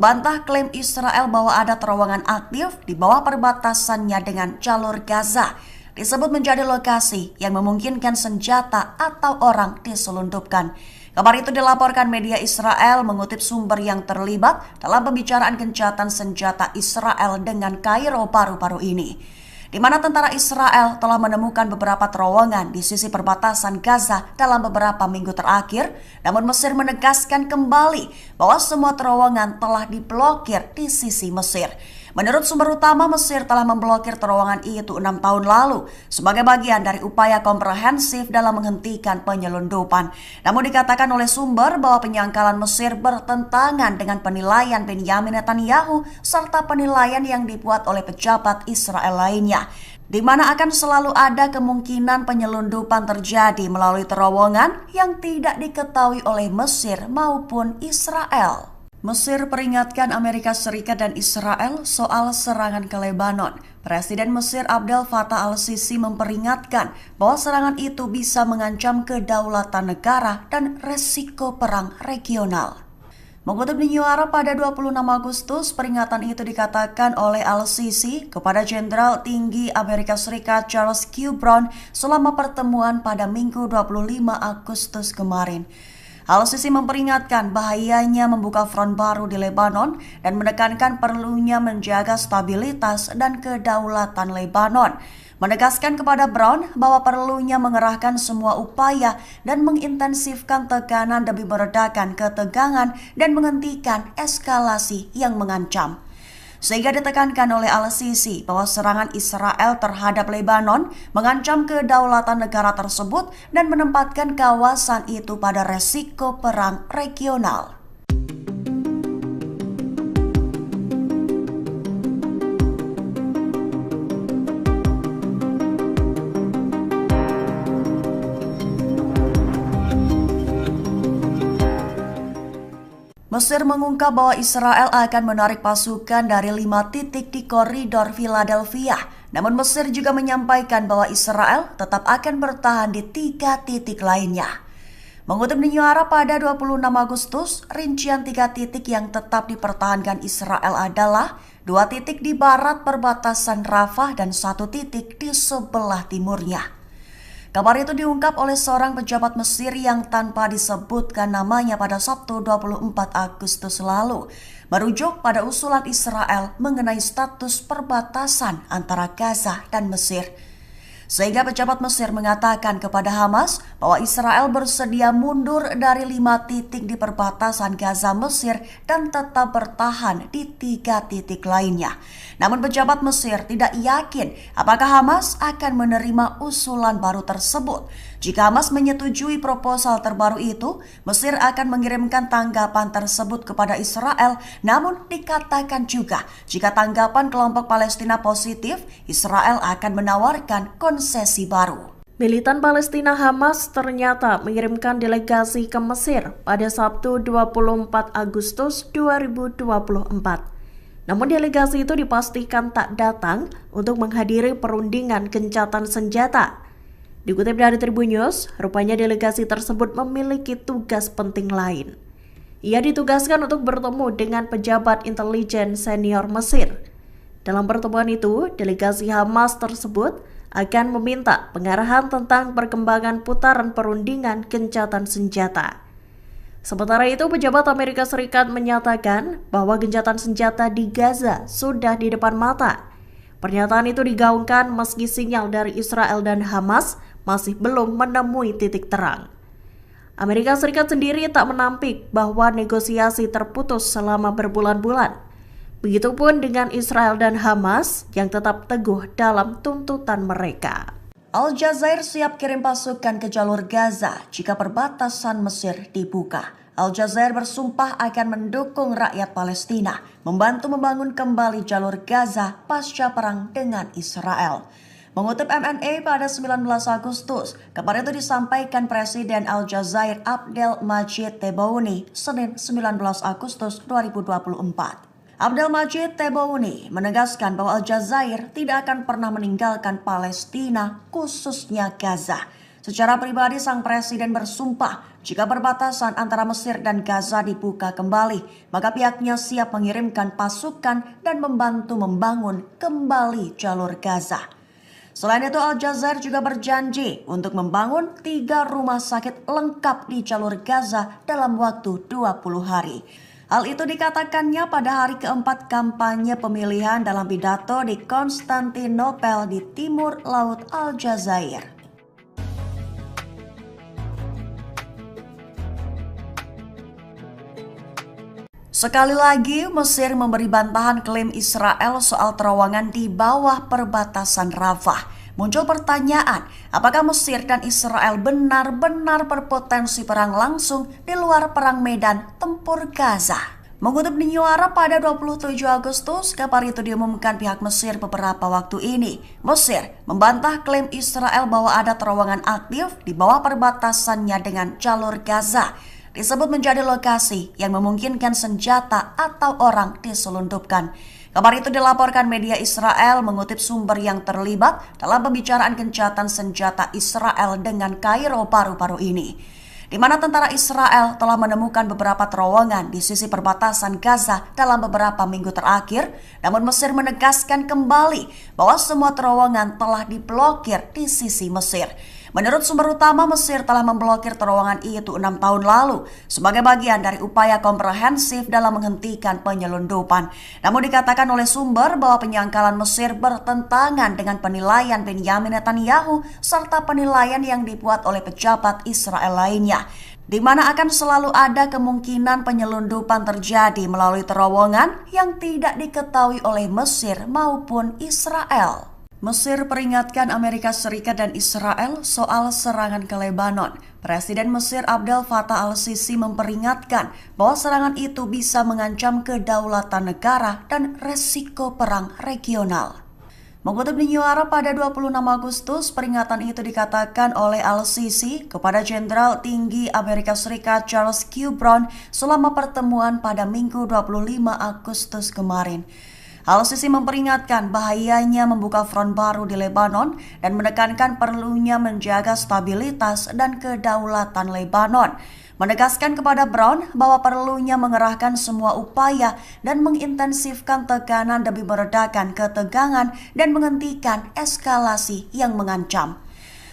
bantah klaim Israel bahwa ada terowongan aktif di bawah perbatasannya dengan jalur Gaza. Disebut menjadi lokasi yang memungkinkan senjata atau orang diselundupkan. Kabar itu dilaporkan media Israel mengutip sumber yang terlibat dalam pembicaraan gencatan senjata Israel dengan Kairo baru-baru ini, di mana tentara Israel telah menemukan beberapa terowongan di sisi perbatasan Gaza dalam beberapa minggu terakhir, namun Mesir menegaskan kembali bahwa semua terowongan telah diblokir di sisi Mesir. Menurut sumber utama, Mesir telah memblokir terowongan itu 6 tahun lalu sebagai bagian dari upaya komprehensif dalam menghentikan penyelundupan. Namun dikatakan oleh sumber bahwa penyangkalan Mesir bertentangan dengan penilaian Benyamin Netanyahu serta penilaian yang dibuat oleh pejabat Israel lainnya, di mana akan selalu ada kemungkinan penyelundupan terjadi melalui terowongan yang tidak diketahui oleh Mesir maupun Israel. Mesir peringatkan Amerika Serikat dan Israel soal serangan ke Lebanon. Presiden Mesir Abdel Fattah al-Sisi memperingatkan bahwa serangan itu bisa mengancam kedaulatan negara dan resiko perang regional. Mengutip New Arab pada 26 Agustus, peringatan itu dikatakan oleh al-Sisi kepada Jenderal Tinggi Amerika Serikat Charles Q. Brown selama pertemuan pada Minggu 25 Agustus kemarin. Al-Sisi memperingatkan bahayanya membuka front baru di Lebanon dan menekankan perlunya menjaga stabilitas dan kedaulatan Lebanon. Menegaskan kepada Brown bahwa perlunya mengerahkan semua upaya dan mengintensifkan tekanan demi meredakan ketegangan dan menghentikan eskalasi yang mengancam. Sehingga ditekankan oleh al-Sisi bahwa serangan Israel terhadap Lebanon mengancam kedaulatan negara tersebut dan menempatkan kawasan itu pada resiko perang regional. Mesir mengungkap bahwa Israel akan menarik pasukan dari 5 titik di koridor Philadelphia. Namun Mesir juga menyampaikan bahwa Israel tetap akan bertahan di 3 titik lainnya. Mengutip New Arab pada 26 Agustus, rincian 3 titik yang tetap dipertahankan Israel adalah 2 titik di barat perbatasan Rafah dan 1 titik di sebelah timurnya. Kabar itu diungkap oleh seorang pejabat Mesir yang tanpa disebutkan namanya pada Sabtu 24 Agustus lalu, merujuk pada usulan Israel mengenai status perbatasan antara Gaza dan Mesir. Sehingga pejabat Mesir mengatakan kepada Hamas bahwa Israel bersedia mundur dari 5 titik di perbatasan Gaza Mesir dan tetap bertahan di 3 titik lainnya. Namun pejabat Mesir tidak yakin apakah Hamas akan menerima usulan baru tersebut. Jika Hamas menyetujui proposal terbaru itu, Mesir akan mengirimkan tanggapan tersebut kepada Israel. Namun dikatakan juga jika tanggapan kelompok Palestina positif, Israel akan menawarkan konsesi baru. Militan Palestina Hamas ternyata mengirimkan delegasi ke Mesir pada Sabtu 24 Agustus 2024. Namun delegasi itu dipastikan tak datang untuk menghadiri perundingan gencatan senjata. Dikutip dari Tribun News, rupanya delegasi tersebut memiliki tugas penting lain. Ia ditugaskan untuk bertemu dengan pejabat intelijen senior Mesir. Dalam pertemuan itu, delegasi Hamas tersebut akan meminta pengarahan tentang perkembangan putaran perundingan gencatan senjata. Sementara itu, pejabat Amerika Serikat menyatakan bahwa gencatan senjata di Gaza sudah di depan mata. Pernyataan itu digaungkan meski sinyal dari Israel dan Hamas masih belum menemui titik terang. Amerika Serikat sendiri tak menampik bahwa negosiasi terputus selama berbulan-bulan. Begitupun dengan Israel dan Hamas yang tetap teguh dalam tuntutan mereka. Al-Jazair siap kirim pasukan ke jalur Gaza jika perbatasan Mesir dibuka. Al-Jazair bersumpah akan mendukung rakyat Palestina, membantu membangun kembali jalur Gaza pasca perang dengan Israel. Mengutip MNA pada 19 Agustus, kabar itu disampaikan Presiden Al-Jazair Abdel Majid Tebboune Senin 19 Agustus 2024. Abdel Majid Tebboune menegaskan bahwa Al-Jazair tidak akan pernah meninggalkan Palestina, khususnya Gaza. Secara pribadi, sang presiden bersumpah jika perbatasan antara Mesir dan Gaza dibuka kembali, maka pihaknya siap mengirimkan pasukan dan membantu membangun kembali jalur Gaza. Selain itu, Al Jazeera juga berjanji untuk membangun 3 rumah sakit lengkap di jalur Gaza dalam waktu 20 hari. Hal itu dikatakannya pada hari keempat kampanye pemilihan dalam pidato di Konstantinopel di timur laut Aljazair. Sekali lagi, Mesir memberi bantahan klaim Israel soal terowongan di bawah perbatasan Rafah. Muncul pertanyaan, apakah Mesir dan Israel benar-benar berpotensi perang langsung di luar perang medan tempur Gaza? Mengutip New Arab pada 27 Agustus, kabar itu diumumkan pihak Mesir beberapa waktu ini. Mesir membantah klaim Israel bahwa ada terowongan aktif di bawah perbatasannya dengan jalur Gaza. Disebut menjadi lokasi yang memungkinkan senjata atau orang diselundupkan. Kabar itu dilaporkan media Israel mengutip sumber yang terlibat dalam pembicaraan gencatan senjata Israel dengan Kairo paru-paru ini, di mana tentara Israel telah menemukan beberapa terowongan di sisi perbatasan Gaza dalam beberapa minggu terakhir, namun Mesir menegaskan kembali bahwa semua terowongan telah diblokir di sisi Mesir. Menurut sumber utama, Mesir telah memblokir terowongan itu 6 tahun lalu sebagai bagian dari upaya komprehensif dalam menghentikan penyelundupan. Namun dikatakan oleh sumber bahwa penyangkalan Mesir bertentangan dengan penilaian Benyamin Netanyahu serta penilaian yang dibuat oleh pejabat Israel lainnya, di mana akan selalu ada kemungkinan penyelundupan terjadi melalui terowongan yang tidak diketahui oleh Mesir maupun Israel. Mesir peringatkan Amerika Serikat dan Israel soal serangan ke Lebanon. Presiden Mesir Abdel Fattah al-Sisi memperingatkan bahwa serangan itu bisa mengancam kedaulatan negara dan resiko perang regional. Mengutip New Arab pada 26 Agustus, peringatan itu dikatakan oleh al-Sisi kepada Jenderal Tinggi Amerika Serikat Charles Q. Brown selama pertemuan pada Minggu 25 Agustus kemarin. Al-Sisi memperingatkan bahayanya membuka front baru di Lebanon dan menekankan perlunya menjaga stabilitas dan kedaulatan Lebanon. Menegaskan kepada Brown bahwa perlunya mengerahkan semua upaya dan mengintensifkan tekanan demi meredakan ketegangan dan menghentikan eskalasi yang mengancam.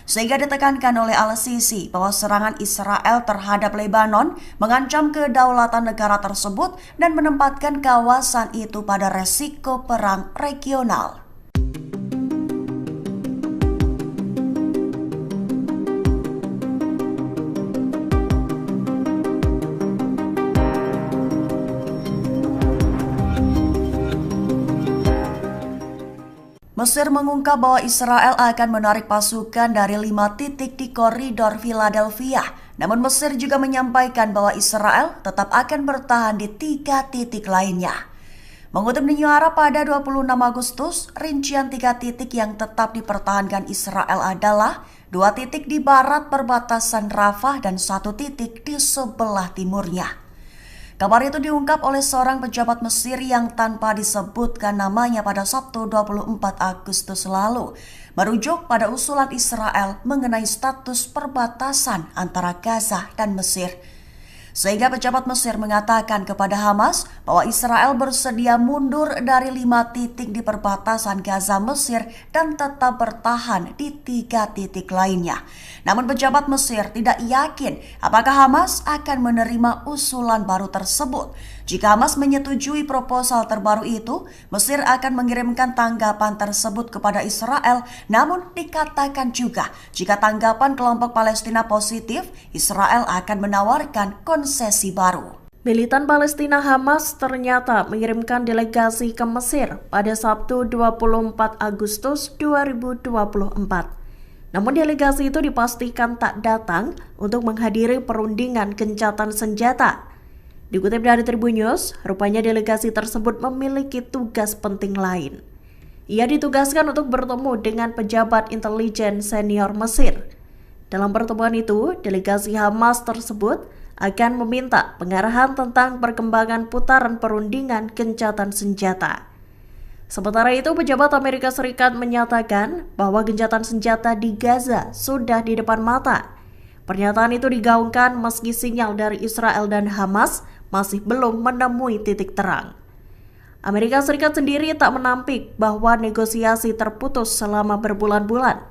Sehingga ditekankan oleh al-Sisi bahwa serangan Israel terhadap Lebanon mengancam kedaulatan negara tersebut dan menempatkan kawasan itu pada resiko perang regional. Mesir mengungkap bahwa Israel akan menarik pasukan dari 5 titik di koridor Philadelphia. Namun Mesir juga menyampaikan bahwa Israel tetap akan bertahan di 3 titik lainnya. Mengutip New Arab pada 26 Agustus, rincian 3 titik yang tetap dipertahankan Israel adalah 2 titik di barat perbatasan Rafah dan 1 titik di sebelah timurnya. Kabar itu diungkap oleh seorang pejabat Mesir yang tanpa disebutkan namanya pada Sabtu 24 Agustus lalu, merujuk pada usulan Israel mengenai status perbatasan antara Gaza dan Mesir. Sehingga pejabat Mesir mengatakan kepada Hamas bahwa Israel bersedia mundur dari 5 titik di perbatasan Gaza Mesir dan tetap bertahan di 3 titik lainnya. Namun pejabat Mesir tidak yakin apakah Hamas akan menerima usulan baru tersebut. Jika Hamas menyetujui proposal terbaru itu, Mesir akan mengirimkan tanggapan tersebut kepada Israel. Namun dikatakan juga jika tanggapan kelompok Palestina positif, Israel akan menawarkan konsesi baru. Militan Palestina Hamas ternyata mengirimkan delegasi ke Mesir pada Sabtu 24 Agustus 2024. Namun delegasi itu dipastikan tak datang untuk menghadiri perundingan gencatan senjata. Dikutip dari Tribun News, rupanya delegasi tersebut memiliki tugas penting lain. Ia ditugaskan untuk bertemu dengan pejabat intelijen senior Mesir. Dalam pertemuan itu, delegasi Hamas tersebut akan meminta pengarahan tentang perkembangan putaran perundingan gencatan senjata. Sementara itu, pejabat Amerika Serikat menyatakan bahwa gencatan senjata di Gaza sudah di depan mata. Pernyataan itu digaungkan meski sinyal dari Israel dan Hamas masih belum menemui titik terang. Amerika Serikat sendiri tak menampik bahwa negosiasi terputus selama berbulan-bulan.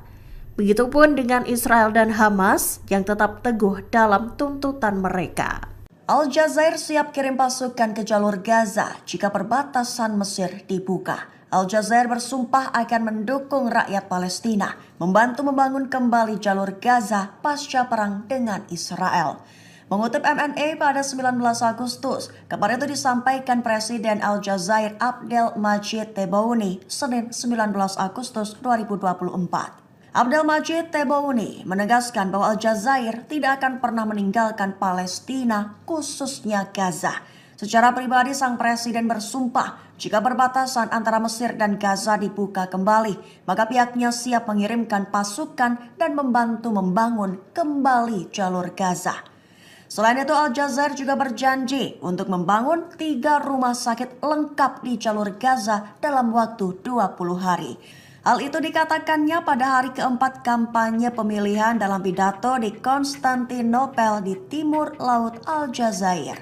Begitupun dengan Israel dan Hamas yang tetap teguh dalam tuntutan mereka. Al-Jazair siap kirim pasukan ke jalur Gaza jika perbatasan Mesir dibuka. Al-Jazair bersumpah akan mendukung rakyat Palestina, membantu membangun kembali jalur Gaza pasca perang dengan Israel. Mengutip MNA pada 19 Agustus, kabar itu disampaikan Presiden Al-Jazair Abdel Majid Tebboune Senin 19 Agustus 2024. Abdel Majid Tebboune menegaskan bahwa Al-Jazair tidak akan pernah meninggalkan Palestina, khususnya Gaza. Secara pribadi, sang presiden bersumpah jika perbatasan antara Mesir dan Gaza dibuka kembali, maka pihaknya siap mengirimkan pasukan dan membantu membangun kembali jalur Gaza. Selain itu, Al-Jazair juga berjanji untuk membangun 3 rumah sakit lengkap di jalur Gaza dalam waktu 20 hari. Hal itu dikatakannya pada hari keempat kampanye pemilihan dalam pidato di Konstantinopel di timur laut Aljazair.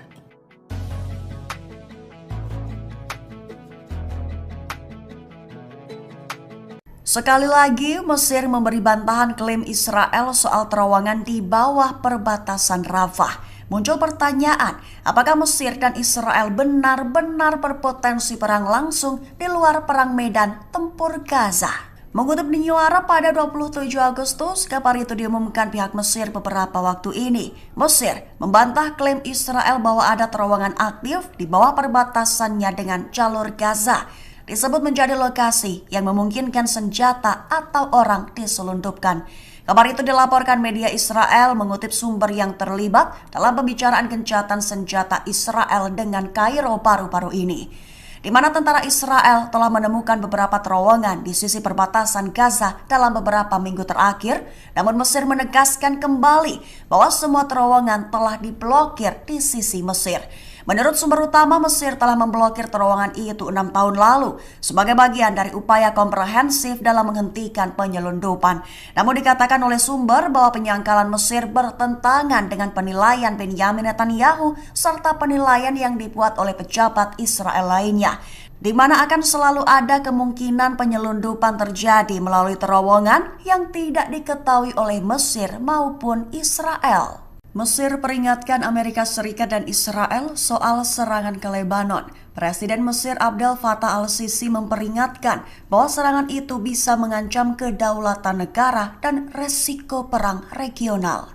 Sekali lagi, Mesir memberi bantahan klaim Israel soal terowongan di bawah perbatasan Rafah. Muncul pertanyaan, apakah Mesir dan Israel benar-benar berpotensi perang langsung di luar perang medan tempur Gaza? Mengutip New Arab pada 27 Agustus, kabar itu diumumkan pihak Mesir beberapa waktu ini. Mesir membantah klaim Israel bahwa ada terowongan aktif di bawah perbatasannya dengan jalur Gaza. Disebut menjadi lokasi yang memungkinkan senjata atau orang diselundupkan. Kabar itu dilaporkan media Israel mengutip sumber yang terlibat dalam pembicaraan gencatan senjata Israel dengan Kairo paru-paru ini, di mana tentara Israel telah menemukan beberapa terowongan di sisi perbatasan Gaza dalam beberapa minggu terakhir, namun Mesir menegaskan kembali bahwa semua terowongan telah diblokir di sisi Mesir. Menurut sumber utama, Mesir telah memblokir terowongan itu 6 tahun lalu sebagai bagian dari upaya komprehensif dalam menghentikan penyelundupan. Namun dikatakan oleh sumber bahwa penyangkalan Mesir bertentangan dengan penilaian Benyamin Netanyahu serta penilaian yang dibuat oleh pejabat Israel lainnya, di mana akan selalu ada kemungkinan penyelundupan terjadi melalui terowongan yang tidak diketahui oleh Mesir maupun Israel. Mesir peringatkan Amerika Serikat dan Israel soal serangan ke Lebanon. Presiden Mesir Abdel Fattah al-Sisi memperingatkan bahwa serangan itu bisa mengancam kedaulatan negara dan resiko perang regional.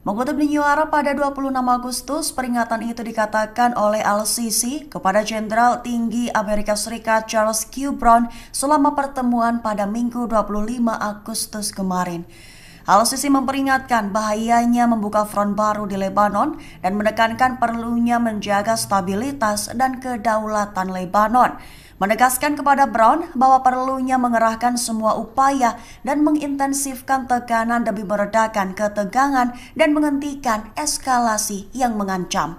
Mengutip New Arab pada 26 Agustus, peringatan itu dikatakan oleh al-Sisi kepada Jenderal Tinggi Amerika Serikat Charles Q. Brown selama pertemuan pada Minggu 25 Agustus kemarin. Al-Sisi memperingatkan bahayanya membuka front baru di Lebanon dan menekankan perlunya menjaga stabilitas dan kedaulatan Lebanon. Menegaskan kepada Brown bahwa perlunya mengerahkan semua upaya dan mengintensifkan tekanan demi meredakan ketegangan dan menghentikan eskalasi yang mengancam.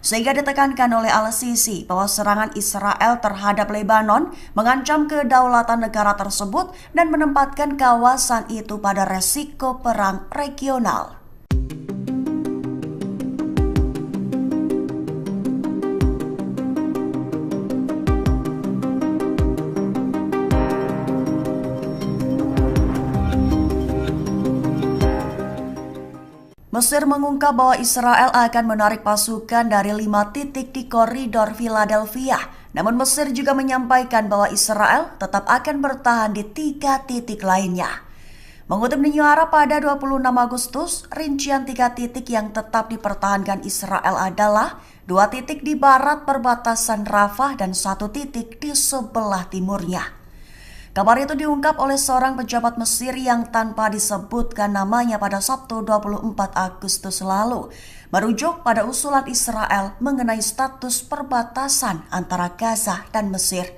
Sehingga ditekankan oleh al-Sisi bahwa serangan Israel terhadap Lebanon mengancam kedaulatan negara tersebut dan menempatkan kawasan itu pada resiko perang regional. Mesir mengungkap bahwa Israel akan menarik pasukan dari 5 titik di koridor Philadelphia. Namun Mesir juga menyampaikan bahwa Israel tetap akan bertahan di 3 titik lainnya. Mengutip New Arab pada 26 Agustus, rincian 3 titik yang tetap dipertahankan Israel adalah 2 titik di barat perbatasan Rafah dan 1 titik di sebelah timurnya. Kabar itu diungkap oleh seorang pejabat Mesir yang tanpa disebutkan namanya pada Sabtu 24 Agustus lalu, merujuk pada usulan Israel mengenai status perbatasan antara Gaza dan Mesir.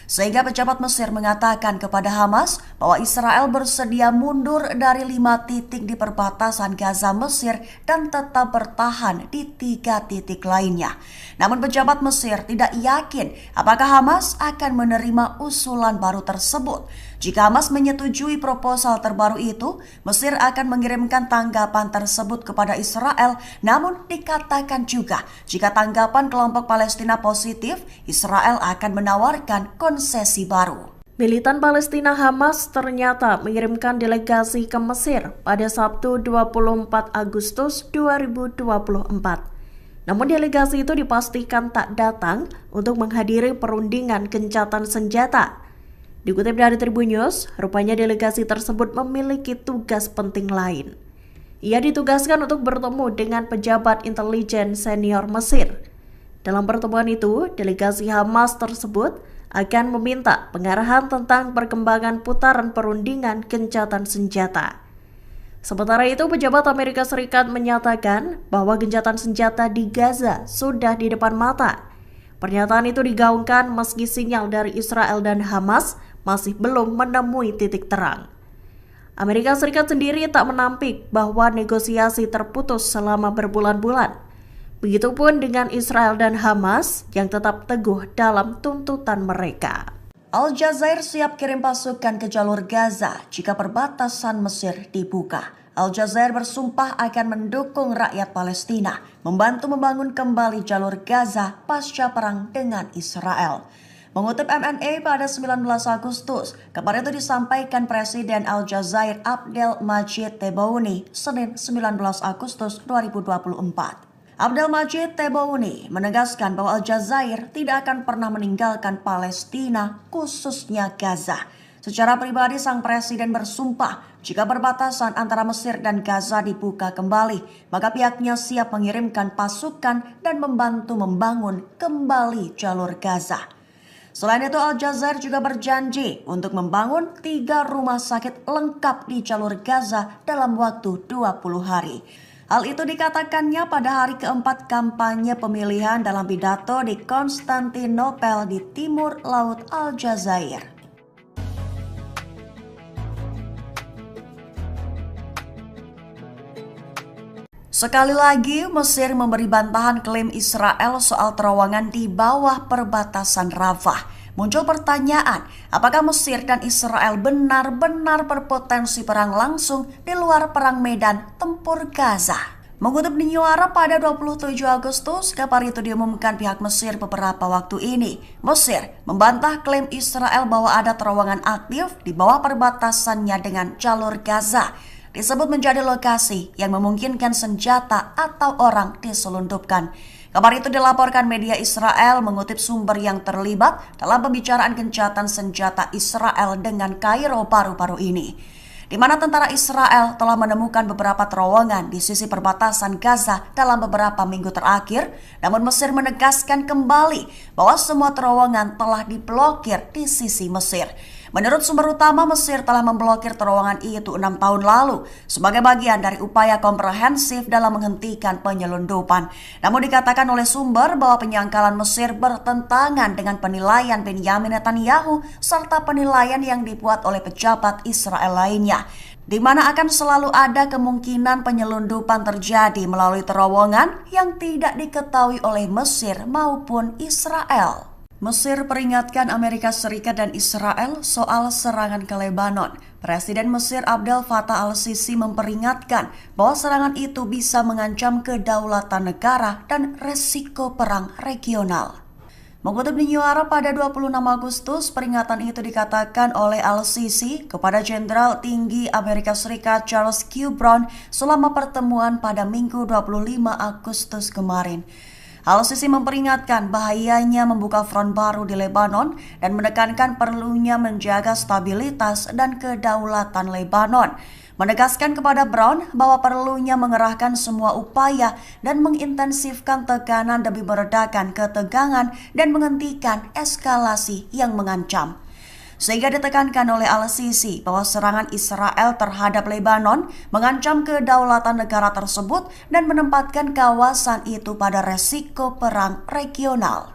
Sehingga pejabat Mesir mengatakan kepada Hamas bahwa Israel bersedia mundur dari 5 titik di perbatasan Gaza Mesir dan tetap bertahan di 3 titik lainnya. Namun pejabat Mesir tidak yakin apakah Hamas akan menerima usulan baru tersebut. Jika Hamas menyetujui proposal terbaru itu, Mesir akan mengirimkan tanggapan tersebut kepada Israel. Namun dikatakan juga jika tanggapan kelompok Palestina positif, Israel akan menawarkan konsesi baru. Militan Palestina Hamas ternyata mengirimkan delegasi ke Mesir pada Sabtu 24 Agustus 2024. Namun delegasi itu dipastikan tak datang untuk menghadiri perundingan gencatan senjata. Dikutip dari Tribun News, rupanya delegasi tersebut memiliki tugas penting lain. Ia ditugaskan untuk bertemu dengan pejabat intelijen senior Mesir. Dalam pertemuan itu, delegasi Hamas tersebut akan meminta pengarahan tentang perkembangan putaran perundingan gencatan senjata. Sementara itu, pejabat Amerika Serikat menyatakan bahwa gencatan senjata di Gaza sudah di depan mata. Pernyataan itu digaungkan meski sinyal dari Israel dan Hamas masih belum menemui titik terang. Amerika Serikat sendiri tak menampik bahwa negosiasi terputus selama berbulan-bulan. Begitupun dengan Israel dan Hamas yang tetap teguh dalam tuntutan mereka. Al Jazair siap kirim pasukan ke jalur Gaza jika perbatasan Mesir dibuka. Al Jazair bersumpah akan mendukung rakyat Palestina, membantu membangun kembali jalur Gaza pasca perang dengan Israel. Mengutip MNA pada 19 Agustus, kabar itu disampaikan Presiden Al Jazair Abdel Majid Tebboune Senin 19 Agustus 2024. Abdel Majid Tebboune menegaskan bahwa Al Jazair tidak akan pernah meninggalkan Palestina, khususnya Gaza. Secara pribadi, sang presiden bersumpah jika perbatasan antara Mesir dan Gaza dibuka kembali, maka pihaknya siap mengirimkan pasukan dan membantu membangun kembali jalur Gaza. Selain itu, Al Jazair juga berjanji untuk membangun 3 rumah sakit lengkap di jalur Gaza dalam waktu 20 hari. Hal itu dikatakannya pada hari keempat kampanye pemilihan dalam pidato di Konstantinopel di timur laut Al Jazair. Sekali lagi, Mesir memberi bantahan klaim Israel soal terowongan di bawah perbatasan Rafah. Muncul pertanyaan, apakah Mesir dan Israel benar-benar berpotensi perang langsung di luar perang medan tempur Gaza? Mengutip di New Arab pada 27 Agustus, kabar itu diumumkan pihak Mesir beberapa waktu ini. Mesir membantah klaim Israel bahwa ada terowongan aktif di bawah perbatasannya dengan jalur Gaza. Disebut menjadi lokasi yang memungkinkan senjata atau orang diselundupkan. Kabar itu dilaporkan media Israel mengutip sumber yang terlibat dalam pembicaraan gencatan senjata Israel dengan Kairo baru-baru ini, di mana tentara Israel telah menemukan beberapa terowongan di sisi perbatasan Gaza dalam beberapa minggu terakhir. Namun Mesir menegaskan kembali bahwa semua terowongan telah diblokir di sisi Mesir. Menurut sumber utama, Mesir telah memblokir terowongan itu 6 tahun lalu sebagai bagian dari upaya komprehensif dalam menghentikan penyelundupan. Namun dikatakan oleh sumber bahwa penyangkalan Mesir bertentangan dengan penilaian Benyamin Netanyahu serta penilaian yang dibuat oleh pejabat Israel lainnya, di mana akan selalu ada kemungkinan penyelundupan terjadi melalui terowongan yang tidak diketahui oleh Mesir maupun Israel. Mesir peringatkan Amerika Serikat dan Israel soal serangan ke Lebanon. Presiden Mesir Abdel Fattah al-Sisi memperingatkan bahwa serangan itu bisa mengancam kedaulatan negara dan resiko perang regional. Mengutip di New Arab pada 26 Agustus, peringatan itu dikatakan oleh al-Sisi kepada Jenderal Tinggi Amerika Serikat Charles Q. Brown selama pertemuan pada Minggu 25 Agustus kemarin. Al-Sisi memperingatkan bahayanya membuka front baru di Lebanon dan menekankan perlunya menjaga stabilitas dan kedaulatan Lebanon. Menegaskan kepada Brown bahwa perlunya mengerahkan semua upaya dan mengintensifkan tekanan demi meredakan ketegangan dan menghentikan eskalasi yang mengancam. Sehingga ditekankan oleh al-Sisi bahwa serangan Israel terhadap Lebanon mengancam kedaulatan negara tersebut dan menempatkan kawasan itu pada resiko perang regional.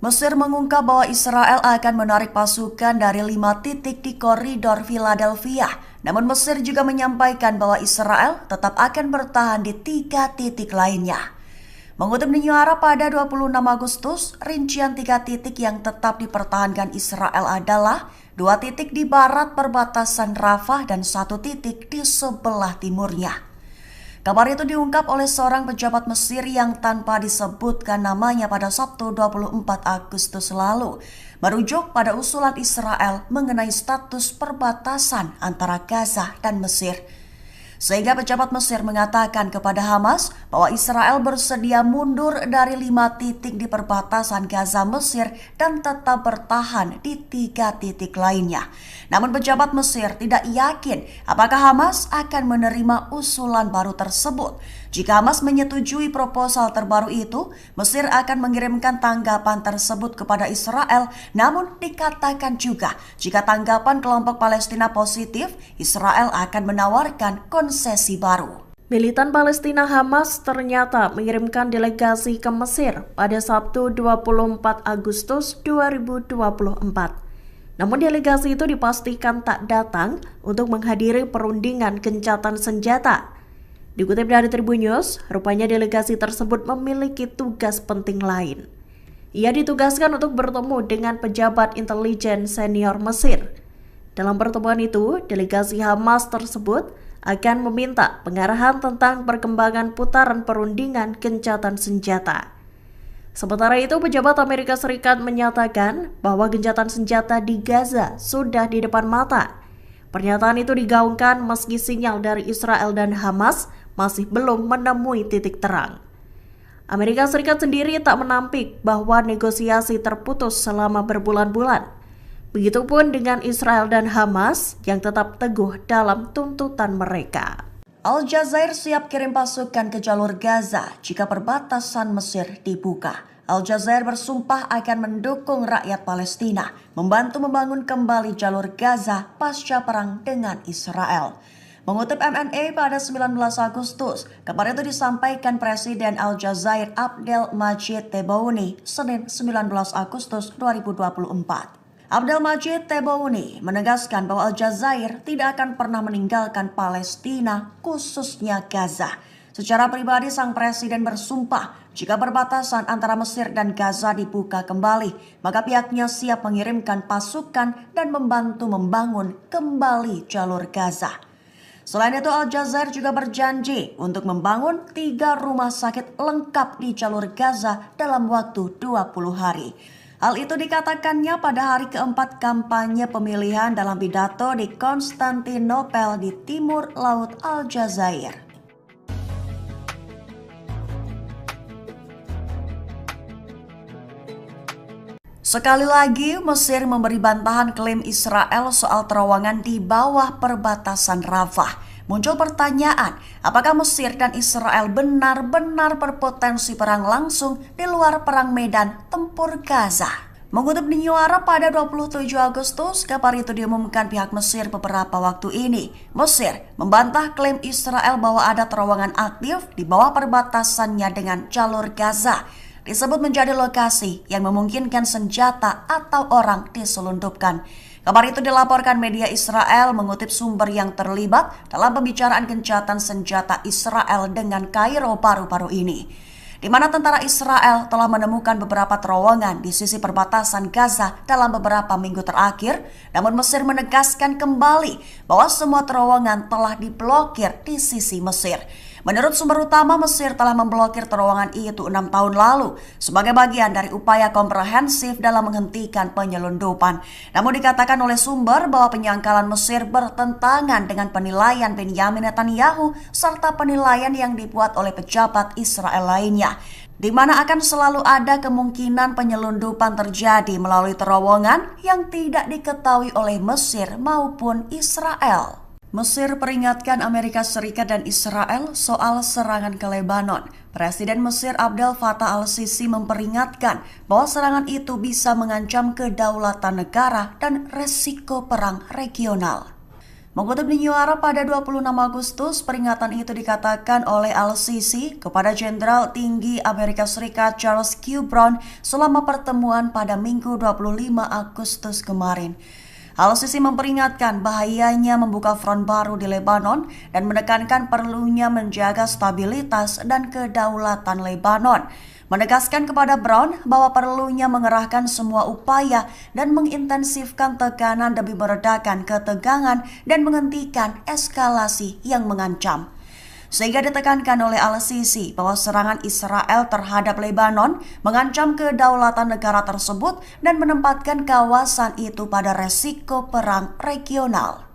Mesir mengungkap bahwa Israel akan menarik pasukan dari 5 titik di koridor Philadelphia. Namun Mesir juga menyampaikan bahwa Israel tetap akan bertahan di 3 titik lainnya. Mengutip New Arab pada 26 Agustus, rincian 3 titik yang tetap dipertahankan Israel adalah 2 titik di barat perbatasan Rafah dan 1 titik di sebelah timurnya. Kabar itu diungkap oleh seorang pejabat Mesir yang tanpa disebutkan namanya pada Sabtu 24 Agustus lalu, merujuk pada usulan Israel mengenai status perbatasan antara Gaza dan Mesir. Sehingga pejabat Mesir mengatakan kepada Hamas bahwa Israel bersedia mundur dari 5 titik di perbatasan Gaza Mesir dan tetap bertahan di 3 titik lainnya. Namun pejabat Mesir tidak yakin apakah Hamas akan menerima usulan baru tersebut. Jika Hamas menyetujui proposal terbaru itu, Mesir akan mengirimkan tanggapan tersebut kepada Israel. Namun dikatakan juga jika tanggapan kelompok Palestina positif, Israel akan menawarkan konsesi baru. Militan Palestina Hamas ternyata mengirimkan delegasi ke Mesir pada Sabtu 24 Agustus 2024. Namun delegasi itu dipastikan tak datang untuk menghadiri perundingan gencatan senjata. Dikutip dari Tribun News, rupanya delegasi tersebut memiliki tugas penting lain. Ia ditugaskan untuk bertemu dengan pejabat intelijen senior Mesir. Dalam pertemuan itu, delegasi Hamas tersebut akan meminta pengarahan tentang perkembangan putaran perundingan gencatan senjata. Sementara itu, pejabat Amerika Serikat menyatakan bahwa gencatan senjata di Gaza sudah di depan mata. Pernyataan itu digaungkan meski sinyal dari Israel dan Hamas masih belum menemui titik terang. Amerika Serikat sendiri tak menampik bahwa negosiasi terputus selama berbulan-bulan. Begitupun dengan Israel dan Hamas yang tetap teguh dalam tuntutan mereka. Al Jazair siap kirim pasukan ke jalur Gaza jika perbatasan Mesir dibuka. Al Jazair bersumpah akan mendukung rakyat Palestina, membantu membangun kembali jalur Gaza pasca perang dengan Israel. Mengutip MNA pada 19 Agustus, kabar itu disampaikan Presiden Al Jazair Abdel Majid Tebboune Senin 19 Agustus 2024. Abdel Majid Tebboune menegaskan bahwa Al Jazair tidak akan pernah meninggalkan Palestina, khususnya Gaza. Secara pribadi, sang presiden bersumpah jika perbatasan antara Mesir dan Gaza dibuka kembali, maka pihaknya siap mengirimkan pasukan dan membantu membangun kembali jalur Gaza. Selain itu, Al Jazair juga berjanji untuk membangun 3 rumah sakit lengkap di jalur Gaza dalam waktu 20 hari. Hal itu dikatakannya pada hari keempat kampanye pemilihan dalam pidato di Konstantinopel di timur laut Al Jazair. Sekali lagi, Mesir memberi bantahan klaim Israel soal terowongan di bawah perbatasan Rafah. Muncul pertanyaan, apakah Mesir dan Israel benar-benar berpotensi perang langsung di luar perang medan tempur Gaza? Mengutip New Arab pada 27 Agustus, kabar itu diumumkan pihak Mesir beberapa waktu ini. Mesir membantah klaim Israel bahwa ada terowongan aktif di bawah perbatasannya dengan jalur Gaza. Disebut menjadi lokasi yang memungkinkan senjata atau orang diselundupkan. Kabar itu dilaporkan media Israel mengutip sumber yang terlibat dalam pembicaraan gencatan senjata Israel dengan Kairo baru-baru ini, di mana tentara Israel telah menemukan beberapa terowongan di sisi perbatasan Gaza dalam beberapa minggu terakhir. Namun Mesir menegaskan kembali bahwa semua terowongan telah diblokir di sisi Mesir. Menurut sumber utama, Mesir telah memblokir terowongan itu 6 tahun lalu sebagai bagian dari upaya komprehensif dalam menghentikan penyelundupan. Namun dikatakan oleh sumber bahwa penyangkalan Mesir bertentangan dengan penilaian Benyamin Netanyahu serta penilaian yang dibuat oleh pejabat Israel lainnya, di mana akan selalu ada kemungkinan penyelundupan terjadi melalui terowongan yang tidak diketahui oleh Mesir maupun Israel. Mesir peringatkan Amerika Serikat dan Israel soal serangan ke Lebanon. Presiden Mesir Abdel Fattah al-Sisi memperingatkan bahwa serangan itu bisa mengancam kedaulatan negara dan resiko perang regional. Mengutip New Arab pada 26 Agustus, peringatan itu dikatakan oleh Al-Sisi kepada Jenderal Tinggi Amerika Serikat Charles Q. Brown selama pertemuan pada Minggu 25 Agustus kemarin. Al-Sisi memperingatkan bahayanya membuka front baru di Lebanon dan menekankan perlunya menjaga stabilitas dan kedaulatan Lebanon. Menegaskan kepada Brown bahwa perlunya mengerahkan semua upaya dan mengintensifkan tekanan demi meredakan ketegangan dan menghentikan eskalasi yang mengancam. Sehingga ditekankan oleh Al-Sisi bahwa serangan Israel terhadap Lebanon mengancam kedaulatan negara tersebut dan menempatkan kawasan itu pada resiko perang regional.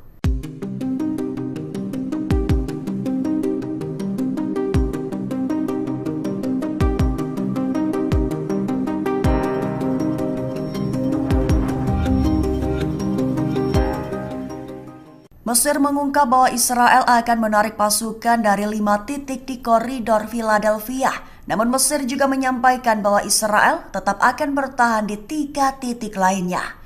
Mesir mengungkap bahwa Israel akan menarik pasukan dari 5 titik di koridor Philadelphia. Namun Mesir juga menyampaikan bahwa Israel tetap akan bertahan di 3 titik lainnya.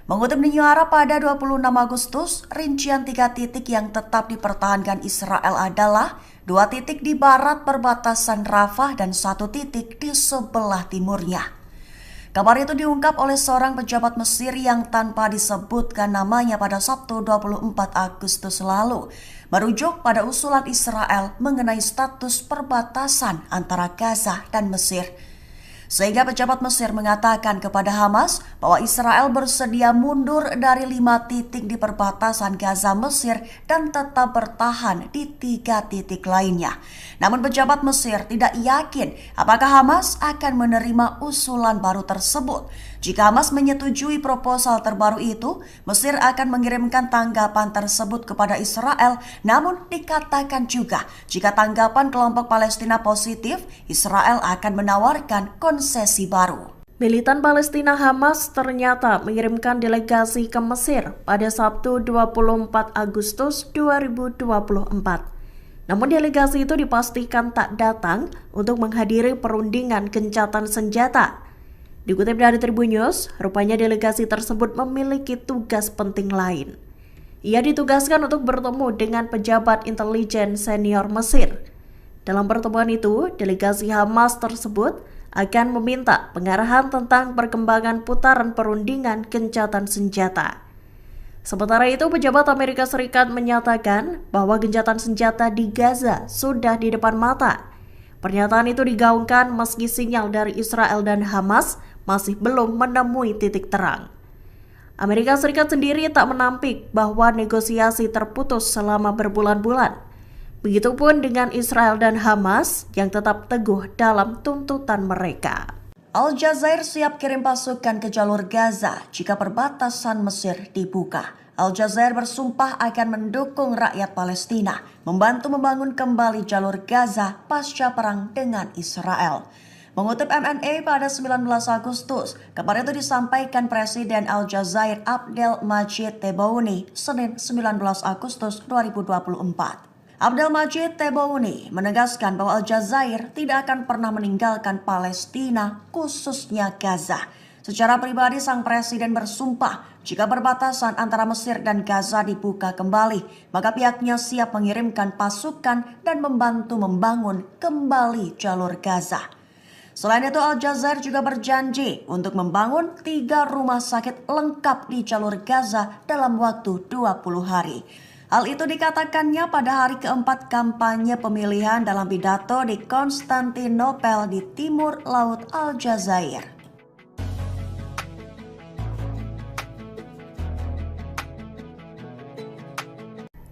Mengutip New Arab pada 26 Agustus, rincian 3 titik yang tetap dipertahankan Israel adalah 2 titik di barat perbatasan Rafah dan 1 titik di sebelah timurnya. Kabar itu diungkap oleh seorang pejabat Mesir yang tanpa disebutkan namanya pada Sabtu 24 Agustus lalu, merujuk pada usulan Israel mengenai status perbatasan antara Gaza dan Mesir. Sehingga pejabat Mesir mengatakan kepada Hamas bahwa Israel bersedia mundur dari 5 titik di perbatasan Gaza Mesir dan tetap bertahan di 3 titik lainnya. Namun pejabat Mesir tidak yakin apakah Hamas akan menerima usulan baru tersebut. Jika Hamas menyetujui proposal terbaru itu, Mesir akan mengirimkan tanggapan tersebut kepada Israel. Namun dikatakan juga jika tanggapan kelompok Palestina positif, Israel akan menawarkan konsesi baru. Militan Palestina Hamas ternyata mengirimkan delegasi ke Mesir pada Sabtu 24 Agustus 2024. Namun delegasi itu dipastikan tak datang untuk menghadiri perundingan gencatan senjata. Dikutip dari Tribun News, rupanya delegasi tersebut memiliki tugas penting lain. Ia ditugaskan untuk bertemu dengan pejabat intelijen senior Mesir. Dalam pertemuan itu, delegasi Hamas tersebut akan meminta pengarahan tentang perkembangan putaran perundingan gencatan senjata. Sementara itu, pejabat Amerika Serikat menyatakan bahwa gencatan senjata di Gaza sudah di depan mata. Pernyataan itu digaungkan meski sinyal dari Israel dan Hamas masih belum menemui titik terang. Amerika Serikat sendiri tak menampik bahwa negosiasi terputus selama berbulan-bulan. Begitupun dengan Israel dan Hamas yang tetap teguh dalam tuntutan mereka. Al-Jazair siap kirim pasukan ke jalur Gaza jika perbatasan Mesir dibuka. Al-Jazair bersumpah akan mendukung rakyat Palestina, membantu membangun kembali jalur Gaza pasca perang dengan Israel. Mengutip MNA pada 19 Agustus, kabar itu disampaikan Presiden Al-Jazair Abdel Majid Tebboune Senin 19 Agustus 2024. Abdel Majid Tebboune menegaskan bahwa Al-Jazair tidak akan pernah meninggalkan Palestina, khususnya Gaza. Secara pribadi, sang presiden bersumpah jika perbatasan antara Mesir dan Gaza dibuka kembali, maka pihaknya siap mengirimkan pasukan dan membantu membangun kembali jalur Gaza. Selain itu, Al-Jazair juga berjanji untuk membangun 3 rumah sakit lengkap di jalur Gaza dalam waktu 20 hari. Hal itu dikatakannya pada hari keempat kampanye pemilihan dalam pidato di Konstantinopel di timur laut Al-Jazair.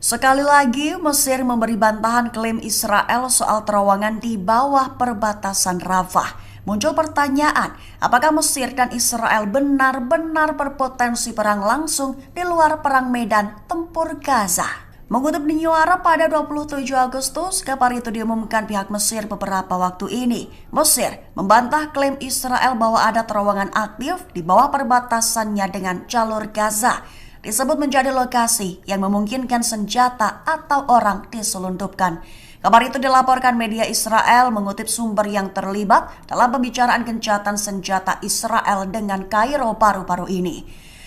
Sekali lagi, Mesir memberi bantahan klaim Israel soal terowongan di bawah perbatasan Rafah. Muncul pertanyaan, apakah Mesir dan Israel benar-benar berpotensi perang langsung di luar perang medan tempur Gaza? Mengutip New Arab pada 27 Agustus, kabar itu diumumkan pihak Mesir beberapa waktu ini. Mesir membantah klaim Israel bahwa ada terowongan aktif di bawah perbatasannya dengan jalur Gaza. Disebut menjadi lokasi yang memungkinkan senjata atau orang diselundupkan. Kabar itu dilaporkan media Israel mengutip sumber yang terlibat dalam pembicaraan gencatan senjata Israel dengan Kairo baru-baru ini.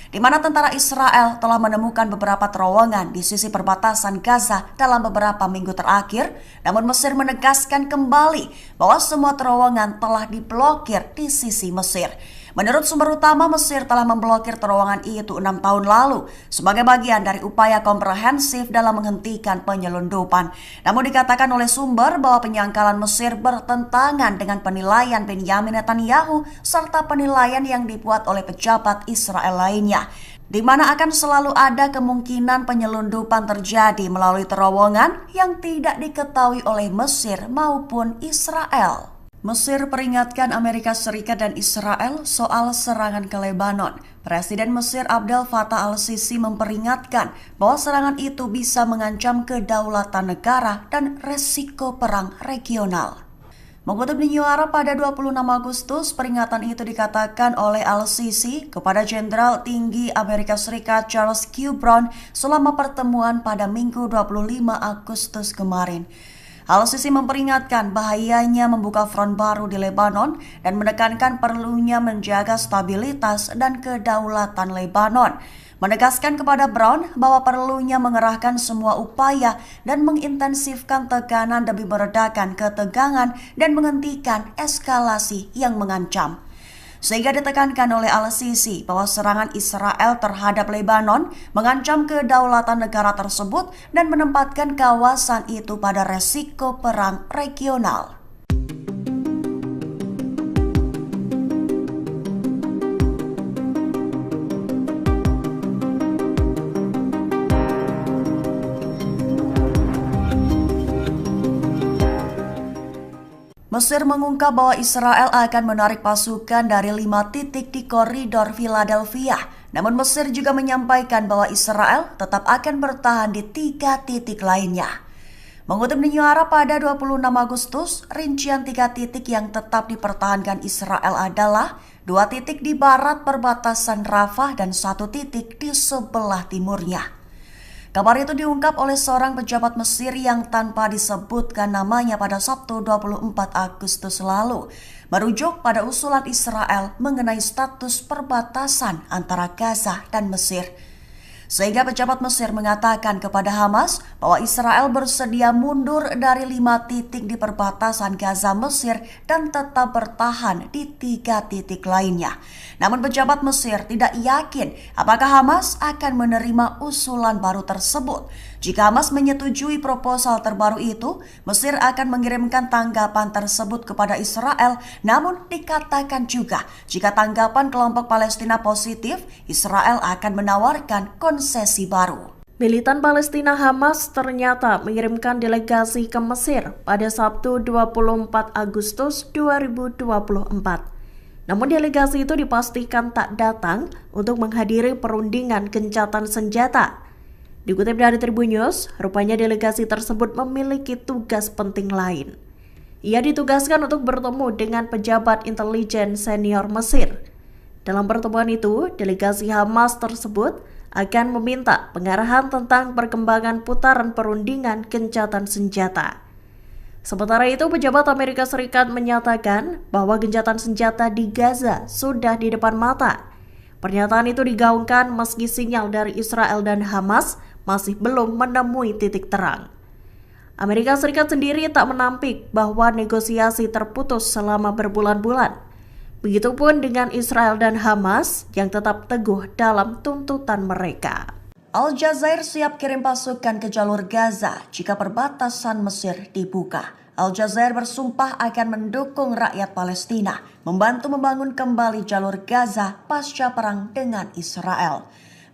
di mana tentara Israel telah menemukan beberapa terowongan di sisi perbatasan Gaza dalam beberapa minggu terakhir, namun Mesir menegaskan kembali bahwa semua terowongan telah diblokir di sisi Mesir. Menurut sumber utama, Mesir telah memblokir terowongan itu 6 tahun lalu sebagai bagian dari upaya komprehensif dalam menghentikan penyelundupan. Namun dikatakan oleh sumber bahwa penyangkalan Mesir bertentangan dengan penilaian Benyamin Netanyahu serta penilaian yang dibuat oleh pejabat Israel lainnya, di mana akan selalu ada kemungkinan penyelundupan terjadi melalui terowongan yang tidak diketahui oleh Mesir maupun Israel. Mesir peringatkan Amerika Serikat dan Israel soal serangan ke Lebanon. Presiden Mesir Abdel Fattah al-Sisi memperingatkan bahwa serangan itu bisa mengancam kedaulatan negara dan resiko perang regional. Mengutip New Arab pada 26 Agustus, peringatan itu dikatakan oleh al-Sisi kepada Jenderal Tinggi Amerika Serikat Charles Q. Brown selama pertemuan pada Minggu 25 Agustus kemarin. Al-Sisi memperingatkan bahayanya membuka front baru di Lebanon dan menekankan perlunya menjaga stabilitas dan kedaulatan Lebanon. Menegaskan kepada Brown bahwa perlunya mengerahkan semua upaya dan mengintensifkan tekanan demi meredakan ketegangan dan menghentikan eskalasi yang mengancam. Sehingga ditekankan oleh al-Sisi bahwa serangan Israel terhadap Lebanon mengancam kedaulatan negara tersebut dan menempatkan kawasan itu pada resiko perang regional. Mesir mengungkap bahwa Israel akan menarik pasukan dari 5 titik di koridor Philadelphia. Namun Mesir juga menyampaikan bahwa Israel tetap akan bertahan di 3 titik lainnya. Mengutip New Arab pada 26 Agustus, rincian 3 titik yang tetap dipertahankan Israel adalah 2 titik di barat perbatasan Rafah dan 1 titik di sebelah timurnya. Kabar itu diungkap oleh seorang pejabat Mesir yang tanpa disebutkan namanya pada Sabtu 24 Agustus lalu, merujuk pada usulan Israel mengenai status perbatasan antara Gaza dan Mesir. Sehingga pejabat Mesir mengatakan kepada Hamas bahwa Israel bersedia mundur dari 5 titik di perbatasan Gaza Mesir dan tetap bertahan di 3 titik lainnya. Namun pejabat Mesir tidak yakin apakah Hamas akan menerima usulan baru tersebut. Jika Hamas menyetujui proposal terbaru itu, Mesir akan mengirimkan tanggapan tersebut kepada Israel. Namun dikatakan juga jika tanggapan kelompok Palestina positif, Israel akan menawarkan konsesi baru. Militan Palestina Hamas ternyata mengirimkan delegasi ke Mesir pada Sabtu 24 Agustus 2024. Namun delegasi itu dipastikan tak datang untuk menghadiri perundingan gencatan senjata. Dikutip dari Tribun News, rupanya delegasi tersebut memiliki tugas penting lain. Ia ditugaskan untuk bertemu dengan pejabat intelijen senior Mesir. Dalam pertemuan itu, delegasi Hamas tersebut akan meminta pengarahan tentang perkembangan putaran perundingan gencatan senjata. Sementara itu, pejabat Amerika Serikat menyatakan bahwa gencatan senjata di Gaza sudah di depan mata. Pernyataan itu digaungkan meski sinyal dari Israel dan Hamas masih belum menemui titik terang. Amerika Serikat sendiri tak menampik bahwa negosiasi terputus selama berbulan-bulan. Begitupun dengan Israel dan Hamas yang tetap teguh dalam tuntutan mereka. Al-Jazair siap kirim pasukan ke jalur Gaza jika perbatasan Mesir dibuka. Al-Jazair bersumpah akan mendukung rakyat Palestina, membantu membangun kembali jalur Gaza pasca perang dengan Israel.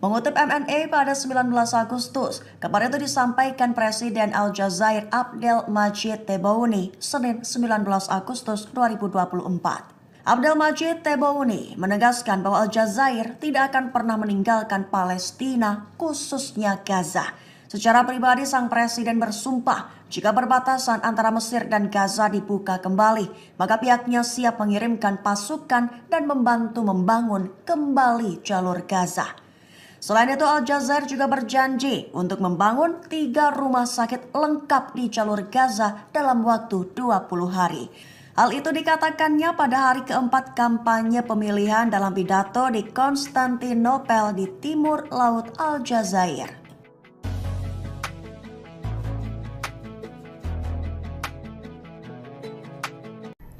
Mengutip MNA pada 19 Agustus, kabar itu disampaikan Presiden Al-Jazair Abdel Majid Tebboune Senin 19 Agustus 2024. Abdel Majid Tebboune menegaskan bahwa Al-Jazair tidak akan pernah meninggalkan Palestina, khususnya Gaza. Secara pribadi, sang presiden bersumpah jika perbatasan antara Mesir dan Gaza dibuka kembali, maka pihaknya siap mengirimkan pasukan dan membantu membangun kembali jalur Gaza. Selain itu, Al-Jazair juga berjanji untuk membangun 3 rumah sakit lengkap di jalur Gaza dalam waktu 20 hari. Hal itu dikatakannya pada hari keempat kampanye pemilihan dalam pidato di Konstantinopel di timur laut Aljazair.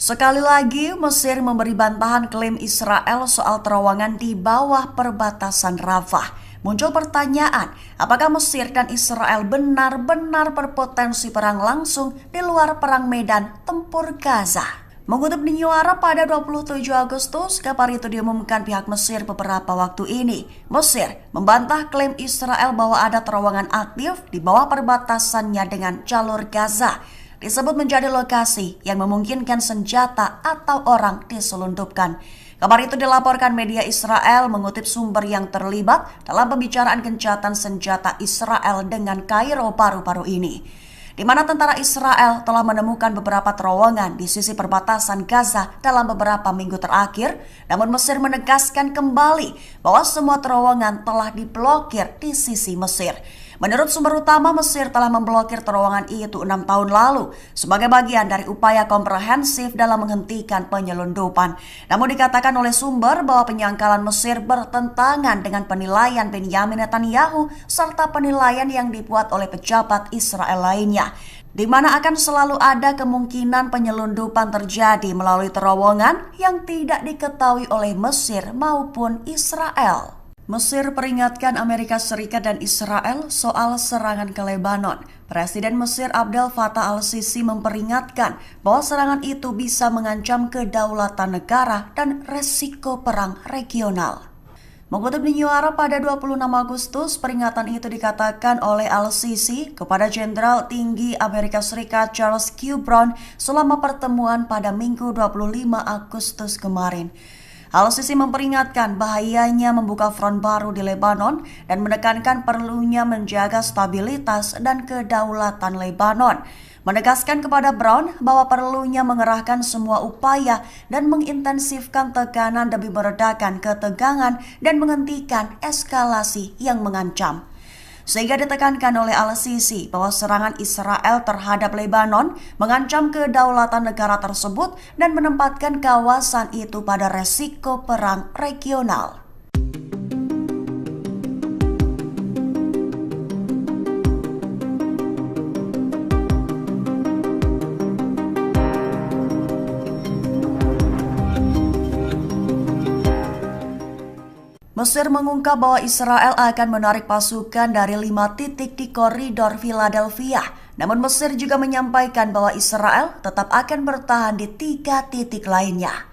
Sekali lagi, Mesir memberi bantahan klaim Israel soal terowongan di bawah perbatasan Rafah. Muncul pertanyaan, apakah Mesir dan Israel benar-benar berpotensi perang langsung di luar perang medan tempur Gaza? Mengutip New Arab pada 27 Agustus, kabar itu diumumkan pihak Mesir beberapa waktu ini. Mesir membantah klaim Israel bahwa ada terowongan aktif di bawah perbatasannya dengan jalur Gaza. Disebut menjadi lokasi yang memungkinkan senjata atau orang diselundupkan. Kabar itu dilaporkan media Israel mengutip sumber yang terlibat dalam pembicaraan gencatan senjata Israel dengan Kairo baru-baru ini, di mana tentara Israel telah menemukan beberapa terowongan di sisi perbatasan Gaza dalam beberapa minggu terakhir, namun Mesir menegaskan kembali bahwa semua terowongan telah diblokir di sisi Mesir. Menurut sumber utama, Mesir telah memblokir terowongan itu 6 tahun lalu sebagai bagian dari upaya komprehensif dalam menghentikan penyelundupan. Namun dikatakan oleh sumber bahwa penyangkalan Mesir bertentangan dengan penilaian Benyamin Netanyahu serta penilaian yang dibuat oleh pejabat Israel lainnya, di mana akan selalu ada kemungkinan penyelundupan terjadi melalui terowongan yang tidak diketahui oleh Mesir maupun Israel. Mesir peringatkan Amerika Serikat dan Israel soal serangan ke Lebanon. Presiden Mesir Abdel Fattah al-Sisi memperingatkan bahwa serangan itu bisa mengancam kedaulatan negara dan resiko perang regional. Mengutip New Arab pada 26 Agustus, peringatan itu dikatakan oleh al-Sisi kepada Jenderal Tinggi Amerika Serikat Charles Q. Brown selama pertemuan pada Minggu 25 Agustus kemarin. Al-Sisi memperingatkan bahayanya membuka front baru di Lebanon dan menekankan perlunya menjaga stabilitas dan kedaulatan Lebanon. Menegaskan kepada Brown bahwa perlunya mengerahkan semua upaya dan mengintensifkan tekanan demi meredakan ketegangan dan menghentikan eskalasi yang mengancam. Sehingga ditekankan oleh al-Sisi bahwa serangan Israel terhadap Lebanon mengancam kedaulatan negara tersebut dan menempatkan kawasan itu pada resiko perang regional. Mesir mengungkap bahwa Israel akan menarik pasukan dari 5 titik di koridor Philadelphia. Namun Mesir juga menyampaikan bahwa Israel tetap akan bertahan di 3 titik lainnya.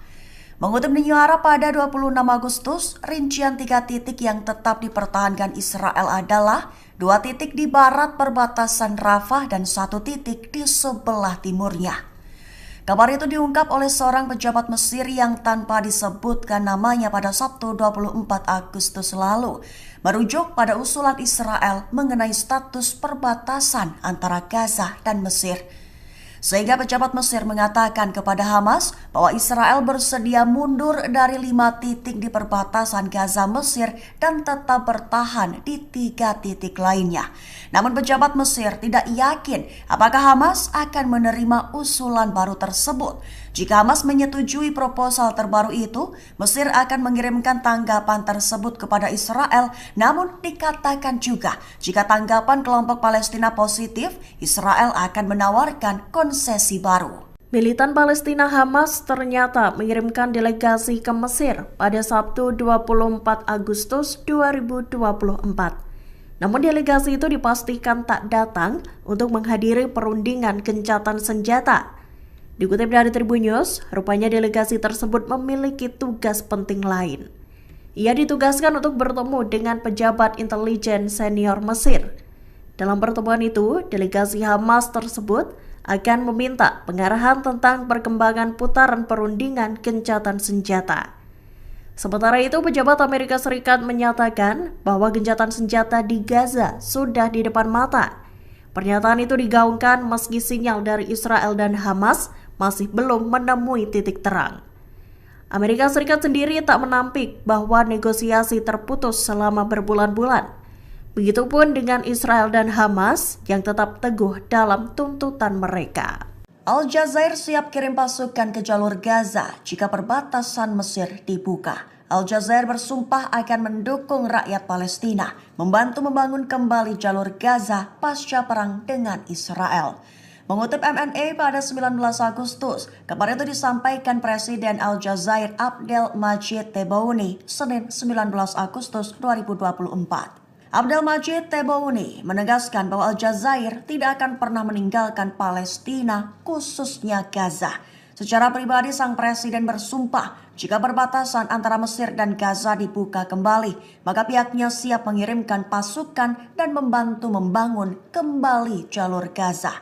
Mengutip New Arab pada 26 Agustus, rincian 3 titik yang tetap dipertahankan Israel adalah 2 titik di barat perbatasan Rafah dan 1 titik di sebelah timurnya. Kabar itu diungkap oleh seorang pejabat Mesir yang tanpa disebutkan namanya pada Sabtu 24 Agustus lalu, merujuk pada usulan Israel mengenai status perbatasan antara Gaza dan Mesir. Sehingga pejabat Mesir mengatakan kepada Hamas bahwa Israel bersedia mundur dari 5 titik di perbatasan Gaza Mesir dan tetap bertahan di 3 titik lainnya. Namun pejabat Mesir tidak yakin apakah Hamas akan menerima usulan baru tersebut. Jika Hamas menyetujui proposal terbaru itu, Mesir akan mengirimkan tanggapan tersebut kepada Israel. Namun dikatakan juga jika tanggapan kelompok Palestina positif, Israel akan menawarkan konsesi baru. Militan Palestina Hamas ternyata mengirimkan delegasi ke Mesir pada Sabtu 24 Agustus 2024. Namun delegasi itu dipastikan tak datang untuk menghadiri perundingan gencatan senjata. Dikutip dari Tribun News, rupanya delegasi tersebut memiliki tugas penting lain. Ia ditugaskan untuk bertemu dengan pejabat intelijen senior Mesir. Dalam pertemuan itu, delegasi Hamas tersebut akan meminta pengarahan tentang perkembangan putaran perundingan gencatan senjata. Sementara itu, pejabat Amerika Serikat menyatakan bahwa gencatan senjata di Gaza sudah di depan mata. Pernyataan itu digaungkan meski sinyal dari Israel dan Hamas masih belum menemui titik terang. Amerika Serikat sendiri tak menampik bahwa negosiasi terputus selama berbulan-bulan. Begitupun dengan Israel dan Hamas yang tetap teguh dalam tuntutan mereka. Aljazair siap kirim pasukan ke jalur Gaza jika perbatasan Mesir dibuka. Aljazair bersumpah akan mendukung rakyat Palestina, membantu membangun kembali jalur Gaza pasca perang dengan Israel. Mengutip MNA pada 19 Agustus, kabar itu disampaikan Presiden Aljazair Abdel Majid Tebboune Senin 19 Agustus 2024. Abdel Majid Tebboune menegaskan bahwa Aljazair tidak akan pernah meninggalkan Palestina, khususnya Gaza. Secara pribadi, sang presiden bersumpah jika perbatasan antara Mesir dan Gaza dibuka kembali, maka pihaknya siap mengirimkan pasukan dan membantu membangun kembali jalur Gaza.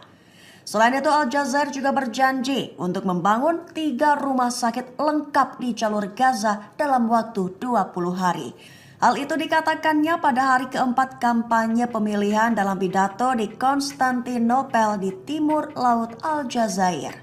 Selain itu, Aljazair juga berjanji untuk membangun 3 rumah sakit lengkap di jalur Gaza dalam waktu 20 hari. Hal itu dikatakannya pada hari keempat kampanye pemilihan dalam pidato di Konstantinopel di timur laut Aljazair.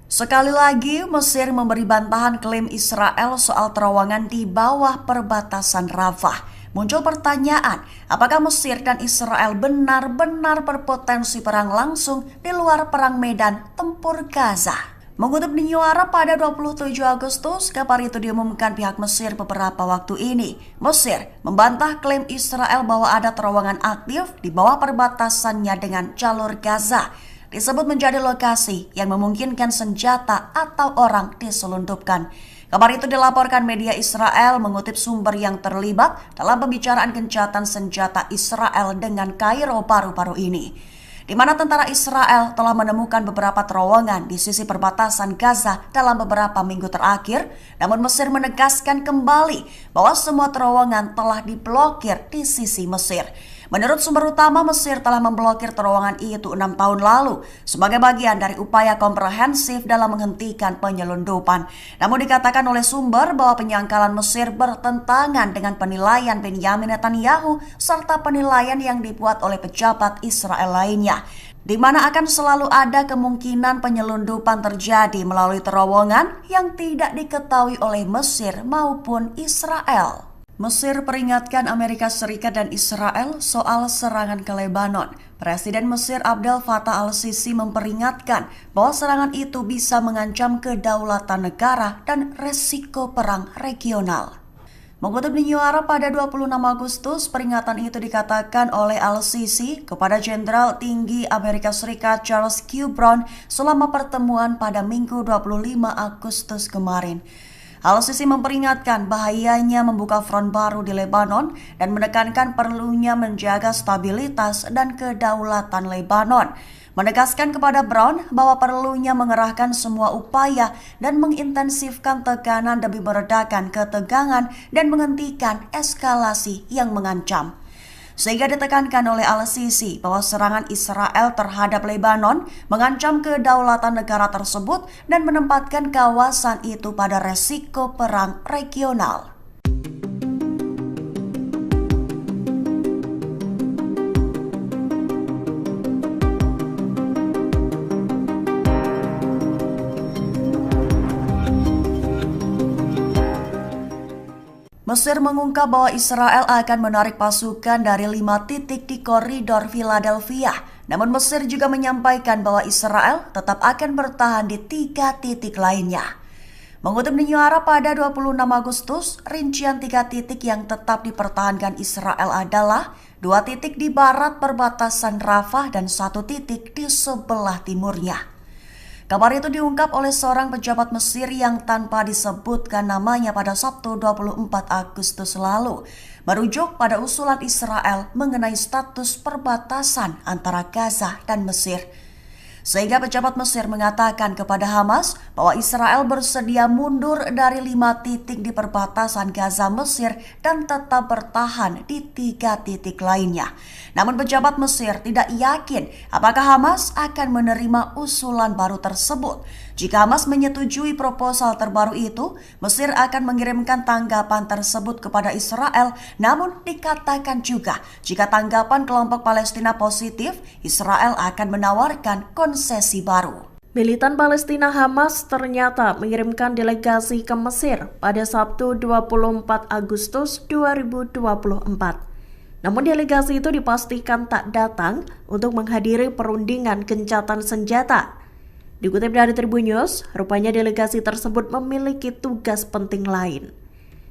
Sekali lagi, Mesir memberi bantahan klaim Israel soal terowongan di bawah perbatasan Rafah. Muncul pertanyaan, apakah Mesir dan Israel benar-benar berpotensi perang langsung di luar perang medan tempur Gaza? Mengutip New Arab pada 27 Agustus, kabar itu diumumkan pihak Mesir beberapa waktu ini. Mesir membantah klaim Israel bahwa ada terowongan aktif di bawah perbatasannya dengan jalur Gaza. Disebut menjadi lokasi yang memungkinkan senjata atau orang diselundupkan. Kabar itu dilaporkan media Israel mengutip sumber yang terlibat dalam pembicaraan gencatan senjata Israel dengan Kairo baru-baru ini, di mana tentara Israel telah menemukan beberapa terowongan di sisi perbatasan Gaza dalam beberapa minggu terakhir, namun Mesir menegaskan kembali bahwa semua terowongan telah diblokir di sisi Mesir. Menurut sumber utama, Mesir telah memblokir terowongan itu 6 tahun lalu sebagai bagian dari upaya komprehensif dalam menghentikan penyelundupan. Namun dikatakan oleh sumber bahwa penyangkalan Mesir bertentangan dengan penilaian Benyamin Netanyahu serta penilaian yang dibuat oleh pejabat Israel lainnya, di mana akan selalu ada kemungkinan penyelundupan terjadi melalui terowongan yang tidak diketahui oleh Mesir maupun Israel. Mesir peringatkan Amerika Serikat dan Israel soal serangan ke Lebanon. Presiden Mesir Abdel Fattah al-Sisi memperingatkan bahwa serangan itu bisa mengancam kedaulatan negara dan resiko perang regional. Mengutip New Arab pada 26 Agustus, peringatan itu dikatakan oleh al-Sisi kepada Jenderal Tinggi Amerika Serikat Charles Q. Brown selama pertemuan pada Minggu 25 Agustus kemarin. Al-Sisi memperingatkan bahayanya membuka front baru di Lebanon dan menekankan perlunya menjaga stabilitas dan kedaulatan Lebanon. Menegaskan kepada Brown bahwa perlunya mengerahkan semua upaya dan mengintensifkan tekanan demi meredakan ketegangan dan menghentikan eskalasi yang mengancam. Sehingga ditekankan oleh al-Sisi bahwa serangan Israel terhadap Lebanon mengancam kedaulatan negara tersebut dan menempatkan kawasan itu pada resiko perang regional. Mesir mengungkap bahwa Israel akan menarik pasukan dari 5 titik di koridor Philadelphia. Namun Mesir juga menyampaikan bahwa Israel tetap akan bertahan di 3 titik lainnya. Mengutip New Arab pada 26 Agustus, rincian 3 titik yang tetap dipertahankan Israel adalah 2 titik di barat perbatasan Rafah dan 1 titik di sebelah timurnya. Kabar itu diungkap oleh seorang pejabat Mesir yang tanpa disebutkan namanya pada Sabtu 24 Agustus lalu, merujuk pada usulan Israel mengenai status perbatasan antara Gaza dan Mesir. Sehingga pejabat Mesir mengatakan kepada Hamas bahwa Israel bersedia mundur dari 5 titik di perbatasan Gaza Mesir dan tetap bertahan di 3 titik lainnya. Namun pejabat Mesir tidak yakin apakah Hamas akan menerima usulan baru tersebut. Jika Hamas menyetujui proposal terbaru itu, Mesir akan mengirimkan tanggapan tersebut kepada Israel. Namun dikatakan juga jika tanggapan kelompok Palestina positif, Israel akan menawarkan konsesi baru. Militan Palestina Hamas ternyata mengirimkan delegasi ke Mesir pada Sabtu 24 Agustus 2024. Namun delegasi itu dipastikan tak datang untuk menghadiri perundingan gencatan senjata. Dikutip dari Tribun News, rupanya delegasi tersebut memiliki tugas penting lain.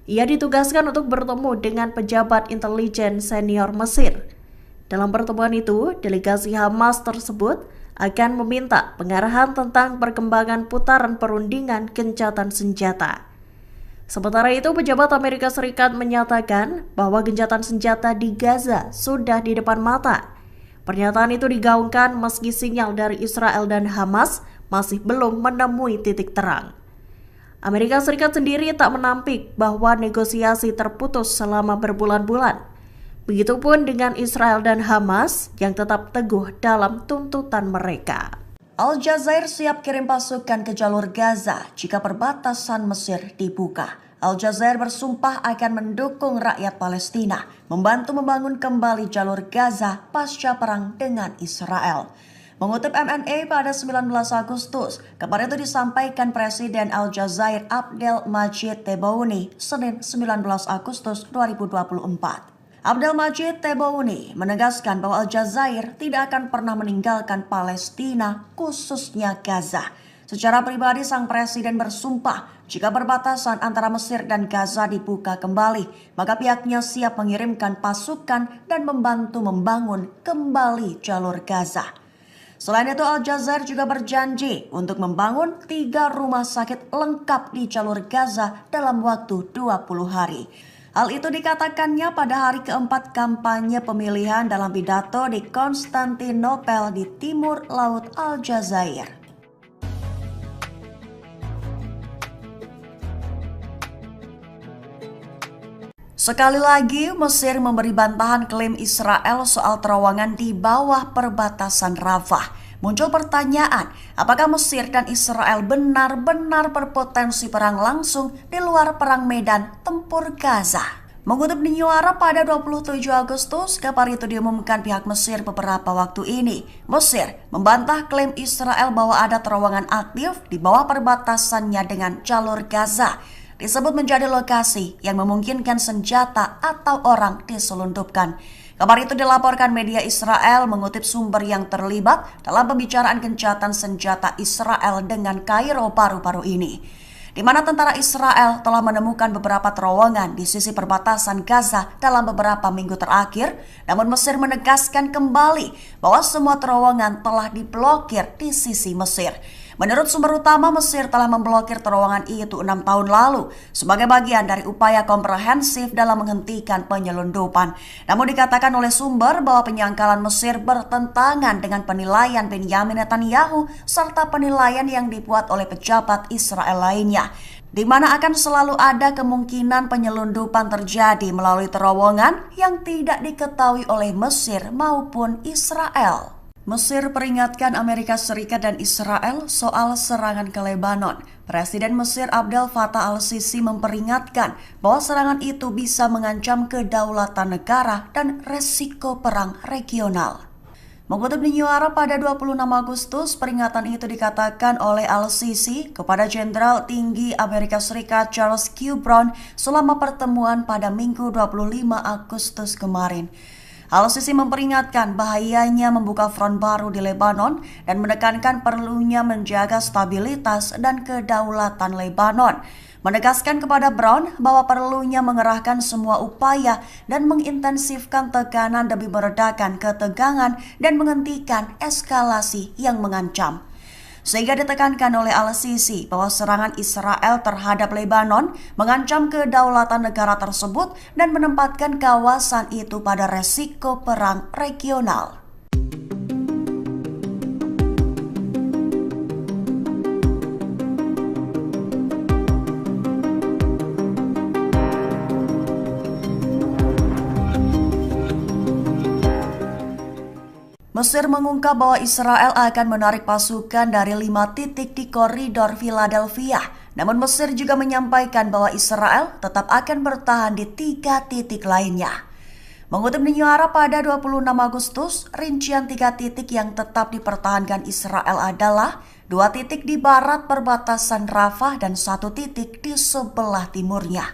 Ia ditugaskan untuk bertemu dengan pejabat intelijen senior Mesir. Dalam pertemuan itu, delegasi Hamas tersebut akan meminta pengarahan tentang perkembangan putaran perundingan gencatan senjata. Sementara itu, pejabat Amerika Serikat menyatakan bahwa gencatan senjata di Gaza sudah di depan mata. Pernyataan itu digaungkan meski sinyal dari Israel dan Hamas masih belum menemui titik terang. Amerika Serikat sendiri tak menampik bahwa negosiasi terputus selama berbulan-bulan. Begitupun dengan Israel dan Hamas yang tetap teguh dalam tuntutan mereka. Al Jazair siap kirim pasukan ke jalur Gaza jika perbatasan Mesir dibuka. Al Jazair bersumpah akan mendukung rakyat Palestina, membantu membangun kembali jalur Gaza pasca perang dengan Israel. Mengutip MNA pada 19 Agustus, kabar itu disampaikan Presiden Al Jazair Abdel Majid Tebboune Senin 19 Agustus 2024. Abdel Majid Tebboune menegaskan bahwa Al Jazair tidak akan pernah meninggalkan Palestina, khususnya Gaza. Secara pribadi, sang presiden bersumpah jika perbatasan antara Mesir dan Gaza dibuka kembali, maka pihaknya siap mengirimkan pasukan dan membantu membangun kembali jalur Gaza. Selain itu, Al Jazair juga berjanji untuk membangun 3 rumah sakit lengkap di jalur Gaza dalam waktu 20 hari. Hal itu dikatakannya pada hari keempat kampanye pemilihan dalam pidato di Konstantinopel di timur laut Al Jazair. Sekali lagi, Mesir memberi bantahan klaim Israel soal terowongan di bawah perbatasan Rafah. Muncul pertanyaan, apakah Mesir dan Israel benar-benar berpotensi perang langsung di luar perang medan tempur Gaza? Mengutip New Arab pada 27 Agustus, kabar itu diumumkan pihak Mesir beberapa waktu ini. Mesir membantah klaim Israel bahwa ada terowongan aktif di bawah perbatasannya dengan jalur Gaza. Disebut menjadi lokasi yang memungkinkan senjata atau orang diselundupkan. Kabar itu dilaporkan media Israel mengutip sumber yang terlibat dalam pembicaraan gencatan senjata Israel dengan Kairo paru-paru ini, di mana tentara Israel telah menemukan beberapa terowongan di sisi perbatasan Gaza dalam beberapa minggu terakhir, namun Mesir menegaskan kembali bahwa semua terowongan telah diblokir di sisi Mesir. Menurut sumber utama, Mesir telah memblokir terowongan itu 6 tahun lalu sebagai bagian dari upaya komprehensif dalam menghentikan penyelundupan. Namun dikatakan oleh sumber bahwa penyangkalan Mesir bertentangan dengan penilaian Benyamin Netanyahu serta penilaian yang dibuat oleh pejabat Israel lainnya, di mana akan selalu ada kemungkinan penyelundupan terjadi melalui terowongan yang tidak diketahui oleh Mesir maupun Israel. Mesir peringatkan Amerika Serikat dan Israel soal serangan ke Lebanon. Presiden Mesir Abdel Fattah al-Sisi memperingatkan bahwa serangan itu bisa mengancam kedaulatan negara dan resiko perang regional. Mengutip New Arab pada 26 Agustus, peringatan itu dikatakan oleh al-Sisi kepada Jenderal Tinggi Amerika Serikat Charles Q. Brown selama pertemuan pada Minggu 25 Agustus kemarin. Al-Sisi memperingatkan bahayanya membuka front baru di Lebanon dan menekankan perlunya menjaga stabilitas dan kedaulatan Lebanon. Menegaskan kepada Brown bahwa perlunya mengerahkan semua upaya dan mengintensifkan tekanan demi meredakan ketegangan dan menghentikan eskalasi yang mengancam. Sehingga ditekankan oleh al-Sisi bahwa serangan Israel terhadap Lebanon mengancam kedaulatan negara tersebut dan menempatkan kawasan itu pada resiko perang regional. Mesir mengungkap bahwa Israel akan menarik pasukan dari 5 titik di koridor Philadelphia. Namun Mesir juga menyampaikan bahwa Israel tetap akan bertahan di 3 titik lainnya. Mengutip New Arab pada 26 Agustus, rincian 3 titik yang tetap dipertahankan Israel adalah 2 titik di barat perbatasan Rafah dan 1 titik di sebelah timurnya.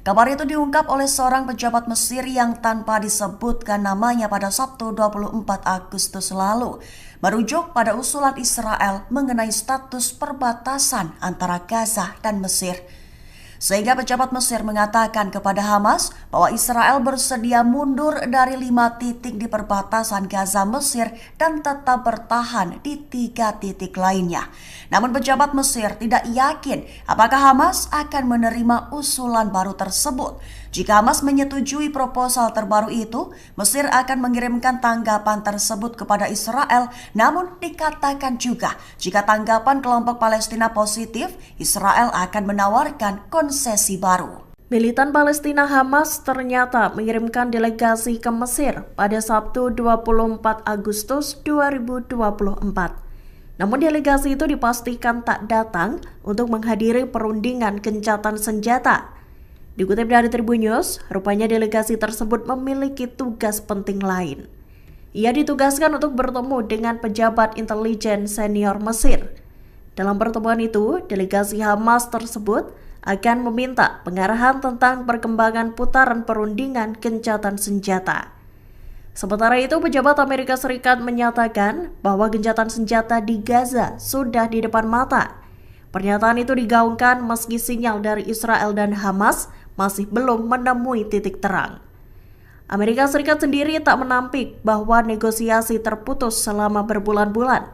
Kabar itu diungkap oleh seorang pejabat Mesir yang tanpa disebutkan namanya pada Sabtu 24 Agustus lalu, merujuk pada usulan Israel mengenai status perbatasan antara Gaza dan Mesir. Sehingga pejabat Mesir mengatakan kepada Hamas bahwa Israel bersedia mundur dari 5 titik di perbatasan Gaza Mesir dan tetap bertahan di 3 titik lainnya. Namun pejabat Mesir tidak yakin apakah Hamas akan menerima usulan baru tersebut. Jika Hamas menyetujui proposal terbaru itu, Mesir akan mengirimkan tanggapan tersebut kepada Israel. Namun dikatakan juga jika tanggapan kelompok Palestina positif, Israel akan menawarkan konsesi baru. Militan Palestina Hamas ternyata mengirimkan delegasi ke Mesir pada Sabtu 24 Agustus 2024. Namun delegasi itu dipastikan tak datang untuk menghadiri perundingan gencatan senjata. Dikutip dari Tribun News, rupanya delegasi tersebut memiliki tugas penting lain. Ia ditugaskan untuk bertemu dengan pejabat intelijen senior Mesir. Dalam pertemuan itu, delegasi Hamas tersebut akan meminta pengarahan tentang perkembangan putaran perundingan gencatan senjata. Sementara itu, pejabat Amerika Serikat menyatakan bahwa gencatan senjata di Gaza sudah di depan mata. Pernyataan itu digaungkan meski sinyal dari Israel dan Hamas masih belum menemui titik terang. Amerika Serikat sendiri tak menampik bahwa negosiasi terputus selama berbulan-bulan.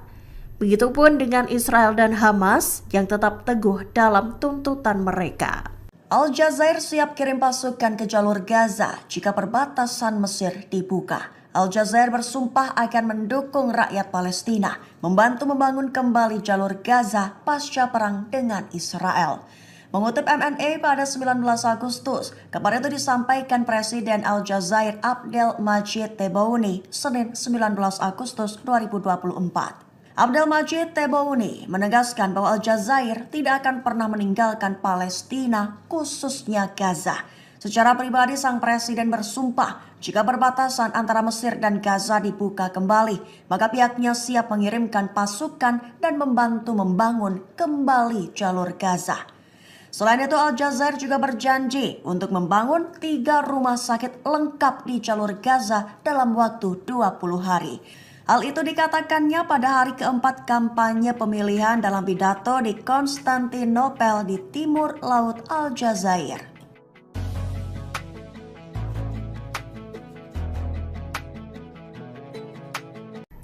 Begitupun dengan Israel dan Hamas yang tetap teguh dalam tuntutan mereka. Al Jazair siap kirim pasukan ke jalur Gaza jika perbatasan Mesir dibuka. Al Jazair bersumpah akan mendukung rakyat Palestina, membantu membangun kembali jalur Gaza pasca perang dengan Israel. Mengutip MNA pada 19 Agustus, kabar itu disampaikan Presiden Al Jazair Abdel Majid Tebboune Senin 19 Agustus 2024. Abdel Majid Tebboune menegaskan bahwa Al Jazair tidak akan pernah meninggalkan Palestina, khususnya Gaza. Secara pribadi, sang presiden bersumpah jika perbatasan antara Mesir dan Gaza dibuka kembali, maka pihaknya siap mengirimkan pasukan dan membantu membangun kembali jalur Gaza. Selain itu, Al Jazair juga berjanji untuk membangun 3 rumah sakit lengkap di jalur Gaza dalam waktu 20 hari. Hal itu dikatakannya pada hari keempat kampanye pemilihan dalam pidato di Konstantinopel di timur laut Al Jazair.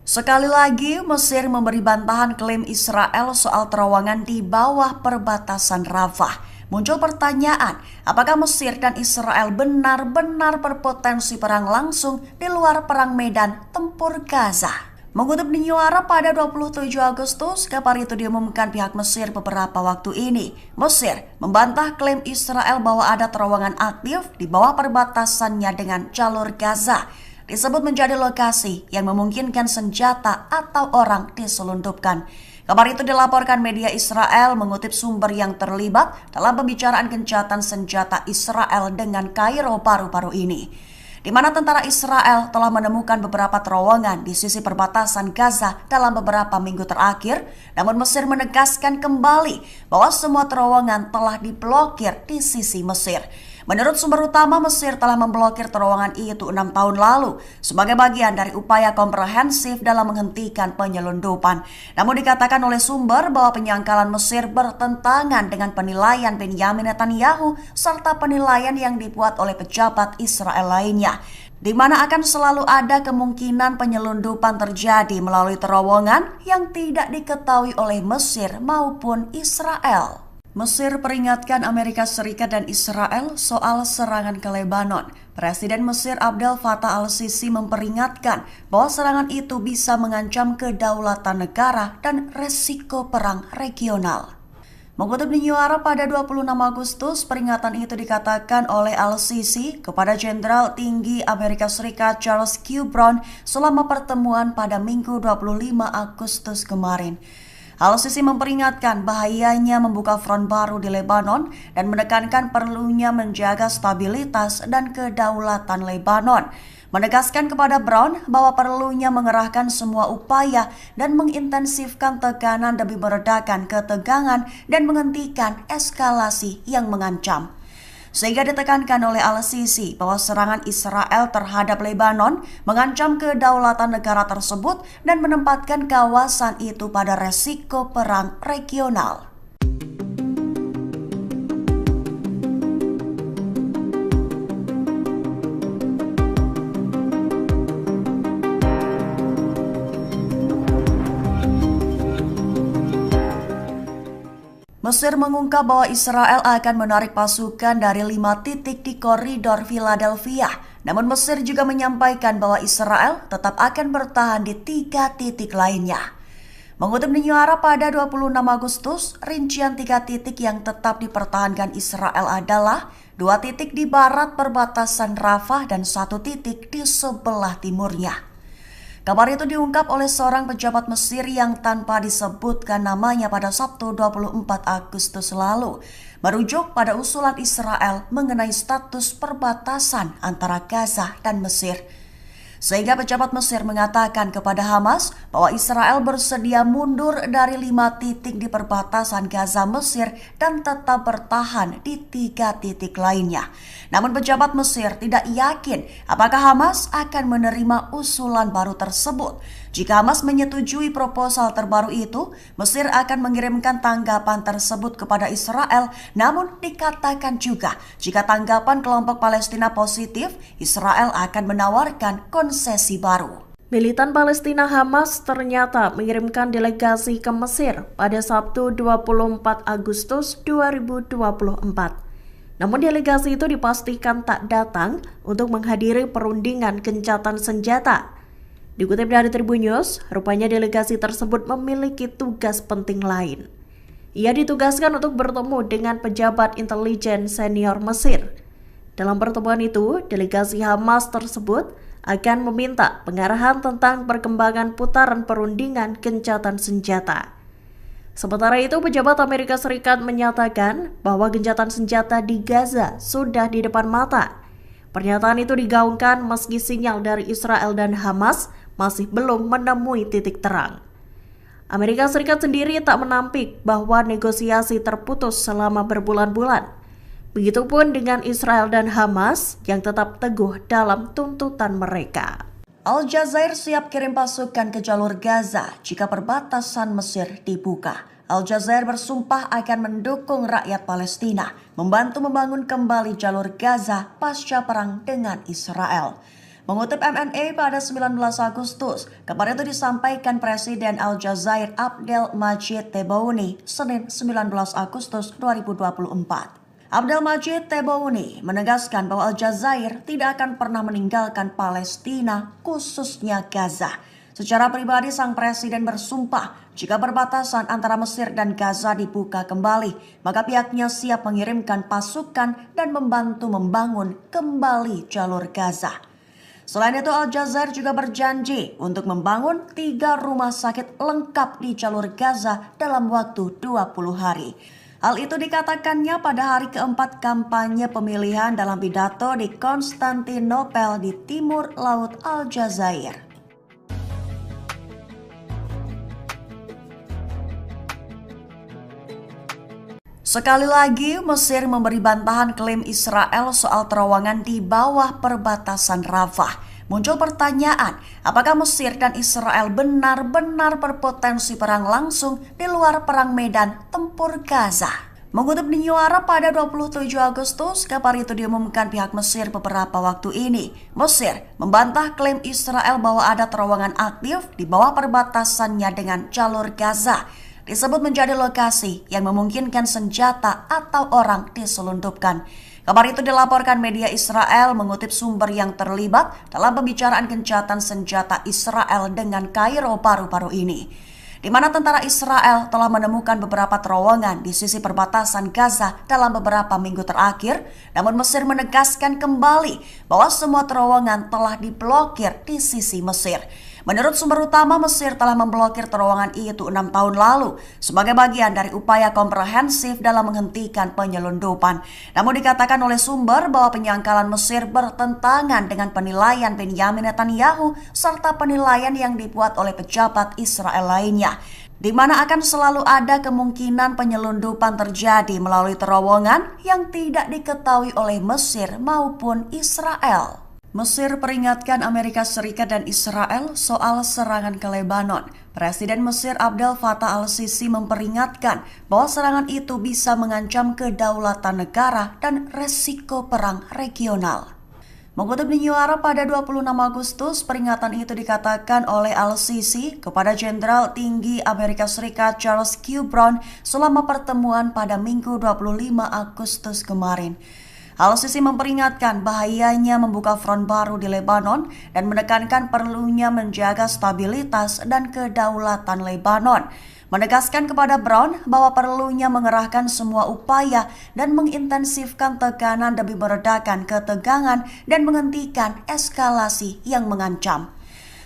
Sekali lagi, Mesir memberi bantahan klaim Israel soal terowongan di bawah perbatasan Rafah. Muncul pertanyaan, apakah Mesir dan Israel benar-benar berpotensi perang langsung di luar perang medan tempur Gaza? Mengutip New Arab pada 27 Agustus, kabar itu diumumkan pihak Mesir beberapa waktu ini. Mesir membantah klaim Israel bahwa ada terowongan aktif di bawah perbatasannya dengan jalur Gaza. Disebut menjadi lokasi yang memungkinkan senjata atau orang diselundupkan. Kabar itu dilaporkan media Israel mengutip sumber yang terlibat dalam pembicaraan gencatan senjata Israel dengan Kairo baru-baru ini, di mana tentara Israel telah menemukan beberapa terowongan di sisi perbatasan Gaza dalam beberapa minggu terakhir. Namun Mesir menegaskan kembali bahwa semua terowongan telah diblokir di sisi Mesir. Menurut sumber utama, Mesir telah memblokir terowongan itu 6 tahun lalu sebagai bagian dari upaya komprehensif dalam menghentikan penyelundupan. Namun dikatakan oleh sumber bahwa penyangkalan Mesir bertentangan dengan penilaian Benyamin Netanyahu serta penilaian yang dibuat oleh pejabat Israel lainnya, di mana akan selalu ada kemungkinan penyelundupan terjadi melalui terowongan yang tidak diketahui oleh Mesir maupun Israel. Mesir peringatkan Amerika Serikat dan Israel soal serangan ke Lebanon. Presiden Mesir Abdel Fattah al-Sisi memperingatkan bahwa serangan itu bisa mengancam kedaulatan negara dan resiko perang regional. Mengutip New Arab pada 26 Agustus, peringatan itu dikatakan oleh al-Sisi kepada Jenderal Tinggi Amerika Serikat Charles Q. Brown selama pertemuan pada Minggu 25 Agustus kemarin. Al-Sisi memperingatkan bahayanya membuka front baru di Lebanon dan menekankan perlunya menjaga stabilitas dan kedaulatan Lebanon. Menegaskan kepada Brown bahwa perlunya mengerahkan semua upaya dan mengintensifkan tekanan demi meredakan ketegangan dan menghentikan eskalasi yang mengancam. Sehingga ditekankan oleh Al-Sisi bahwa serangan Israel terhadap Lebanon mengancam kedaulatan negara tersebut dan menempatkan kawasan itu pada resiko perang regional. Mesir mengungkap bahwa Israel akan menarik pasukan dari 5 titik di koridor Philadelphia. Namun Mesir juga menyampaikan bahwa Israel tetap akan bertahan di 3 titik lainnya. Mengutip New Arab pada 26 Agustus, rincian 3 titik yang tetap dipertahankan Israel adalah 2 titik di barat perbatasan Rafah dan 1 titik di sebelah timurnya. Kabar itu diungkap oleh seorang pejabat Mesir yang tanpa disebutkan namanya pada Sabtu 24 Agustus lalu, merujuk pada usulan Israel mengenai status perbatasan antara Gaza dan Mesir. Sehingga pejabat Mesir mengatakan kepada Hamas bahwa Israel bersedia mundur dari 5 titik di perbatasan Gaza Mesir dan tetap bertahan di 3 titik lainnya. Namun pejabat Mesir tidak yakin apakah Hamas akan menerima usulan baru tersebut. Jika Hamas menyetujui proposal terbaru itu, Mesir akan mengirimkan tanggapan tersebut kepada Israel. Namun dikatakan juga jika tanggapan kelompok Palestina positif, Israel akan menawarkan konsesi baru. Militan Palestina Hamas ternyata mengirimkan delegasi ke Mesir pada Sabtu 24 Agustus 2024. Namun delegasi itu dipastikan tak datang untuk menghadiri perundingan gencatan senjata. Dikutip dari Tribun News, rupanya delegasi tersebut memiliki tugas penting lain. Ia ditugaskan untuk bertemu dengan pejabat intelijen senior Mesir. Dalam pertemuan itu, delegasi Hamas tersebut akan meminta pengarahan tentang perkembangan putaran perundingan gencatan senjata. Sementara itu, pejabat Amerika Serikat menyatakan bahwa gencatan senjata di Gaza sudah di depan mata. Pernyataan itu digaungkan meski sinyal dari Israel dan Hamas masih belum menemui titik terang. Amerika Serikat sendiri tak menampik bahwa negosiasi terputus selama berbulan-bulan. Begitupun dengan Israel dan Hamas yang tetap teguh dalam tuntutan mereka. Al Jazair siap kirim pasukan ke jalur Gaza jika perbatasan Mesir dibuka. Al Jazair bersumpah akan mendukung rakyat Palestina, membantu membangun kembali jalur Gaza pasca perang dengan Israel. Mengutip MNA pada 19 Agustus, kabar itu disampaikan Presiden Al Jazair Abdel Majid Tebboune Senin 19 Agustus 2024. Abdel Majid Tebboune menegaskan bahwa Al Jazair tidak akan pernah meninggalkan Palestina, khususnya Gaza. Secara pribadi, sang presiden bersumpah jika perbatasan antara Mesir dan Gaza dibuka kembali, maka pihaknya siap mengirimkan pasukan dan membantu membangun kembali jalur Gaza. Selain itu, Al Jazair juga berjanji untuk membangun 3 rumah sakit lengkap di jalur Gaza dalam waktu 20 hari. Hal itu dikatakannya pada hari keempat kampanye pemilihan dalam pidato di Konstantinopel di timur laut Al Jazair. Sekali lagi, Mesir memberi bantahan klaim Israel soal terowongan di bawah perbatasan Rafah. Muncul pertanyaan, apakah Mesir dan Israel benar-benar berpotensi perang langsung di luar perang medan tempur Gaza? Mengutip New Arab pada 27 Agustus, kabar itu diumumkan pihak Mesir beberapa waktu ini. Mesir membantah klaim Israel bahwa ada terowongan aktif di bawah perbatasannya dengan jalur Gaza. Disebut menjadi lokasi yang memungkinkan senjata atau orang diselundupkan. Kabar itu dilaporkan media Israel mengutip sumber yang terlibat dalam pembicaraan gencatan senjata Israel dengan Kairo baru-baru ini, di mana tentara Israel telah menemukan beberapa terowongan di sisi perbatasan Gaza dalam beberapa minggu terakhir. Namun Mesir menegaskan kembali bahwa semua terowongan telah diblokir di sisi Mesir. Menurut sumber utama, Mesir telah memblokir terowongan itu 6 tahun lalu sebagai bagian dari upaya komprehensif dalam menghentikan penyelundupan. Namun dikatakan oleh sumber bahwa penyangkalan Mesir bertentangan dengan penilaian Benyamin Netanyahu serta penilaian yang dibuat oleh pejabat Israel lainnya. di mana akan selalu ada kemungkinan penyelundupan terjadi melalui terowongan yang tidak diketahui oleh Mesir maupun Israel. Mesir peringatkan Amerika Serikat dan Israel soal serangan ke Lebanon. Presiden Mesir Abdel Fattah al-Sisi memperingatkan bahwa serangan itu bisa mengancam kedaulatan negara dan resiko perang regional. Mengutip New Arab pada 26 Agustus, peringatan itu dikatakan oleh al-Sisi kepada Jenderal Tinggi Amerika Serikat Charles Q. Brown selama pertemuan pada Minggu 25 Agustus kemarin. Al-Sisi memperingatkan bahayanya membuka front baru di Lebanon dan menekankan perlunya menjaga stabilitas dan kedaulatan Lebanon. Menegaskan kepada Brown bahwa perlunya mengerahkan semua upaya dan mengintensifkan tekanan demi meredakan ketegangan dan menghentikan eskalasi yang mengancam.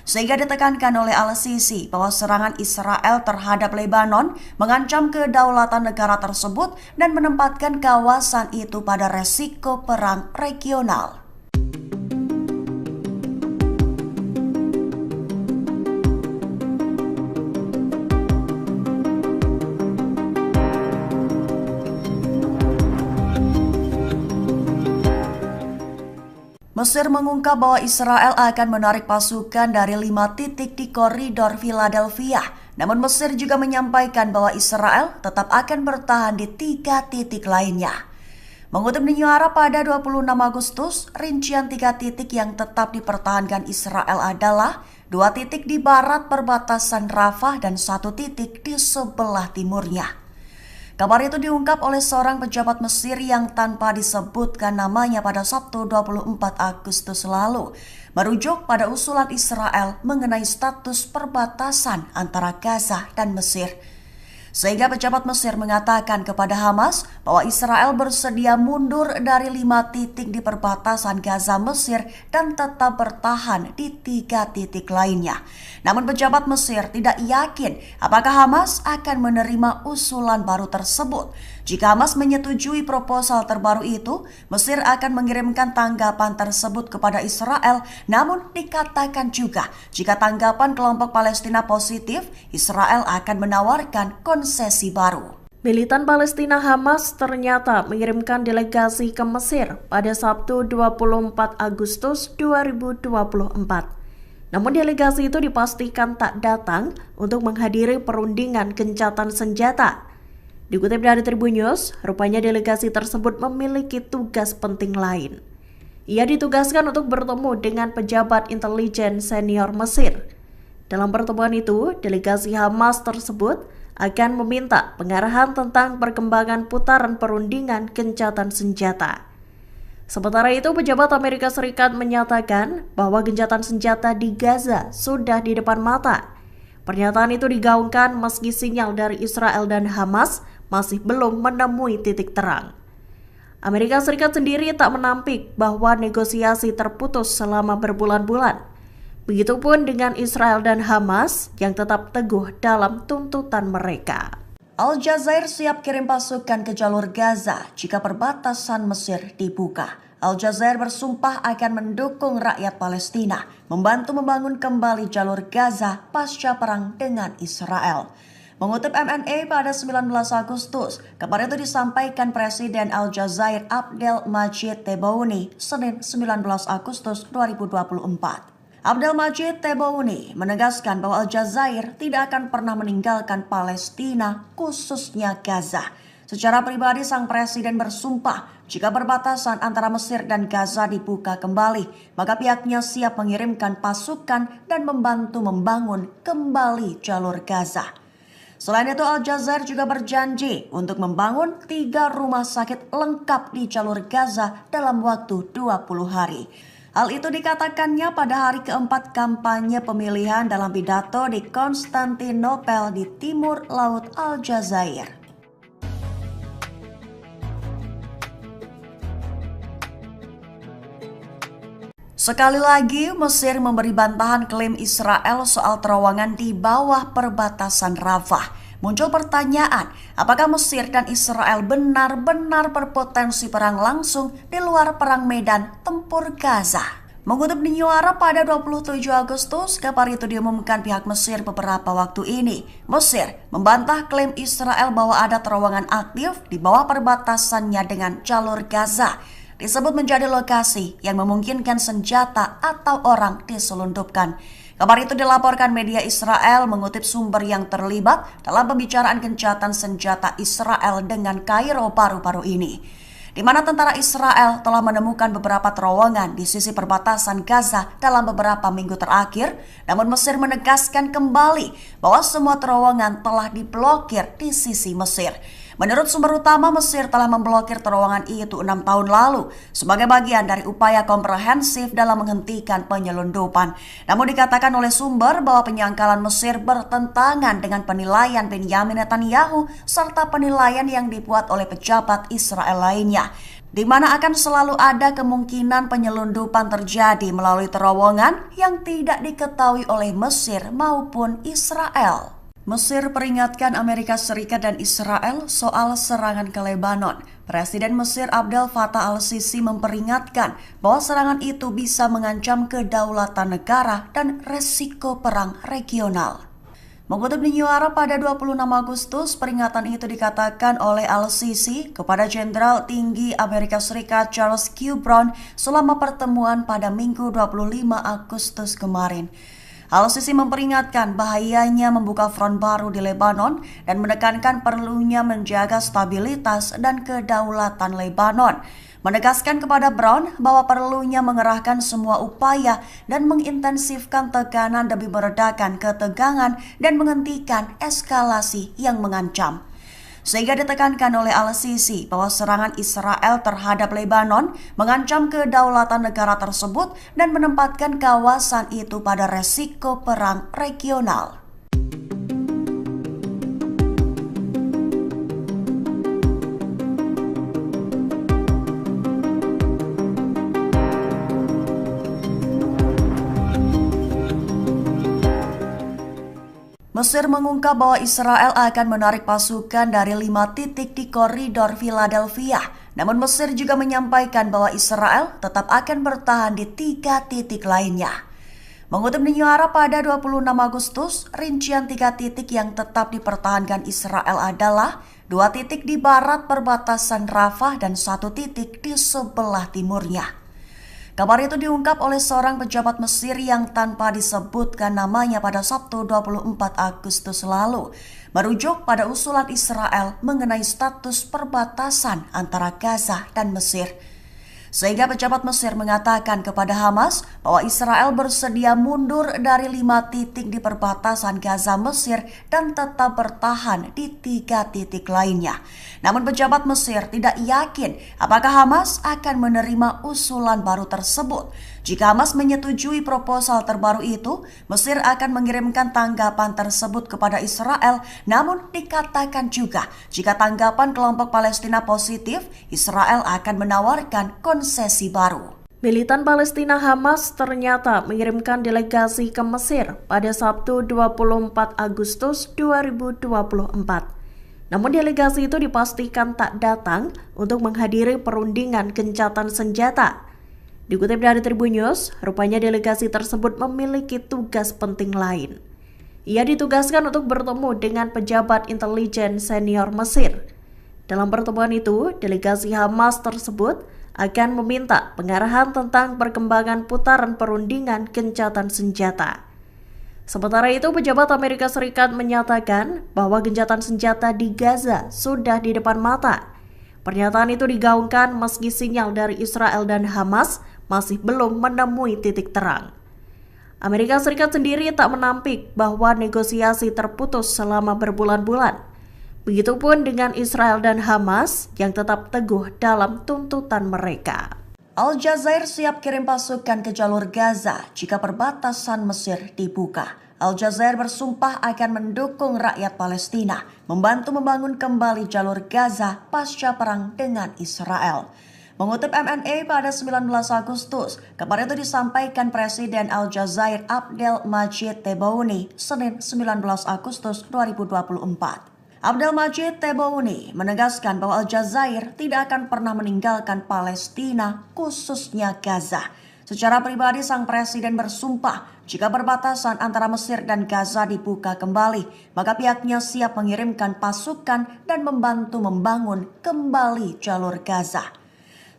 Sehingga ditekankan oleh al-Sisi bahwa serangan Israel terhadap Lebanon mengancam kedaulatan negara tersebut dan menempatkan kawasan itu pada resiko perang regional. Mesir mengungkap bahwa Israel akan menarik pasukan dari 5 titik di koridor Philadelphia. Namun Mesir juga menyampaikan bahwa Israel tetap akan bertahan di 3 titik lainnya. Mengutip New Arab pada 26 Agustus, rincian 3 titik yang tetap dipertahankan Israel adalah 2 titik di barat perbatasan Rafah dan 1 titik di sebelah timurnya. Kabar itu diungkap oleh seorang pejabat Mesir yang tanpa disebutkan namanya pada Sabtu 24 Agustus lalu, merujuk pada usulan Israel mengenai status perbatasan antara Gaza dan Mesir. Sehingga pejabat Mesir mengatakan kepada Hamas bahwa Israel bersedia mundur dari 5 titik di perbatasan Gaza Mesir dan tetap bertahan di 3 titik lainnya. Namun pejabat Mesir tidak yakin apakah Hamas akan menerima usulan baru tersebut. Jika Hamas menyetujui proposal terbaru itu, Mesir akan mengirimkan tanggapan tersebut kepada Israel. Namun dikatakan juga jika tanggapan kelompok Palestina positif, Israel akan menawarkan konsesi baru. Militan Palestina Hamas ternyata mengirimkan delegasi ke Mesir pada Sabtu 24 Agustus 2024. Namun delegasi itu dipastikan tak datang untuk menghadiri perundingan gencatan senjata. Dikutip dari Tribun News, rupanya delegasi tersebut memiliki tugas penting lain. Ia ditugaskan untuk bertemu dengan pejabat intelijen senior Mesir. Dalam pertemuan itu, delegasi Hamas tersebut akan meminta pengarahan tentang perkembangan putaran perundingan gencatan senjata. Sementara itu, pejabat Amerika Serikat menyatakan bahwa gencatan senjata di Gaza sudah di depan mata. Pernyataan itu digaungkan meski sinyal dari Israel dan Hamas masih belum menemui titik terang. Amerika Serikat sendiri tak menampik bahwa negosiasi terputus selama berbulan-bulan. Begitupun dengan Israel dan Hamas yang tetap teguh dalam tuntutan mereka. Al Jazair siap kirim pasukan ke jalur Gaza jika perbatasan Mesir dibuka. Al Jazair bersumpah akan mendukung rakyat Palestina, membantu membangun kembali jalur Gaza pasca perang dengan Israel. Mengutip MNA pada 19 Agustus, kabar itu disampaikan Presiden Al Jazair Abdel Majid Tebboune Senin 19 Agustus 2024. Abdel Majid Tebboune menegaskan bahwa Al Jazair tidak akan pernah meninggalkan Palestina, khususnya Gaza. Secara pribadi, sang presiden bersumpah jika perbatasan antara Mesir dan Gaza dibuka kembali, maka pihaknya siap mengirimkan pasukan dan membantu membangun kembali jalur Gaza. Selain itu, Al Jazair juga berjanji untuk membangun 3 rumah sakit lengkap di jalur Gaza dalam waktu 20 hari. Hal itu dikatakannya pada hari keempat kampanye pemilihan dalam pidato di Konstantinopel di timur laut Al Jazair. Sekali lagi, Mesir memberi bantahan klaim Israel soal terowongan di bawah perbatasan Rafah. Muncul pertanyaan, apakah Mesir dan Israel benar-benar berpotensi perang langsung di luar perang medan tempur Gaza? Mengutip New Arab pada 27 Agustus, kabar itu diumumkan pihak Mesir beberapa waktu ini. Mesir membantah klaim Israel bahwa ada terowongan aktif di bawah perbatasannya dengan jalur Gaza. Disebut menjadi lokasi yang memungkinkan senjata atau orang diselundupkan. Kabar itu dilaporkan media Israel mengutip sumber yang terlibat dalam pembicaraan gencatan senjata Israel dengan Kairo baru-baru ini, di mana tentara Israel telah menemukan beberapa terowongan di sisi perbatasan Gaza dalam beberapa minggu terakhir, namun Mesir menegaskan kembali bahwa semua terowongan telah diblokir di sisi Mesir. Menurut sumber utama, Mesir telah memblokir terowongan itu 6 tahun lalu sebagai bagian dari upaya komprehensif dalam menghentikan penyelundupan. Namun dikatakan oleh sumber bahwa penyangkalan Mesir bertentangan dengan penilaian Benyamin Netanyahu serta penilaian yang dibuat oleh pejabat Israel lainnya, di mana akan selalu ada kemungkinan penyelundupan terjadi melalui terowongan yang tidak diketahui oleh Mesir maupun Israel. Mesir peringatkan Amerika Serikat dan Israel soal serangan ke Lebanon. Presiden Mesir Abdel Fattah al-Sisi memperingatkan bahwa serangan itu bisa mengancam kedaulatan negara dan resiko perang regional. Mengutip New Arab pada 26 Agustus, peringatan itu dikatakan oleh al-Sisi kepada Jenderal Tinggi Amerika Serikat Charles Q. Brown selama pertemuan pada Minggu 25 Agustus kemarin. Al-Sisi memperingatkan bahayanya membuka front baru di Lebanon dan menekankan perlunya menjaga stabilitas dan kedaulatan Lebanon. Menegaskan kepada Brown bahwa perlunya mengerahkan semua upaya dan mengintensifkan tekanan demi meredakan ketegangan dan menghentikan eskalasi yang mengancam. Sehingga ditekankan oleh al-Sisi bahwa serangan Israel terhadap Lebanon mengancam kedaulatan negara tersebut dan menempatkan kawasan itu pada resiko perang regional. Mesir mengungkap bahwa Israel akan menarik pasukan dari 5 titik di koridor Philadelphia. Namun Mesir juga menyampaikan bahwa Israel tetap akan bertahan di 3 titik lainnya. Mengutip New Arab pada 26 Agustus, rincian 3 titik yang tetap dipertahankan Israel adalah 2 titik di barat perbatasan Rafah dan 1 titik di sebelah timurnya. Kabar itu diungkap oleh seorang pejabat Mesir yang tanpa disebutkan namanya pada Sabtu 24 Agustus lalu, merujuk pada usulan Israel mengenai status perbatasan antara Gaza dan Mesir. Sehingga pejabat Mesir mengatakan kepada Hamas bahwa Israel bersedia mundur dari 5 titik di perbatasan Gaza Mesir dan tetap bertahan di 3 titik lainnya. Namun pejabat Mesir tidak yakin apakah Hamas akan menerima usulan baru tersebut. Jika Hamas menyetujui proposal terbaru itu, Mesir akan mengirimkan tanggapan tersebut kepada Israel. Namun dikatakan juga jika tanggapan kelompok Palestina positif, Israel akan menawarkan konsesi baru. Militan Palestina Hamas ternyata mengirimkan delegasi ke Mesir pada Sabtu 24 Agustus 2024. Namun delegasi itu dipastikan tak datang untuk menghadiri perundingan gencatan senjata. Dikutip dari Tribun News, rupanya delegasi tersebut memiliki tugas penting lain. Ia ditugaskan untuk bertemu dengan pejabat intelijen senior Mesir. Dalam pertemuan itu, delegasi Hamas tersebut akan meminta pengarahan tentang perkembangan putaran perundingan gencatan senjata. Sementara itu, pejabat Amerika Serikat menyatakan bahwa gencatan senjata di Gaza sudah di depan mata. Pernyataan itu digaungkan meski sinyal dari Israel dan Hamas masih belum menemui titik terang. Amerika Serikat sendiri tak menampik bahwa negosiasi terputus selama berbulan-bulan. Begitupun dengan Israel dan Hamas yang tetap teguh dalam tuntutan mereka. Al-Jazair siap kirim pasukan ke jalur Gaza jika perbatasan Mesir dibuka. Al-Jazair bersumpah akan mendukung rakyat Palestina, membantu membangun kembali jalur Gaza pasca perang dengan Israel. Mengutip MNA pada 19 Agustus, kabar itu disampaikan Presiden Al-Jazair Abdel Majid Tebboune Senin 19 Agustus 2024. Abdel Majid Tebboune menegaskan bahwa Al-Jazair tidak akan pernah meninggalkan Palestina, khususnya Gaza. Secara pribadi, sang presiden bersumpah jika perbatasan antara Mesir dan Gaza dibuka kembali, maka pihaknya siap mengirimkan pasukan dan membantu membangun kembali jalur Gaza.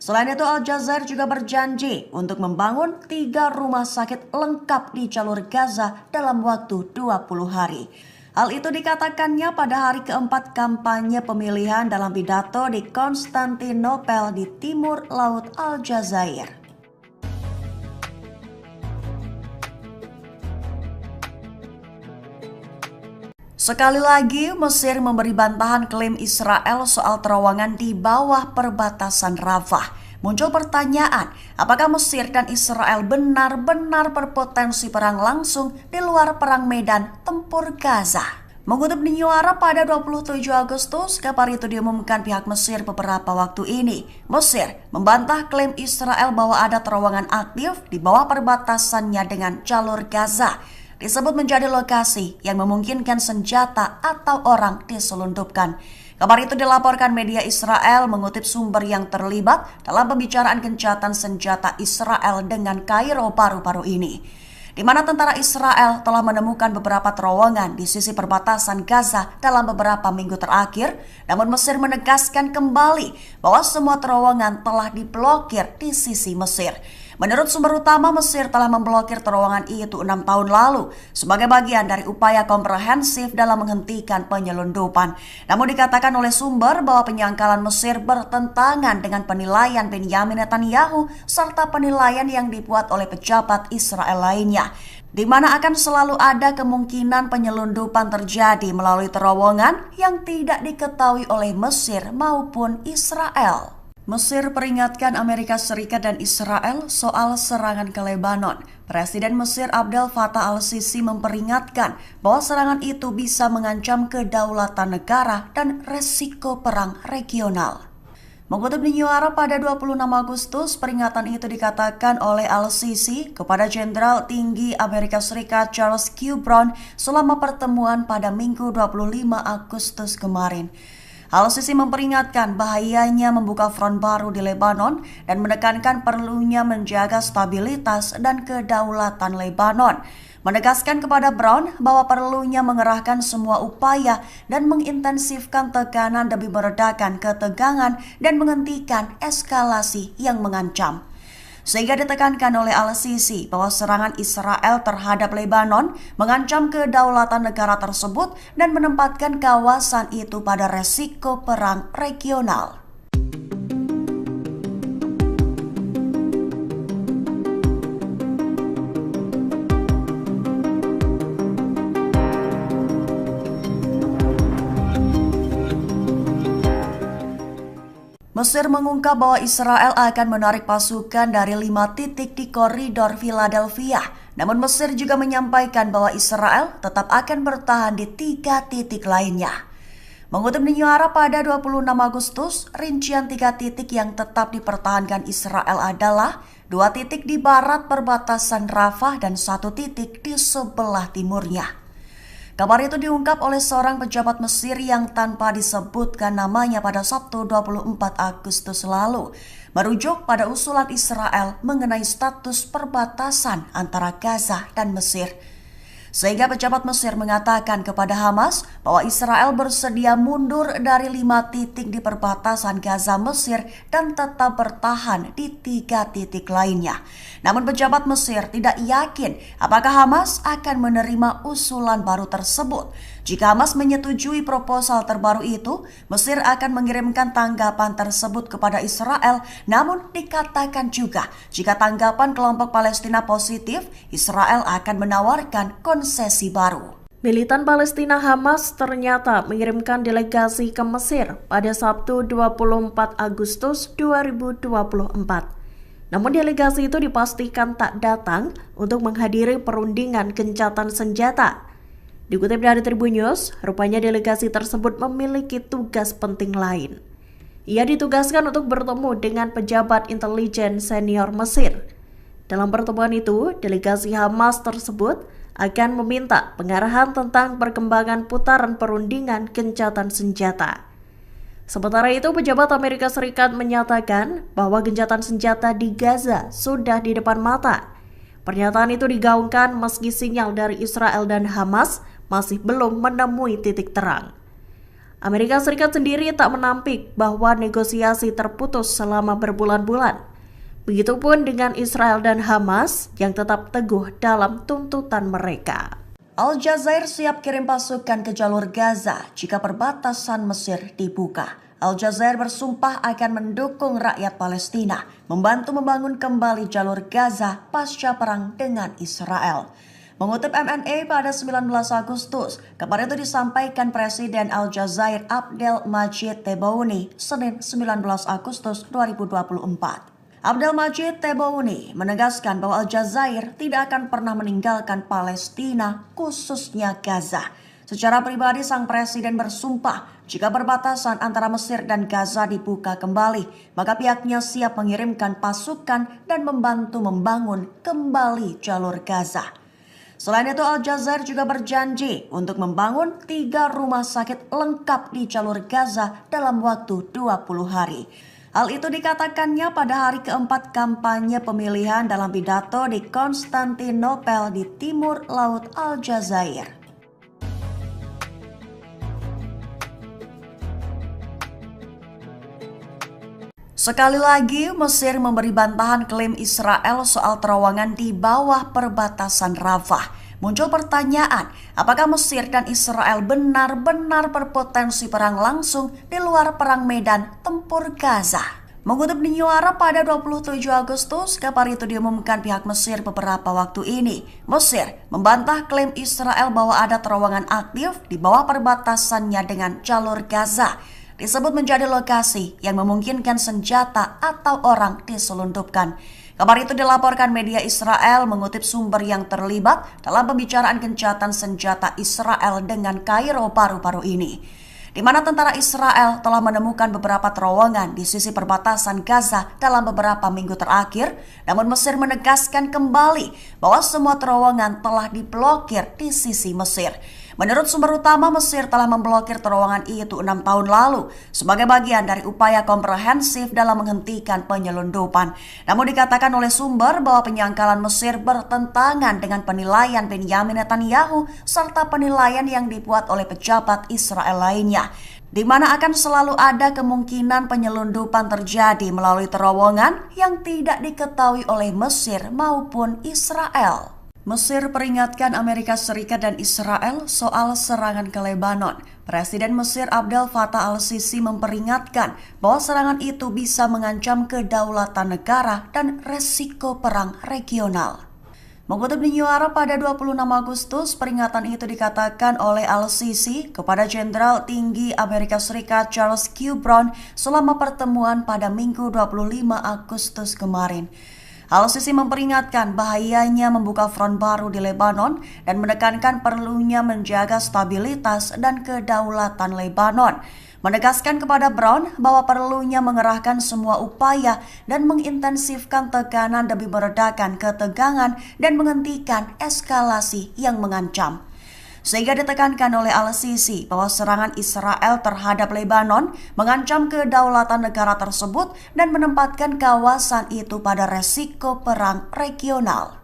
Selain itu, Al-Jazair juga berjanji untuk membangun 3 rumah sakit lengkap di jalur Gaza dalam waktu 20 hari. Hal itu dikatakannya pada hari keempat kampanye pemilihan dalam pidato di Konstantinopel di timur laut Aljazair. Sekali lagi, Mesir memberi bantahan klaim Israel soal terowongan di bawah perbatasan Rafah. Muncul pertanyaan, apakah Mesir dan Israel benar-benar berpotensi perang langsung di luar perang medan tempur Gaza? Mengutip New Arab pada 27 Agustus, kabar itu diumumkan pihak Mesir beberapa waktu ini. Mesir membantah klaim Israel bahwa ada terowongan aktif di bawah perbatasannya dengan jalur Gaza. Disebut menjadi lokasi yang memungkinkan senjata atau orang diselundupkan. Kabar itu dilaporkan media Israel mengutip sumber yang terlibat dalam pembicaraan gencatan senjata Israel dengan Kairo baru-baru ini, di mana tentara Israel telah menemukan beberapa terowongan di sisi perbatasan Gaza dalam beberapa minggu terakhir, namun Mesir menegaskan kembali bahwa semua terowongan telah diblokir di sisi Mesir. Menurut sumber utama, Mesir telah memblokir terowongan itu 6 tahun lalu sebagai bagian dari upaya komprehensif dalam menghentikan penyelundupan. Namun dikatakan oleh sumber bahwa penyangkalan Mesir bertentangan dengan penilaian Benyamin Netanyahu serta penilaian yang dibuat oleh pejabat Israel lainnya, di mana akan selalu ada kemungkinan penyelundupan terjadi melalui terowongan yang tidak diketahui oleh Mesir maupun Israel. Mesir peringatkan Amerika Serikat dan Israel soal serangan ke Lebanon. Presiden Mesir Abdel Fattah al-Sisi memperingatkan bahwa serangan itu bisa mengancam kedaulatan negara dan resiko perang regional. Mengutip New Arab pada 26 Agustus, peringatan itu dikatakan oleh al-Sisi kepada Jenderal Tinggi Amerika Serikat Charles Q. Brown selama pertemuan pada Minggu 25 Agustus kemarin. Al-Sisi memperingatkan bahayanya membuka front baru di Lebanon dan menekankan perlunya menjaga stabilitas dan kedaulatan Lebanon. Menegaskan kepada Brown bahwa perlunya mengerahkan semua upaya dan mengintensifkan tekanan demi meredakan ketegangan dan menghentikan eskalasi yang mengancam. Sehingga ditekankan oleh al-Sisi bahwa serangan Israel terhadap Lebanon mengancam kedaulatan negara tersebut dan menempatkan kawasan itu pada resiko perang regional. Mesir mengungkap bahwa Israel akan menarik pasukan dari 5 titik di koridor Philadelphia. Namun Mesir juga menyampaikan bahwa Israel tetap akan bertahan di 3 titik lainnya. Mengutip New Arab pada 26 Agustus, rincian 3 titik yang tetap dipertahankan Israel adalah 2 titik di barat perbatasan Rafah dan 1 titik di sebelah timurnya. Kabar itu diungkap oleh seorang pejabat Mesir yang tanpa disebutkan namanya pada Sabtu 24 Agustus lalu, merujuk pada usulan Israel mengenai status perbatasan antara Gaza dan Mesir. Sehingga pejabat Mesir mengatakan kepada Hamas bahwa Israel bersedia mundur dari 5 titik di perbatasan Gaza Mesir dan tetap bertahan di 3 titik lainnya. Namun pejabat Mesir tidak yakin apakah Hamas akan menerima usulan baru tersebut. Jika Hamas menyetujui proposal terbaru itu, Mesir akan mengirimkan tanggapan tersebut kepada Israel. Namun dikatakan juga jika tanggapan kelompok Palestina positif, Israel akan menawarkan konsesi baru. Militan Palestina Hamas ternyata mengirimkan delegasi ke Mesir pada Sabtu 24 Agustus 2024. Namun delegasi itu dipastikan tak datang untuk menghadiri perundingan gencatan senjata. Dikutip dari Tribun News, rupanya delegasi tersebut memiliki tugas penting lain. Ia ditugaskan untuk bertemu dengan pejabat intelijen senior Mesir. Dalam pertemuan itu, delegasi Hamas tersebut akan meminta pengarahan tentang perkembangan putaran perundingan gencatan senjata. Sementara itu, pejabat Amerika Serikat menyatakan bahwa gencatan senjata di Gaza sudah di depan mata. Pernyataan itu digaungkan meski sinyal dari Israel dan Hamas masih belum menemui titik terang. Amerika Serikat sendiri tak menampik bahwa negosiasi terputus selama berbulan-bulan. Begitupun dengan Israel dan Hamas yang tetap teguh dalam tuntutan mereka. Al-Jazair siap kirim pasukan ke jalur Gaza jika perbatasan Mesir dibuka. Al-Jazair bersumpah akan mendukung rakyat Palestina, membantu membangun kembali jalur Gaza pasca perang dengan Israel. Mengutip MNA pada 19 Agustus, kabar itu disampaikan Presiden Al-Jazair Abdel Majid Tebboune Senin 19 Agustus 2024. Abdel Majid Tebboune menegaskan bahwa Al-Jazair tidak akan pernah meninggalkan Palestina, khususnya Gaza. Secara pribadi, sang presiden bersumpah jika perbatasan antara Mesir dan Gaza dibuka kembali, maka pihaknya siap mengirimkan pasukan dan membantu membangun kembali jalur Gaza. Selain itu, Al-Jazair juga berjanji untuk membangun 3 rumah sakit lengkap di jalur Gaza dalam waktu 20 hari. Hal itu dikatakannya pada hari keempat kampanye pemilihan dalam pidato di Konstantinopel di timur laut Aljazair. Sekali lagi, Mesir memberi bantahan klaim Israel soal terowongan di bawah perbatasan Rafah. Muncul pertanyaan, apakah Mesir dan Israel benar-benar berpotensi perang langsung di luar perang medan tempur Gaza? Mengutip New Arab pada 27 Agustus, kabar itu diumumkan pihak Mesir beberapa waktu ini. Mesir membantah klaim Israel bahwa ada terowongan aktif di bawah perbatasannya dengan jalur Gaza. Disebut menjadi lokasi yang memungkinkan senjata atau orang diselundupkan. Kabar itu dilaporkan media Israel mengutip sumber yang terlibat dalam pembicaraan gencatan senjata Israel dengan Kairo baru-baru ini, di mana tentara Israel telah menemukan beberapa terowongan di sisi perbatasan Gaza dalam beberapa minggu terakhir, namun Mesir menegaskan kembali bahwa semua terowongan telah diblokir di sisi Mesir. Menurut sumber utama, Mesir telah memblokir terowongan itu 6 tahun lalu sebagai bagian dari upaya komprehensif dalam menghentikan penyelundupan. Namun dikatakan oleh sumber bahwa penyangkalan Mesir bertentangan dengan penilaian Benyamin Netanyahu serta penilaian yang dibuat oleh pejabat Israel lainnya, di mana akan selalu ada kemungkinan penyelundupan terjadi melalui terowongan yang tidak diketahui oleh Mesir maupun Israel. Mesir peringatkan Amerika Serikat dan Israel soal serangan ke Lebanon. Presiden Mesir Abdel Fattah al-Sisi memperingatkan bahwa serangan itu bisa mengancam kedaulatan negara dan resiko perang regional. Mengutip New Arab pada 26 Agustus, peringatan itu dikatakan oleh al-Sisi kepada Jenderal Tinggi Amerika Serikat Charles Q. Brown selama pertemuan pada Minggu 25 Agustus kemarin. Al-Sisi memperingatkan bahayanya membuka front baru di Lebanon dan menekankan perlunya menjaga stabilitas dan kedaulatan Lebanon. Menegaskan kepada Brown bahwa perlunya mengerahkan semua upaya dan mengintensifkan tekanan demi meredakan ketegangan dan menghentikan eskalasi yang mengancam. Sehingga ditekankan oleh al-Sisi bahwa serangan Israel terhadap Lebanon mengancam kedaulatan negara tersebut dan menempatkan kawasan itu pada resiko perang regional.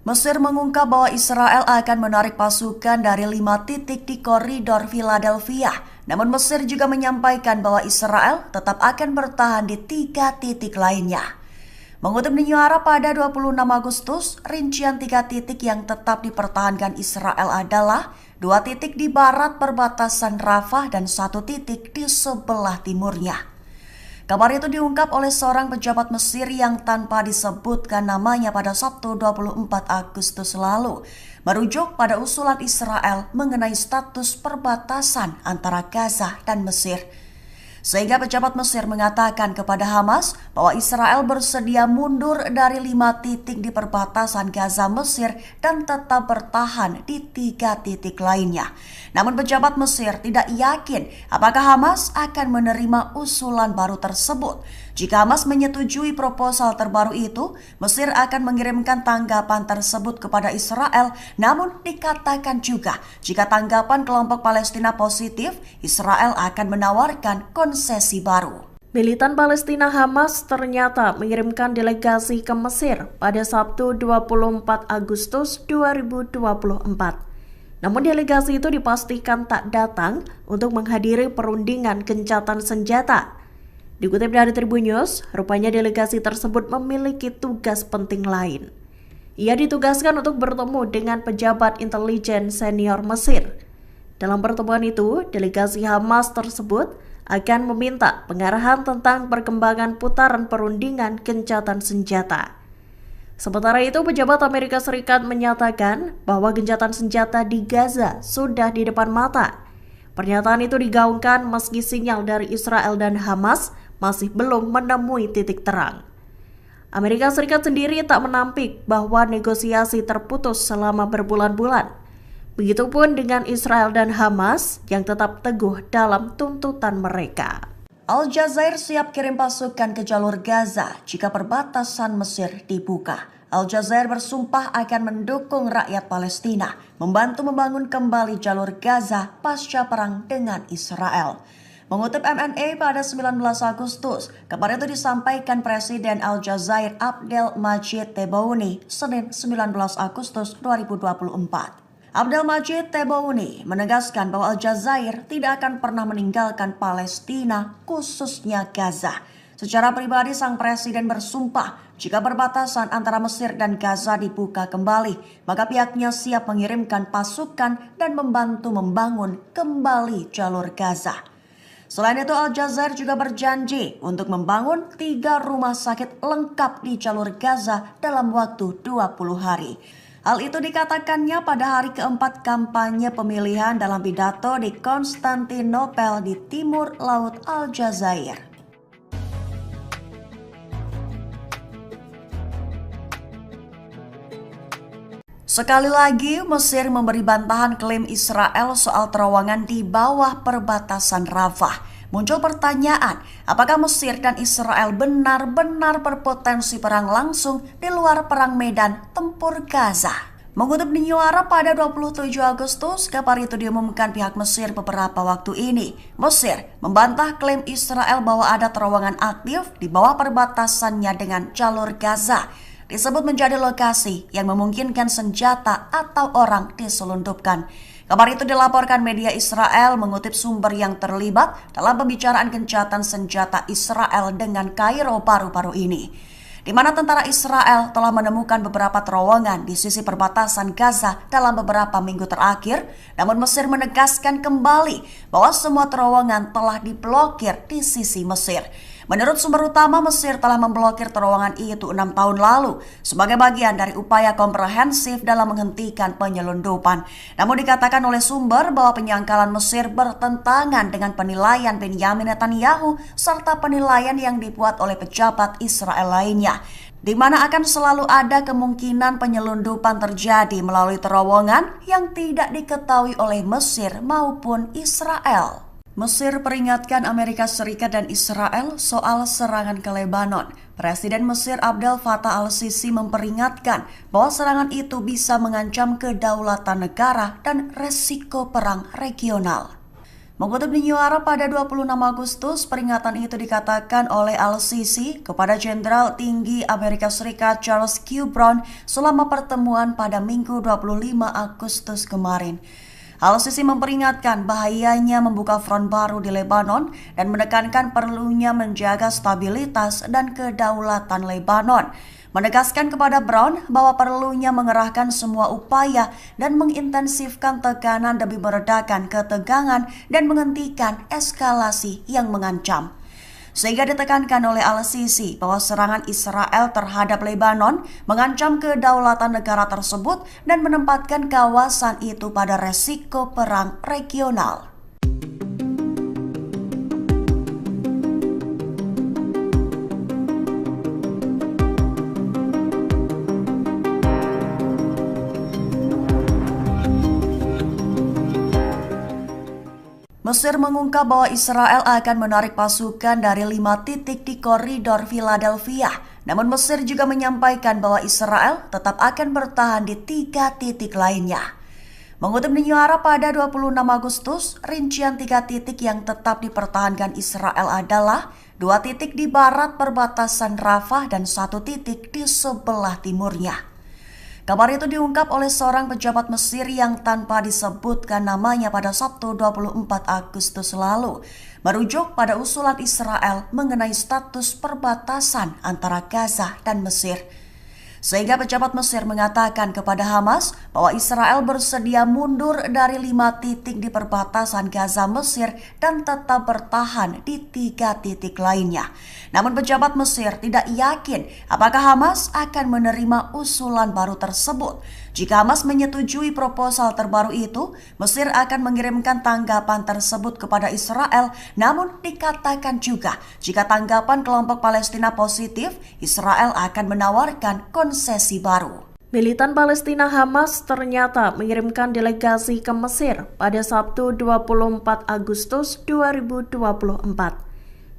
Mesir mengungkap bahwa Israel akan menarik pasukan dari 5 titik di koridor Philadelphia. Namun Mesir juga menyampaikan bahwa Israel tetap akan bertahan di 3 titik lainnya. Mengutip New Arab pada 26 Agustus, rincian 3 titik yang tetap dipertahankan Israel adalah 2 titik di barat perbatasan Rafah dan 1 titik di sebelah timurnya. Kabar itu diungkap oleh seorang pejabat Mesir yang tanpa disebutkan namanya pada Sabtu 24 Agustus lalu, merujuk pada usulan Israel mengenai status perbatasan antara Gaza dan Mesir. Sehingga pejabat Mesir mengatakan kepada Hamas bahwa Israel bersedia mundur dari 5 titik di perbatasan Gaza Mesir dan tetap bertahan di 3 titik lainnya. Namun pejabat Mesir tidak yakin apakah Hamas akan menerima usulan baru tersebut. Jika Hamas menyetujui proposal terbaru itu, Mesir akan mengirimkan tanggapan tersebut kepada Israel. Namun dikatakan juga jika tanggapan kelompok Palestina positif, Israel akan menawarkan konsesi baru. Militan Palestina Hamas ternyata mengirimkan delegasi ke Mesir pada Sabtu 24 Agustus 2024. Namun delegasi itu dipastikan tak datang untuk menghadiri perundingan gencatan senjata. Dikutip dari Tribun News, rupanya delegasi tersebut memiliki tugas penting lain. Ia ditugaskan untuk bertemu dengan pejabat intelijen senior Mesir. Dalam pertemuan itu, delegasi Hamas tersebut akan meminta pengarahan tentang perkembangan putaran perundingan gencatan senjata. Sementara itu, pejabat Amerika Serikat menyatakan bahwa gencatan senjata di Gaza sudah di depan mata. Pernyataan itu digaungkan meski sinyal dari Israel dan Hamas masih belum menemui titik terang. Amerika Serikat sendiri tak menampik bahwa negosiasi terputus selama berbulan-bulan. Begitupun dengan Israel dan Hamas yang tetap teguh dalam tuntutan mereka. Al Jazair siap kirim pasukan ke jalur Gaza jika perbatasan Mesir dibuka. Al Jazair bersumpah akan mendukung rakyat Palestina, membantu membangun kembali jalur Gaza pasca perang dengan Israel. Mengutip MNA pada 19 Agustus, kabar itu disampaikan Presiden Al Jazair Abdel Majid Tebboune Senin 19 Agustus 2024. Abdel Majid Tebboune menegaskan bahwa Al Jazair tidak akan pernah meninggalkan Palestina, khususnya Gaza. Secara pribadi, sang presiden bersumpah jika perbatasan antara Mesir dan Gaza dibuka kembali, maka pihaknya siap mengirimkan pasukan dan membantu membangun kembali jalur Gaza. Selain itu, Al Jazair juga berjanji untuk membangun 3 rumah sakit lengkap di jalur Gaza dalam waktu 20 hari. Hal itu dikatakannya pada hari keempat kampanye pemilihan dalam pidato di Konstantinopel di timur laut Al Jazair. Sekali lagi, Mesir memberi bantahan klaim Israel soal terowongan di bawah perbatasan Rafah. Muncul pertanyaan, apakah Mesir dan Israel benar-benar berpotensi perang langsung di luar perang medan tempur Gaza? Mengutip New Arab pada 27 Agustus, kabar itu diumumkan pihak Mesir beberapa waktu ini. Mesir membantah klaim Israel bahwa ada terowongan aktif di bawah perbatasannya dengan jalur Gaza. Disebut menjadi lokasi yang memungkinkan senjata atau orang diselundupkan. Kabar itu dilaporkan media Israel mengutip sumber yang terlibat dalam pembicaraan gencatan senjata Israel dengan Kairo baru-baru ini, di mana tentara Israel telah menemukan beberapa terowongan di sisi perbatasan Gaza dalam beberapa minggu terakhir. Namun Mesir menegaskan kembali bahwa semua terowongan telah diblokir di sisi Mesir. Menurut sumber utama, Mesir telah memblokir terowongan itu 6 tahun lalu sebagai bagian dari upaya komprehensif dalam menghentikan penyelundupan. Namun dikatakan oleh sumber bahwa penyangkalan Mesir bertentangan dengan penilaian Benyamin Netanyahu serta penilaian yang dibuat oleh pejabat Israel lainnya, di mana akan selalu ada kemungkinan penyelundupan terjadi melalui terowongan yang tidak diketahui oleh Mesir maupun Israel. Mesir peringatkan Amerika Serikat dan Israel soal serangan ke Lebanon. Presiden Mesir Abdel Fattah al-Sisi memperingatkan bahwa serangan itu bisa mengancam kedaulatan negara dan resiko perang regional. Mengutip New Arab pada 26 Agustus, peringatan itu dikatakan oleh al-Sisi kepada Jenderal Tinggi Amerika Serikat Charles Q. Brown selama pertemuan pada Minggu 25 Agustus kemarin. Al-Sisi memperingatkan bahayanya membuka front baru di Lebanon dan menekankan perlunya menjaga stabilitas dan kedaulatan Lebanon. Menegaskan kepada Brown bahwa perlunya mengerahkan semua upaya dan mengintensifkan tekanan demi meredakan ketegangan dan menghentikan eskalasi yang mengancam. Sehingga ditekankan oleh al-Sisi bahwa serangan Israel terhadap Lebanon mengancam kedaulatan negara tersebut dan menempatkan kawasan itu pada resiko perang regional. Mesir mengungkap bahwa Israel akan menarik pasukan dari 5 titik di koridor Philadelphia. Namun Mesir juga menyampaikan bahwa Israel tetap akan bertahan di 3 titik lainnya. Mengutip New Arab pada 26 Agustus, rincian 3 titik yang tetap dipertahankan Israel adalah 2 titik di barat perbatasan Rafah dan 1 titik di sebelah timurnya. Kabar itu diungkap oleh seorang pejabat Mesir yang tanpa disebutkan namanya pada Sabtu 24 Agustus lalu, merujuk pada usulan Israel mengenai status perbatasan antara Gaza dan Mesir. Sehingga pejabat Mesir mengatakan kepada Hamas bahwa Israel bersedia mundur dari 5 titik di perbatasan Gaza Mesir dan tetap bertahan di 3 titik lainnya. Namun pejabat Mesir tidak yakin apakah Hamas akan menerima usulan baru tersebut. Jika Hamas menyetujui proposal terbaru itu, Mesir akan mengirimkan tanggapan tersebut kepada Israel. Namun dikatakan juga jika tanggapan kelompok Palestina positif, Israel akan menawarkan konsesi baru. Militan Palestina Hamas ternyata mengirimkan delegasi ke Mesir pada Sabtu 24 Agustus 2024.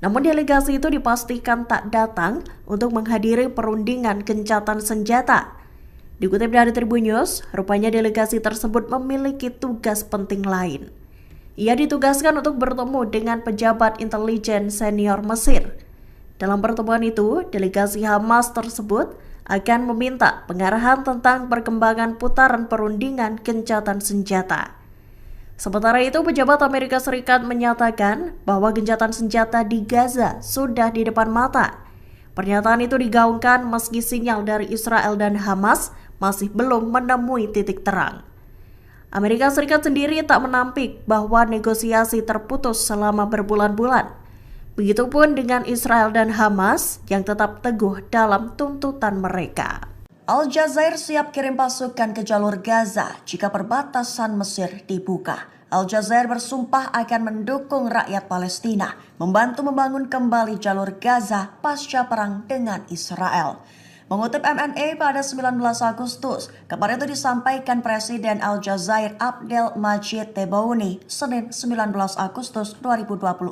Namun delegasi itu dipastikan tak datang untuk menghadiri perundingan gencatan senjata. Dikutip dari Tribun News, rupanya delegasi tersebut memiliki tugas penting lain. Ia ditugaskan untuk bertemu dengan pejabat intelijen senior Mesir. Dalam pertemuan itu, delegasi Hamas tersebut akan meminta pengarahan tentang perkembangan putaran perundingan gencatan senjata. Sementara itu, pejabat Amerika Serikat menyatakan bahwa gencatan senjata di Gaza sudah di depan mata. Pernyataan itu digaungkan meski sinyal dari Israel dan Hamas masih belum menemui titik terang. Amerika Serikat sendiri tak menampik bahwa negosiasi terputus selama berbulan-bulan. Begitupun dengan Israel dan Hamas yang tetap teguh dalam tuntutan mereka. Al Jazair siap kirim pasukan ke jalur Gaza jika perbatasan Mesir dibuka. Al Jazair bersumpah akan mendukung rakyat Palestina, membantu membangun kembali jalur Gaza pasca perang dengan Israel. Mengutip MNA pada 19 Agustus, kabar itu disampaikan Presiden Al Jazair Abdel Majid Tebboune Senin 19 Agustus 2024.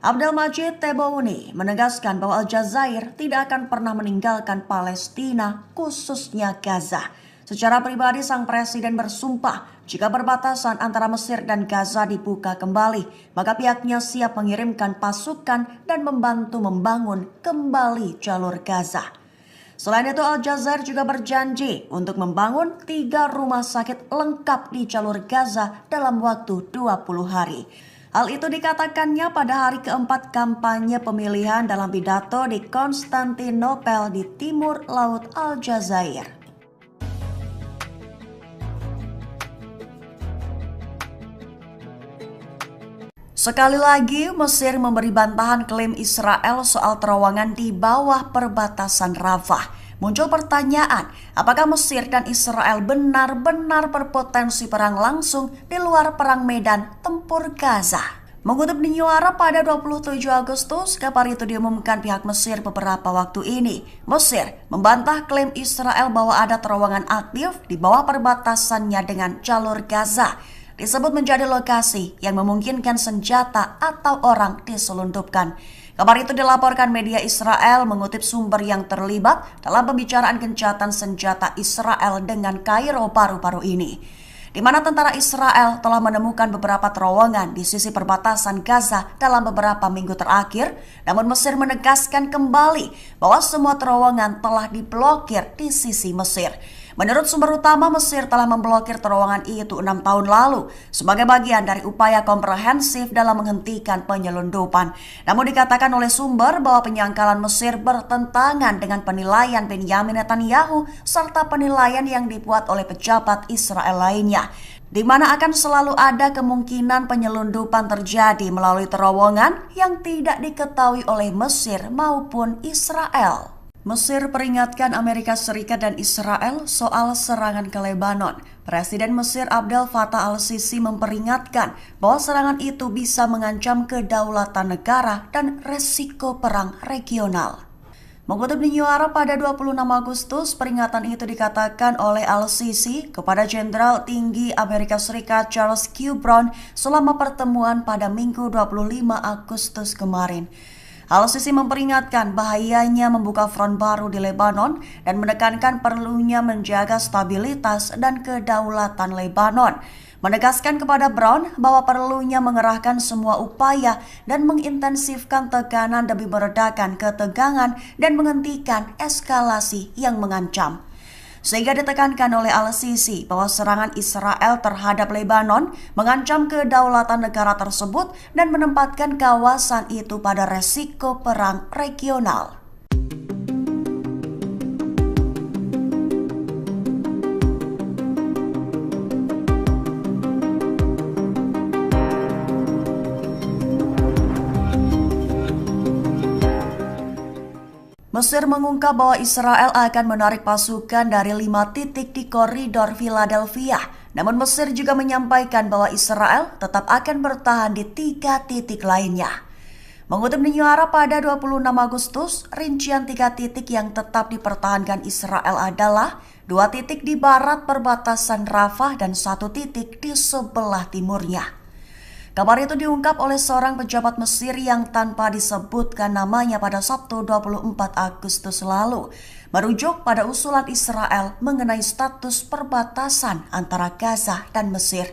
Abdel Majid Tebboune menegaskan bahwa Al Jazair tidak akan pernah meninggalkan Palestina, khususnya Gaza. Secara pribadi, sang presiden bersumpah jika perbatasan antara Mesir dan Gaza dibuka kembali, maka pihaknya siap mengirimkan pasukan dan membantu membangun kembali jalur Gaza. Selain itu, Al Jazair juga berjanji untuk membangun 3 rumah sakit lengkap di jalur Gaza dalam waktu 20 hari. Hal itu dikatakannya pada hari keempat kampanye pemilihan dalam pidato di Konstantinopel di timur laut Al Jazair. Sekali lagi, Mesir memberi bantahan klaim Israel soal terowongan di bawah perbatasan Rafah. Muncul pertanyaan, apakah Mesir dan Israel benar-benar berpotensi perang langsung di luar perang medan tempur Gaza? Mengutip New Arab pada 27 Agustus, kabar itu diumumkan pihak Mesir beberapa waktu ini. Mesir membantah klaim Israel bahwa ada terowongan aktif di bawah perbatasannya dengan jalur Gaza. Disebut menjadi lokasi yang memungkinkan senjata atau orang diselundupkan. Kabar itu dilaporkan media Israel mengutip sumber yang terlibat dalam pembicaraan gencatan senjata Israel dengan Kairo baru-baru ini, di mana tentara Israel telah menemukan beberapa terowongan di sisi perbatasan Gaza dalam beberapa minggu terakhir. Namun Mesir menegaskan kembali bahwa semua terowongan telah diblokir di sisi Mesir. Menurut sumber utama, Mesir telah memblokir terowongan itu 6 tahun lalu sebagai bagian dari upaya komprehensif dalam menghentikan penyelundupan. Namun dikatakan oleh sumber bahwa penyangkalan Mesir bertentangan dengan penilaian Benyamin Netanyahu serta penilaian yang dibuat oleh pejabat Israel lainnya, di mana akan selalu ada kemungkinan penyelundupan terjadi melalui terowongan yang tidak diketahui oleh Mesir maupun Israel. Mesir peringatkan Amerika Serikat dan Israel soal serangan ke Lebanon. Presiden Mesir Abdel Fattah al-Sisi memperingatkan bahwa serangan itu bisa mengancam kedaulatan negara dan resiko perang regional. Mengutip New Arab pada 26 Agustus, peringatan itu dikatakan oleh Al-Sisi kepada Jenderal Tinggi Amerika Serikat Charles Q. Brown selama pertemuan pada Minggu 25 Agustus kemarin. Al-Sisi memperingatkan bahayanya membuka front baru di Lebanon dan menekankan perlunya menjaga stabilitas dan kedaulatan Lebanon. Menegaskan kepada Brown bahwa perlunya mengerahkan semua upaya dan mengintensifkan tekanan demi meredakan ketegangan dan menghentikan eskalasi yang mengancam. Sehingga ditekankan oleh Al-Sisi bahwa serangan Israel terhadap Lebanon mengancam kedaulatan negara tersebut dan menempatkan kawasan itu pada resiko perang regional. Mesir mengungkap bahwa Israel akan menarik pasukan dari 5 titik di koridor Philadelphia. Namun Mesir juga menyampaikan bahwa Israel tetap akan bertahan di 3 titik lainnya. Mengutip New Arab pada 26 Agustus, rincian 3 titik yang tetap dipertahankan Israel adalah 2 titik di barat perbatasan Rafah dan 1 titik di sebelah timurnya. Kabar itu diungkap oleh seorang pejabat Mesir yang tanpa disebutkan namanya pada Sabtu 24 Agustus lalu, merujuk pada usulan Israel mengenai status perbatasan antara Gaza dan Mesir.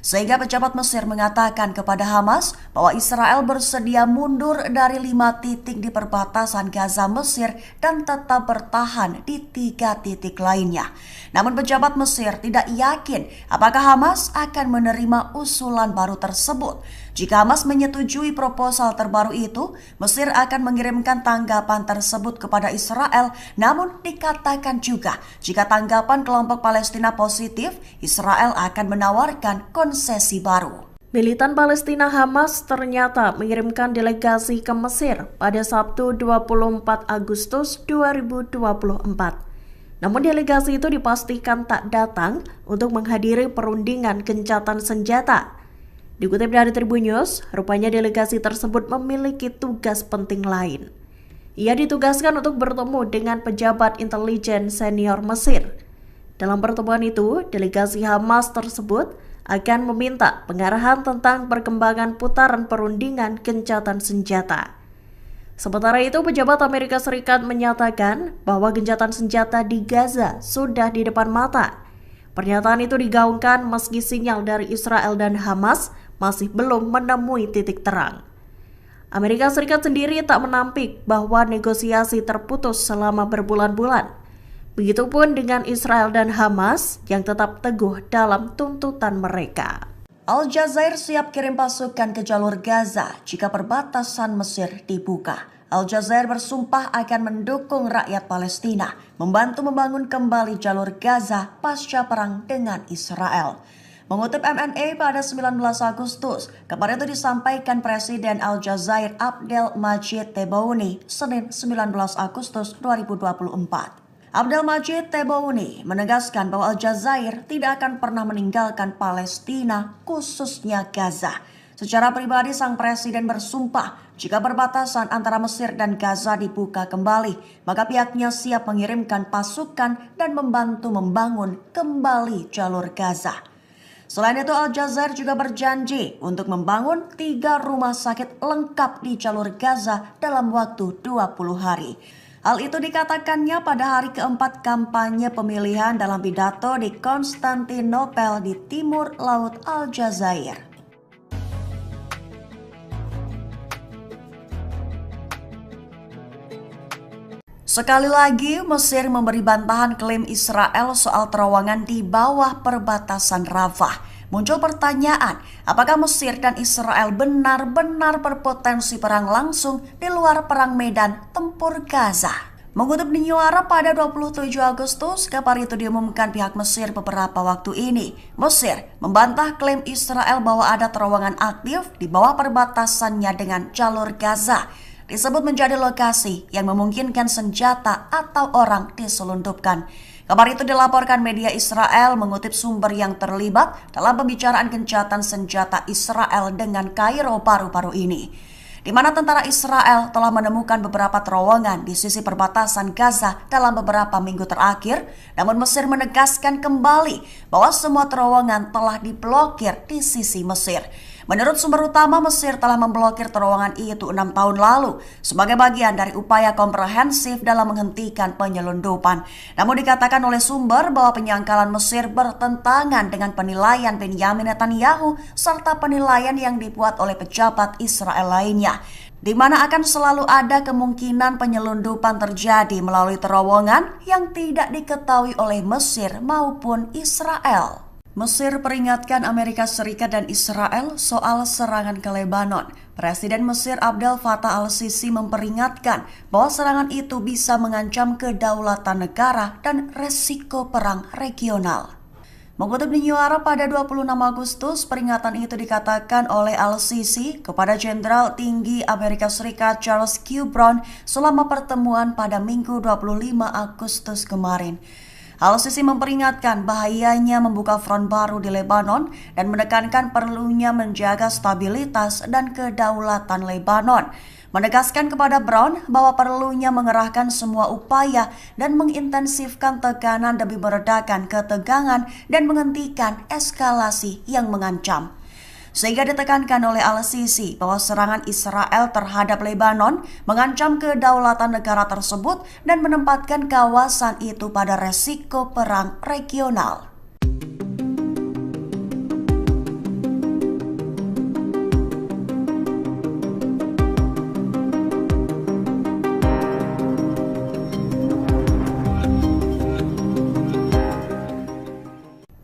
Sehingga pejabat Mesir mengatakan kepada Hamas bahwa Israel bersedia mundur dari 5 titik di perbatasan Gaza Mesir dan tetap bertahan di 3 titik lainnya. Namun pejabat Mesir tidak yakin apakah Hamas akan menerima usulan baru tersebut. Jika Hamas menyetujui proposal terbaru itu, Mesir akan mengirimkan tanggapan tersebut kepada Israel. Namun dikatakan juga jika tanggapan kelompok Palestina positif, Israel akan menawarkan konsesi baru. Militan Palestina Hamas ternyata mengirimkan delegasi ke Mesir pada Sabtu 24 Agustus 2024. Namun delegasi itu dipastikan tak datang untuk menghadiri perundingan gencatan senjata. Dikutip dari Tribun News, rupanya delegasi tersebut memiliki tugas penting lain. Ia ditugaskan untuk bertemu dengan pejabat intelijen senior Mesir. Dalam pertemuan itu, delegasi Hamas tersebut akan meminta pengarahan tentang perkembangan putaran perundingan gencatan senjata. Sementara itu, pejabat Amerika Serikat menyatakan bahwa gencatan senjata di Gaza sudah di depan mata. Pernyataan itu digaungkan meski sinyal dari Israel dan Hamas masih belum menemui titik terang. Amerika Serikat sendiri tak menampik bahwa negosiasi terputus selama berbulan-bulan. Begitupun dengan Israel dan Hamas yang tetap teguh dalam tuntutan mereka. Al-Jazair siap kirim pasukan ke jalur Gaza jika perbatasan Mesir dibuka. Al-Jazair bersumpah akan mendukung rakyat Palestina, membantu membangun kembali jalur Gaza pasca perang dengan Israel. Mengutip MNA pada 19 Agustus, kabar itu disampaikan Presiden Al-Jazair Abdel Majid Tebboune Senin 19 Agustus 2024. Abdel Majid Tebboune menegaskan bahwa Al-Jazair tidak akan pernah meninggalkan Palestina, khususnya Gaza. Secara pribadi, sang presiden bersumpah jika perbatasan antara Mesir dan Gaza dibuka kembali, maka pihaknya siap mengirimkan pasukan dan membantu membangun kembali jalur Gaza. Selain itu, Al-Jazair juga berjanji untuk membangun 3 rumah sakit lengkap di jalur Gaza dalam waktu 20 hari. Hal itu dikatakannya pada hari keempat kampanye pemilihan dalam pidato di Konstantinopel di timur laut Al-Jazair. Sekali lagi, Mesir memberi bantahan klaim Israel soal terowongan di bawah perbatasan Rafah. Muncul pertanyaan, apakah Mesir dan Israel benar-benar berpotensi perang langsung di luar perang medan tempur Gaza? Mengutip New Arab pada 27 Agustus, kabar itu diumumkan pihak Mesir beberapa waktu ini. Mesir membantah klaim Israel bahwa ada terowongan aktif di bawah perbatasannya dengan jalur Gaza. Disebut menjadi lokasi yang memungkinkan senjata atau orang diselundupkan. Kabar itu dilaporkan media Israel mengutip sumber yang terlibat dalam pembicaraan gencatan senjata Israel dengan Kairo paru-paru ini. di mana tentara Israel telah menemukan beberapa terowongan di sisi perbatasan Gaza dalam beberapa minggu terakhir, namun Mesir menegaskan kembali bahwa semua terowongan telah diblokir di sisi Mesir. Menurut sumber utama, Mesir telah memblokir terowongan itu 6 tahun lalu sebagai bagian dari upaya komprehensif dalam menghentikan penyelundupan. Namun dikatakan oleh sumber bahwa penyangkalan Mesir bertentangan dengan penilaian Benyamin Netanyahu serta penilaian yang dibuat oleh pejabat Israel lainnya, di mana akan selalu ada kemungkinan penyelundupan terjadi melalui terowongan yang tidak diketahui oleh Mesir maupun Israel. Mesir peringatkan Amerika Serikat dan Israel soal serangan ke Lebanon. Presiden Mesir Abdel Fattah al-Sisi memperingatkan bahwa serangan itu bisa mengancam kedaulatan negara dan resiko perang regional. Mengutip New Arab pada 26 Agustus, peringatan itu dikatakan oleh al-Sisi kepada Jenderal Tinggi Amerika Serikat Charles Q. Brown selama pertemuan pada Minggu 25 Agustus kemarin. Al-Sisi memperingatkan bahayanya membuka front baru di Lebanon dan menekankan perlunya menjaga stabilitas dan kedaulatan Lebanon. Menegaskan kepada Brown bahwa perlunya mengerahkan semua upaya dan mengintensifkan tekanan demi meredakan ketegangan dan menghentikan eskalasi yang mengancam. Sehingga ditekankan oleh al-Sisi bahwa serangan Israel terhadap Lebanon mengancam kedaulatan negara tersebut dan menempatkan kawasan itu pada resiko perang regional.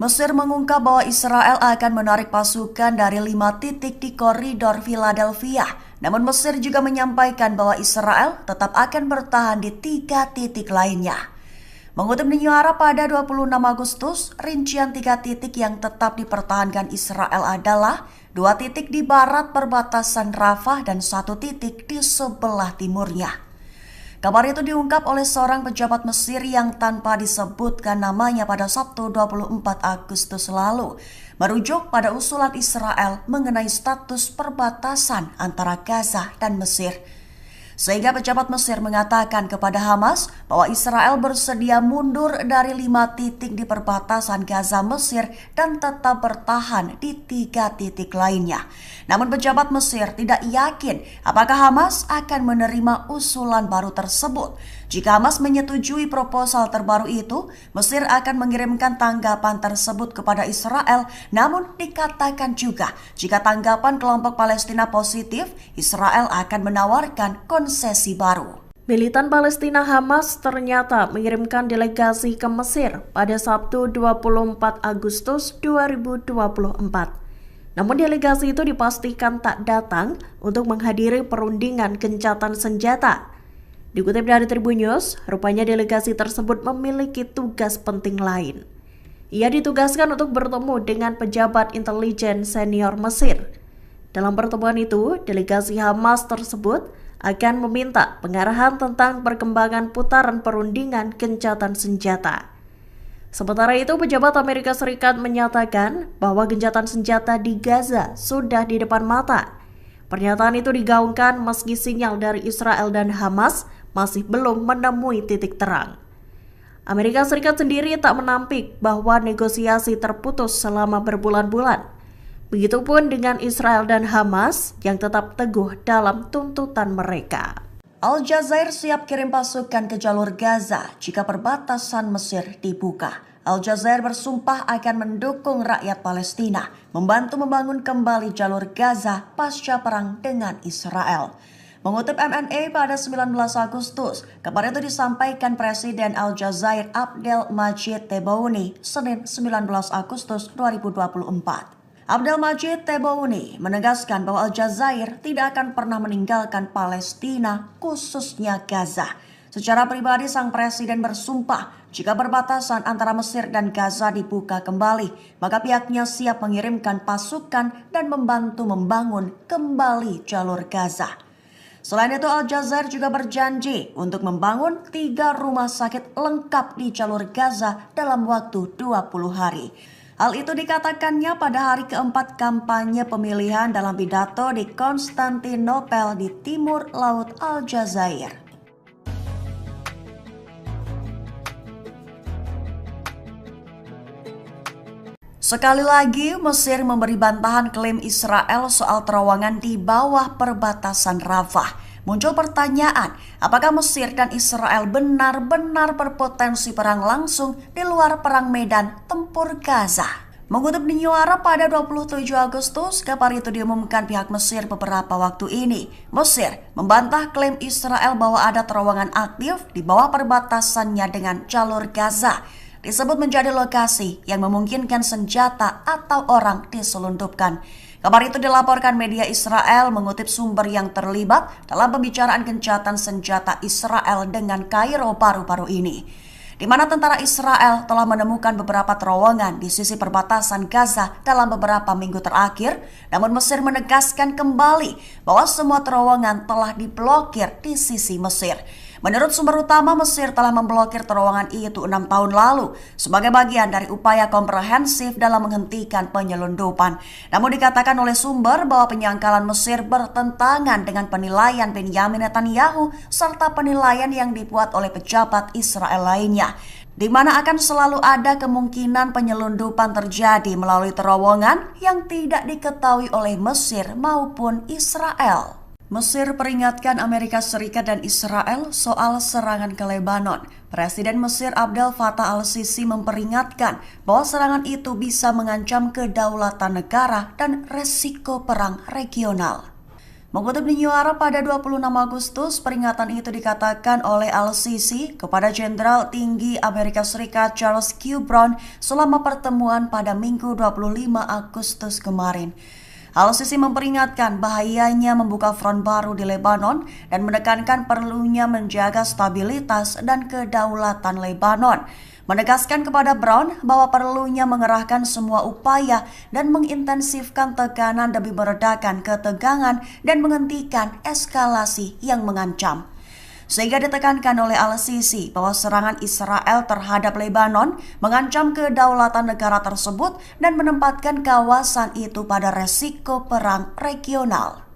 Mesir mengungkap bahwa Israel akan menarik pasukan dari 5 titik di koridor Philadelphia. Namun Mesir juga menyampaikan bahwa Israel tetap akan bertahan di 3 titik lainnya. Mengutip New Arab pada 26 Agustus, rincian 3 titik yang tetap dipertahankan Israel adalah 2 titik di barat perbatasan Rafah dan 1 titik di sebelah timurnya. Kabar itu diungkap oleh seorang pejabat Mesir yang tanpa disebutkan namanya pada Sabtu 24 Agustus lalu, merujuk pada usulan Israel mengenai status perbatasan antara Gaza dan Mesir. Sehingga pejabat Mesir mengatakan kepada Hamas bahwa Israel bersedia mundur dari 5 titik di perbatasan Gaza Mesir dan tetap bertahan di 3 titik lainnya. Namun pejabat Mesir tidak yakin apakah Hamas akan menerima usulan baru tersebut. Jika Hamas menyetujui proposal terbaru itu, Mesir akan mengirimkan tanggapan tersebut kepada Israel. Namun dikatakan juga jika tanggapan kelompok Palestina positif, Israel akan menawarkan konsesi baru. Militan Palestina Hamas ternyata mengirimkan delegasi ke Mesir pada Sabtu 24 Agustus 2024. Namun delegasi itu dipastikan tak datang untuk menghadiri perundingan gencatan senjata. Dikutip dari Tribun News, rupanya delegasi tersebut memiliki tugas penting lain. Ia ditugaskan untuk bertemu dengan pejabat intelijen senior Mesir. Dalam pertemuan itu, delegasi Hamas tersebut akan meminta pengarahan tentang perkembangan putaran perundingan gencatan senjata. Sementara itu, pejabat Amerika Serikat menyatakan bahwa gencatan senjata di Gaza sudah di depan mata. Pernyataan itu digaungkan meski sinyal dari Israel dan Hamas masih belum menemui titik terang. Amerika Serikat sendiri tak menampik bahwa negosiasi terputus selama berbulan-bulan. Begitupun dengan Israel dan Hamas yang tetap teguh dalam tuntutan mereka. Al Jazair siap kirim pasukan ke jalur Gaza jika perbatasan Mesir dibuka. Al Jazair bersumpah akan mendukung rakyat Palestina, membantu membangun kembali jalur Gaza pasca perang dengan Israel. Mengutip MNA pada 19 Agustus, kabar itu disampaikan Presiden Al Jazair Abdel Majid Tebboune Senin 19 Agustus 2024. Abdel Majid Tebboune menegaskan bahwa Al Jazair tidak akan pernah meninggalkan Palestina, khususnya Gaza. Secara pribadi, sang presiden bersumpah jika perbatasan antara Mesir dan Gaza dibuka kembali, maka pihaknya siap mengirimkan pasukan dan membantu membangun kembali jalur Gaza. Selain itu, Al Jazair juga berjanji untuk membangun 3 rumah sakit lengkap di jalur Gaza dalam waktu 20 hari. Hal itu dikatakannya pada hari keempat kampanye pemilihan dalam pidato di Konstantinopel di timur laut Aljazair. Sekali lagi, Mesir memberi bantahan klaim Israel soal terowongan di bawah perbatasan Rafah. Muncul pertanyaan, apakah Mesir dan Israel benar-benar berpotensi perang langsung di luar perang medan tempur Gaza? Mengutip New Arab pada 27 Agustus, kabar itu diumumkan pihak Mesir beberapa waktu ini. Mesir membantah klaim Israel bahwa ada terowongan aktif di bawah perbatasannya dengan jalur Gaza. Disebut menjadi lokasi yang memungkinkan senjata atau orang diselundupkan. Kabar itu dilaporkan media Israel mengutip sumber yang terlibat dalam pembicaraan gencatan senjata Israel dengan Kairo baru-baru ini, di mana tentara Israel telah menemukan beberapa terowongan di sisi perbatasan Gaza dalam beberapa minggu terakhir, namun Mesir menegaskan kembali bahwa semua terowongan telah diblokir di sisi Mesir. Menurut sumber utama, Mesir telah memblokir terowongan itu 6 tahun lalu sebagai bagian dari upaya komprehensif dalam menghentikan penyelundupan. Namun dikatakan oleh sumber bahwa penyangkalan Mesir bertentangan dengan penilaian Benyamin Netanyahu serta penilaian yang dibuat oleh pejabat Israel lainnya, di mana akan selalu ada kemungkinan penyelundupan terjadi melalui terowongan yang tidak diketahui oleh Mesir maupun Israel. Mesir peringatkan Amerika Serikat dan Israel soal serangan ke Lebanon. Presiden Mesir Abdel Fattah al-Sisi memperingatkan bahwa serangan itu bisa mengancam kedaulatan negara dan resiko perang regional. Mengutip New Arab pada 26 Agustus, peringatan itu dikatakan oleh al-Sisi kepada Jenderal Tinggi Amerika Serikat Charles Q. Brown selama pertemuan pada Minggu 25 Agustus kemarin. Al-Sisi memperingatkan bahayanya membuka front baru di Lebanon dan menekankan perlunya menjaga stabilitas dan kedaulatan Lebanon. Menegaskan kepada Brown bahwa perlunya mengerahkan semua upaya dan mengintensifkan tekanan demi meredakan ketegangan dan menghentikan eskalasi yang mengancam. Sehingga ditekankan oleh al-Sisi bahwa serangan Israel terhadap Lebanon mengancam kedaulatan negara tersebut dan menempatkan kawasan itu pada resiko perang regional.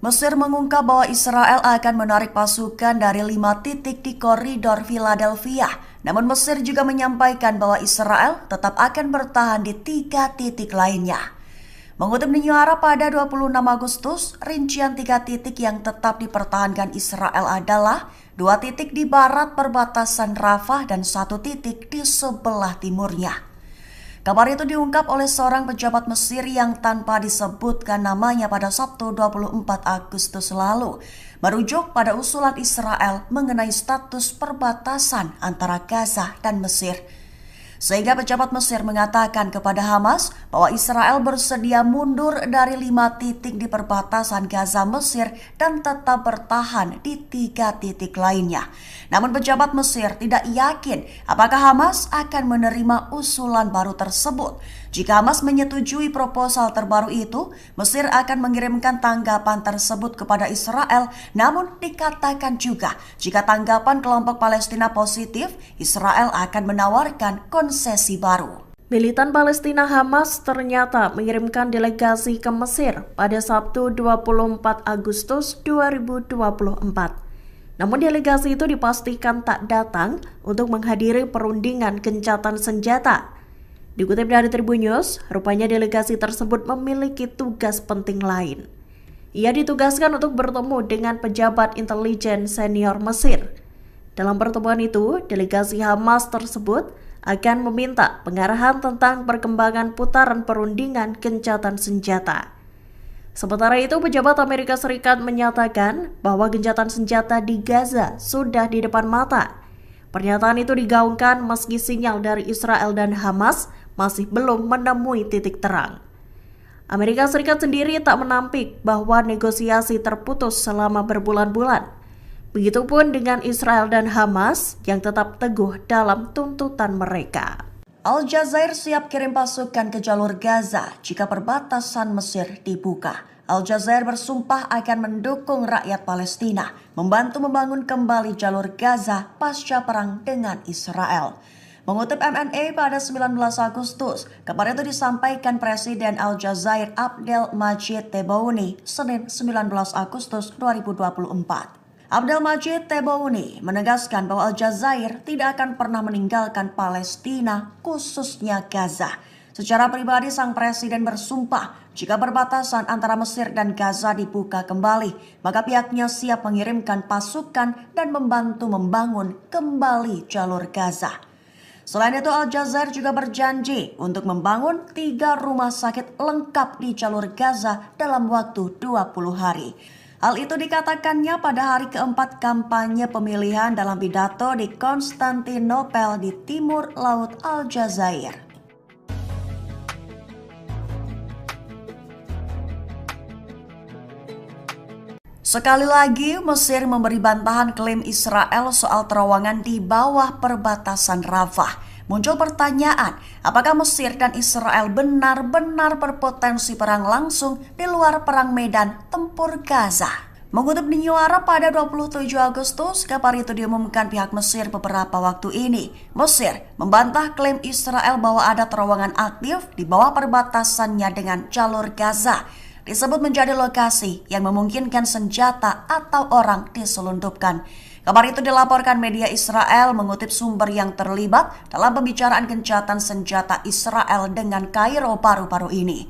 Mesir mengungkap bahwa Israel akan menarik pasukan dari 5 titik di koridor Philadelphia. Namun Mesir juga menyampaikan bahwa Israel tetap akan bertahan di 3 titik lainnya. Mengutip New Arab pada 26 Agustus, rincian 3 titik yang tetap dipertahankan Israel adalah 2 titik di barat perbatasan Rafah dan 1 titik di sebelah timurnya. Kabar itu diungkap oleh seorang pejabat Mesir yang tanpa disebutkan namanya pada Sabtu 24 Agustus lalu, merujuk pada usulan Israel mengenai status perbatasan antara Gaza dan Mesir. Sehingga pejabat Mesir mengatakan kepada Hamas bahwa Israel bersedia mundur dari 5 titik di perbatasan Gaza Mesir dan tetap bertahan di 3 titik lainnya. Namun pejabat Mesir tidak yakin apakah Hamas akan menerima usulan baru tersebut. Jika Hamas menyetujui proposal terbaru itu, Mesir akan mengirimkan tanggapan tersebut kepada Israel. Namun dikatakan juga jika tanggapan kelompok Palestina positif, Israel akan menawarkan konsesi baru. Militan Palestina Hamas ternyata mengirimkan delegasi ke Mesir pada Sabtu 24 Agustus 2024. Namun delegasi itu dipastikan tak datang untuk menghadiri perundingan gencatan senjata. Dikutip dari Tribun News, rupanya delegasi tersebut memiliki tugas penting lain. Ia ditugaskan untuk bertemu dengan pejabat intelijen senior Mesir. Dalam pertemuan itu, delegasi Hamas tersebut akan meminta pengarahan tentang perkembangan putaran perundingan gencatan senjata. Sementara itu, pejabat Amerika Serikat menyatakan bahwa gencatan senjata di Gaza sudah di depan mata. Pernyataan itu digaungkan meski sinyal dari Israel dan Hamas masih belum menemui titik terang. Amerika Serikat sendiri tak menampik bahwa negosiasi terputus selama berbulan-bulan. Begitupun dengan Israel dan Hamas yang tetap teguh dalam tuntutan mereka. Aljazair siap kirim pasukan ke jalur Gaza jika perbatasan Mesir dibuka. Aljazair bersumpah akan mendukung rakyat Palestina, membantu membangun kembali jalur Gaza pasca perang dengan Israel. Mengutip MNA pada 19 Agustus, kabar itu disampaikan Presiden Aljazair Abdel Majid Tebboune Senin 19 Agustus 2024. Abdel Majid Tebboune menegaskan bahwa Aljazair tidak akan pernah meninggalkan Palestina, khususnya Gaza. Secara pribadi, sang presiden bersumpah jika perbatasan antara Mesir dan Gaza dibuka kembali, maka pihaknya siap mengirimkan pasukan dan membantu membangun kembali jalur Gaza. Selain itu, Aljazair juga berjanji untuk membangun 3 rumah sakit lengkap di jalur Gaza dalam waktu 20 hari. Hal itu dikatakannya pada hari keempat kampanye pemilihan dalam pidato di Konstantinopel di timur laut Aljazair. Sekali lagi, Mesir memberi bantahan klaim Israel soal terowongan di bawah perbatasan Rafah. Muncul pertanyaan, apakah Mesir dan Israel benar-benar berpotensi perang langsung di luar perang medan tempur Gaza? Mengutip di New Arab pada 27 Agustus, kabar itu diumumkan pihak Mesir beberapa waktu ini. Mesir membantah klaim Israel bahwa ada terowongan aktif di bawah perbatasannya dengan jalur Gaza. Disebut menjadi lokasi yang memungkinkan senjata atau orang diselundupkan. Kabar itu dilaporkan media Israel mengutip sumber yang terlibat dalam pembicaraan gencatan senjata Israel dengan Kairo baru-baru ini,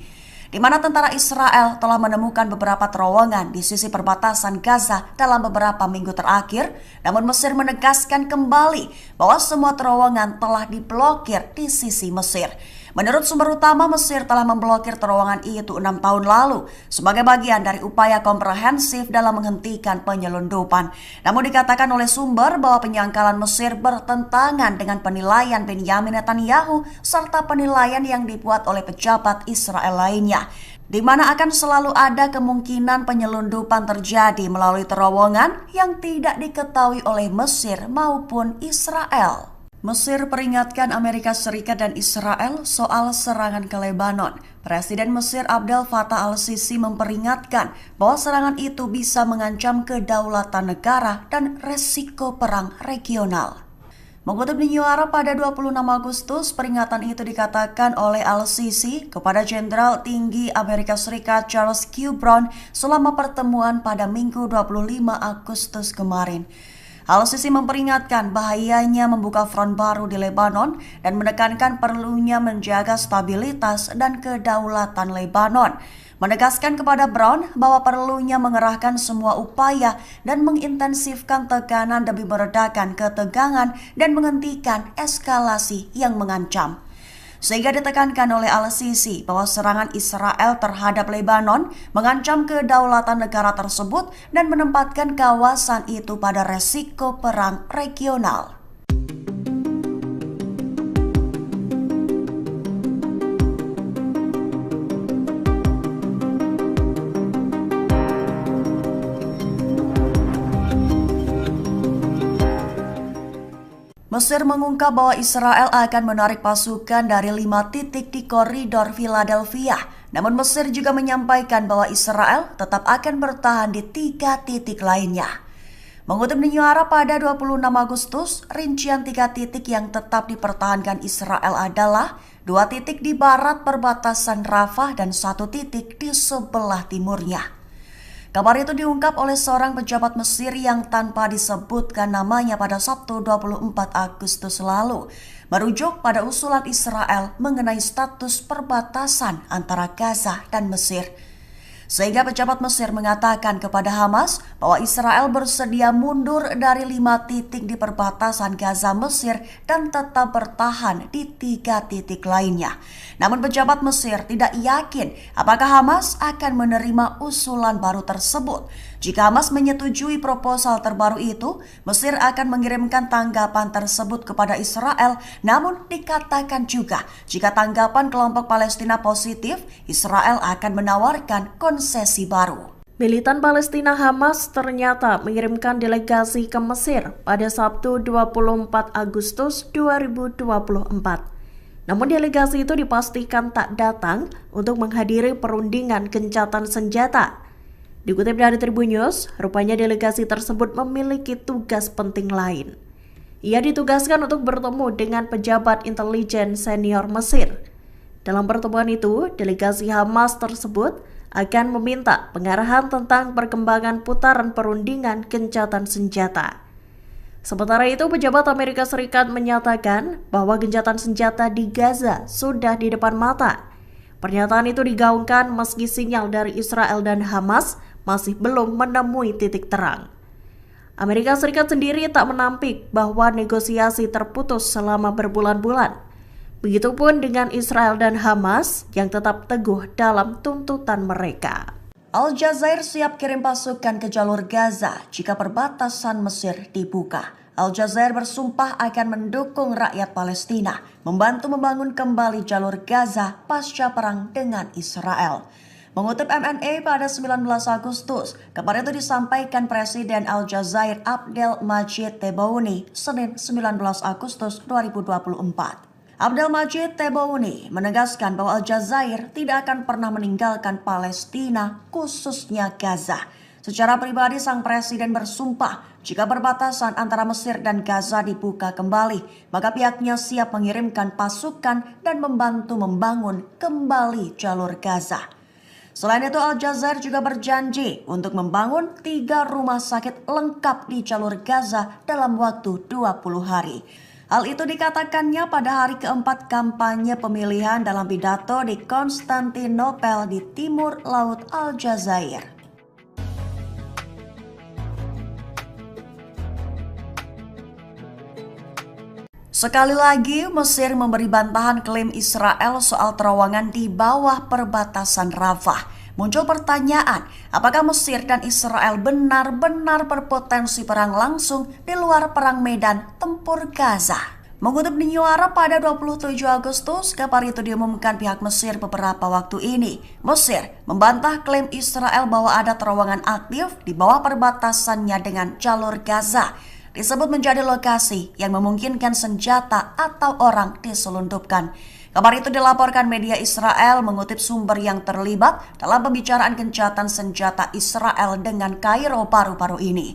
di mana tentara Israel telah menemukan beberapa terowongan di sisi perbatasan Gaza dalam beberapa minggu terakhir, namun Mesir menegaskan kembali bahwa semua terowongan telah diblokir di sisi Mesir. Menurut sumber utama, Mesir telah memblokir terowongan itu 6 tahun lalu sebagai bagian dari upaya komprehensif dalam menghentikan penyelundupan. Namun dikatakan oleh sumber bahwa penyangkalan Mesir bertentangan dengan penilaian Benyamin Netanyahu serta penilaian yang dibuat oleh pejabat Israel lainnya, di mana akan selalu ada kemungkinan penyelundupan terjadi melalui terowongan yang tidak diketahui oleh Mesir maupun Israel. Mesir peringatkan Amerika Serikat dan Israel soal serangan ke Lebanon. Presiden Mesir Abdel Fattah al-Sisi memperingatkan bahwa serangan itu bisa mengancam kedaulatan negara dan resiko perang regional. Mengutip di New Arab pada 26 Agustus, peringatan itu dikatakan oleh al-Sisi kepada Jenderal Tinggi Amerika Serikat Charles Q. Brown selama pertemuan pada Minggu 25 Agustus kemarin. Al-Sisi memperingatkan bahayanya membuka front baru di Lebanon dan menekankan perlunya menjaga stabilitas dan kedaulatan Lebanon. Menegaskan kepada Brown bahwa perlunya mengerahkan semua upaya dan mengintensifkan tekanan demi meredakan ketegangan dan menghentikan eskalasi yang mengancam. Sehingga ditekankan oleh al-Sisi bahwa serangan Israel terhadap Lebanon mengancam kedaulatan negara tersebut dan menempatkan kawasan itu pada resiko perang regional. Mesir mengungkap bahwa Israel akan menarik pasukan dari 5 titik di koridor Philadelphia. Namun Mesir juga menyampaikan bahwa Israel tetap akan bertahan di 3 titik lainnya. Mengutip di New Arab pada 26 Agustus, rincian 3 titik yang tetap dipertahankan Israel adalah 2 titik di barat perbatasan Rafah dan 1 titik di sebelah timurnya. Kabar itu diungkap oleh seorang pejabat Mesir yang tanpa disebutkan namanya pada Sabtu 24 Agustus lalu, merujuk pada usulan Israel mengenai status perbatasan antara Gaza dan Mesir. Sehingga pejabat Mesir mengatakan kepada Hamas bahwa Israel bersedia mundur dari 5 titik di perbatasan Gaza Mesir dan tetap bertahan di 3 titik lainnya. Namun pejabat Mesir tidak yakin apakah Hamas akan menerima usulan baru tersebut. Jika Hamas menyetujui proposal terbaru itu, Mesir akan mengirimkan tanggapan tersebut kepada Israel. Namun dikatakan juga jika tanggapan kelompok Palestina positif, Israel akan menawarkan konsesi baru. Militan Palestina Hamas ternyata mengirimkan delegasi ke Mesir pada Sabtu 24 Agustus 2024. Namun delegasi itu dipastikan tak datang untuk menghadiri perundingan gencatan senjata. Dikutip dari Tribun News, rupanya delegasi tersebut memiliki tugas penting lain. Ia ditugaskan untuk bertemu dengan pejabat intelijen senior Mesir. Dalam pertemuan itu, delegasi Hamas tersebut akan meminta pengarahan tentang perkembangan putaran perundingan gencatan senjata. Sementara itu, pejabat Amerika Serikat menyatakan bahwa gencatan senjata di Gaza sudah di depan mata. Pernyataan itu digaungkan meski sinyal dari Israel dan Hamas masih belum menemui titik terang. Amerika Serikat sendiri tak menampik bahwa negosiasi terputus selama berbulan-bulan. Begitupun dengan Israel dan Hamas yang tetap teguh dalam tuntutan mereka. Al-Jazair siap kirim pasukan ke jalur Gaza jika perbatasan Mesir dibuka. Al-Jazair bersumpah akan mendukung rakyat Palestina, membantu membangun kembali jalur Gaza pasca perang dengan Israel. Mengutip MNA pada 19 Agustus, kabar itu disampaikan Presiden Al-Jazair Abdel Majid Tebboune Senin 19 Agustus 2024. Abdel Majid Tebboune menegaskan bahwa Al-Jazair tidak akan pernah meninggalkan Palestina, khususnya Gaza. Secara pribadi, sang presiden bersumpah jika perbatasan antara Mesir dan Gaza dibuka kembali, maka pihaknya siap mengirimkan pasukan dan membantu membangun kembali jalur Gaza. Selain itu, Al-Jazair juga berjanji untuk membangun 3 rumah sakit lengkap di jalur Gaza dalam waktu 20 hari. Hal itu dikatakannya pada hari keempat kampanye pemilihan dalam pidato di Konstantinopel di timur laut Aljazair. Sekali lagi, Mesir memberi bantahan klaim Israel soal terowongan di bawah perbatasan Rafah. Muncul pertanyaan, apakah Mesir dan Israel benar-benar berpotensi perang langsung di luar perang medan tempur Gaza? Mengutip New Arab pada 27 Agustus, kabar itu diumumkan pihak Mesir beberapa waktu ini. Mesir membantah klaim Israel bahwa ada terowongan aktif di bawah perbatasannya dengan jalur Gaza. Disebut menjadi lokasi yang memungkinkan senjata atau orang diselundupkan. Kabar itu dilaporkan media Israel mengutip sumber yang terlibat dalam pembicaraan gencatan senjata Israel dengan Kairo baru-baru ini,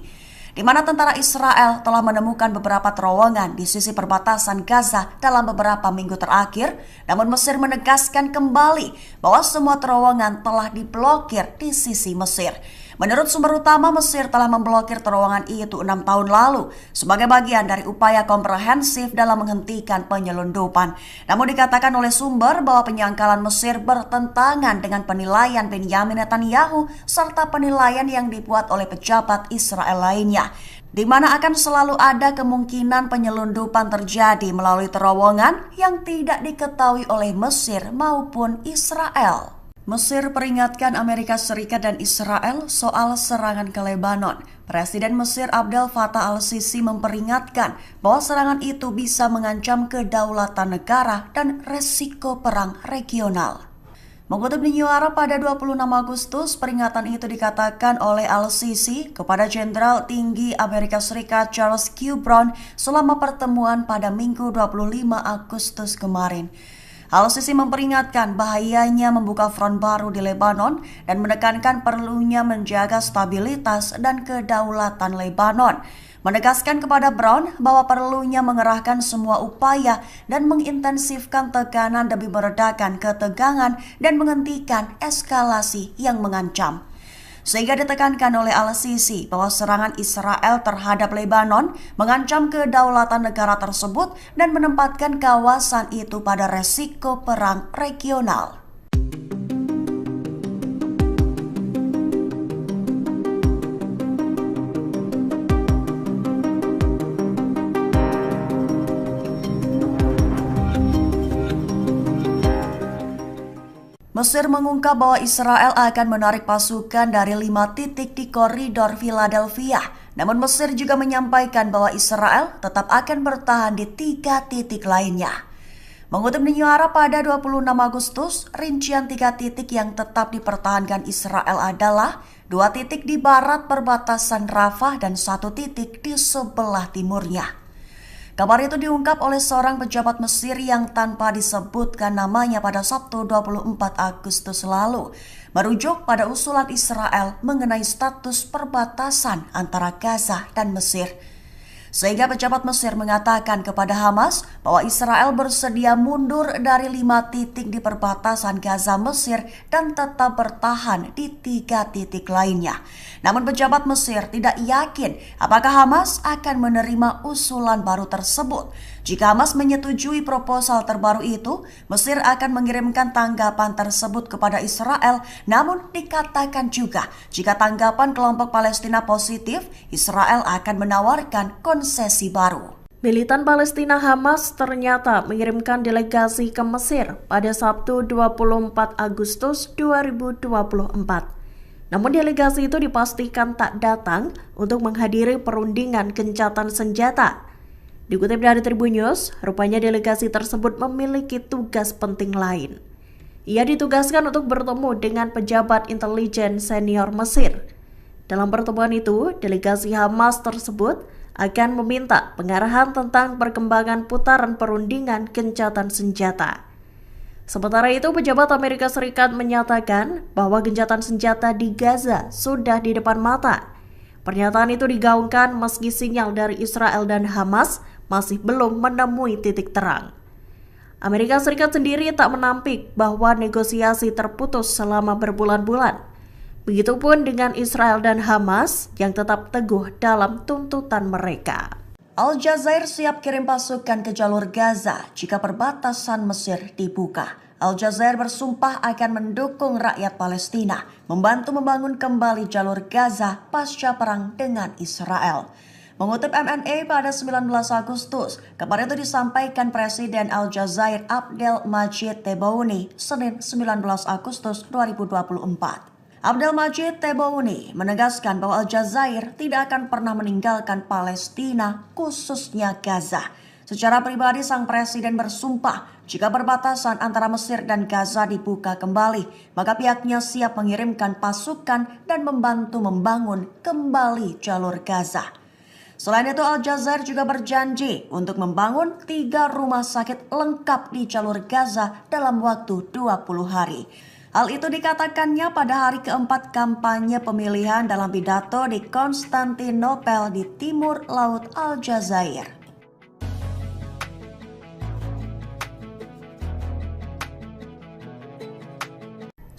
di mana tentara Israel telah menemukan beberapa terowongan di sisi perbatasan Gaza dalam beberapa minggu terakhir, namun Mesir menegaskan kembali bahwa semua terowongan telah diblokir di sisi Mesir. Menurut sumber utama, Mesir telah memblokir terowongan itu 6 tahun lalu sebagai bagian dari upaya komprehensif dalam menghentikan penyelundupan. Namun dikatakan oleh sumber bahwa penyangkalan Mesir bertentangan dengan penilaian Benyamin Netanyahu serta penilaian yang dibuat oleh pejabat Israel lainnya, di mana akan selalu ada kemungkinan penyelundupan terjadi melalui terowongan yang tidak diketahui oleh Mesir maupun Israel. Mesir peringatkan Amerika Serikat dan Israel soal serangan ke Lebanon. Presiden Mesir Abdel Fattah al-Sisi memperingatkan bahwa serangan itu bisa mengancam kedaulatan negara dan resiko perang regional. Mengutip New Arab pada 26 Agustus, peringatan itu dikatakan oleh al-Sisi kepada Jenderal Tinggi Amerika Serikat Charles Q. Brown selama pertemuan pada Minggu 25 Agustus kemarin. Al-Sisi memperingatkan bahayanya membuka front baru di Lebanon dan menekankan perlunya menjaga stabilitas dan kedaulatan Lebanon. Menegaskan kepada Brown bahwa perlunya mengerahkan semua upaya dan mengintensifkan tekanan demi meredakan ketegangan dan menghentikan eskalasi yang mengancam. Sehingga ditekankan oleh al-Sisi bahwa serangan Israel terhadap Lebanon mengancam kedaulatan negara tersebut dan menempatkan kawasan itu pada resiko perang regional. Mesir mengungkap bahwa Israel akan menarik pasukan dari 5 titik di koridor Philadelphia. Namun Mesir juga menyampaikan bahwa Israel tetap akan bertahan di 3 titik lainnya. Mengutip New Arab pada 26 Agustus, rincian 3 titik yang tetap dipertahankan Israel adalah 2 titik di barat perbatasan Rafah dan 1 titik di sebelah timurnya. Kabar itu diungkap oleh seorang pejabat Mesir yang tanpa disebutkan namanya pada Sabtu 24 Agustus lalu, merujuk pada usulan Israel mengenai status perbatasan antara Gaza dan Mesir. Sehingga pejabat Mesir mengatakan kepada Hamas bahwa Israel bersedia mundur dari 5 titik di perbatasan Gaza Mesir dan tetap bertahan di 3 titik lainnya. Namun pejabat Mesir tidak yakin apakah Hamas akan menerima usulan baru tersebut. Jika Hamas menyetujui proposal terbaru itu, Mesir akan mengirimkan tanggapan tersebut kepada Israel. Namun dikatakan juga jika tanggapan kelompok Palestina positif, Israel akan menawarkan konsesi baru. Militan Palestina Hamas ternyata mengirimkan delegasi ke Mesir pada Sabtu 24 Agustus 2024. Namun delegasi itu dipastikan tak datang untuk menghadiri perundingan gencatan senjata. Dikutip dari Tribun News, rupanya delegasi tersebut memiliki tugas penting lain. Ia ditugaskan untuk bertemu dengan pejabat intelijen senior Mesir. Dalam pertemuan itu, delegasi Hamas tersebut akan meminta pengarahan tentang perkembangan putaran perundingan gencatan senjata. Sementara itu, pejabat Amerika Serikat menyatakan bahwa gencatan senjata di Gaza sudah di depan mata. Pernyataan itu digaungkan meski sinyal dari Israel dan Hamas masih belum menemui titik terang. Amerika Serikat sendiri tak menampik bahwa negosiasi terputus selama berbulan-bulan. Begitupun dengan Israel dan Hamas yang tetap teguh dalam tuntutan mereka. Al-Jazair siap kirim pasukan ke jalur Gaza jika perbatasan Mesir dibuka. Al-Jazair bersumpah akan mendukung rakyat Palestina, membantu membangun kembali jalur Gaza pasca perang dengan Israel. Mengutip MNA pada 19 Agustus, kabar itu disampaikan Presiden Al-Jazair Abdel Majid Tebboune Senin 19 Agustus 2024. Abdel Majid Tebboune menegaskan bahwa Al-Jazair tidak akan pernah meninggalkan Palestina, khususnya Gaza. Secara pribadi, sang presiden bersumpah jika perbatasan antara Mesir dan Gaza dibuka kembali, maka pihaknya siap mengirimkan pasukan dan membantu membangun kembali jalur Gaza. Selain itu, Al-Jazair juga berjanji untuk membangun 3 rumah sakit lengkap di jalur Gaza dalam waktu 20 hari. Hal itu dikatakannya pada hari keempat kampanye pemilihan dalam pidato di Konstantinopel di timur laut Al-Jazair.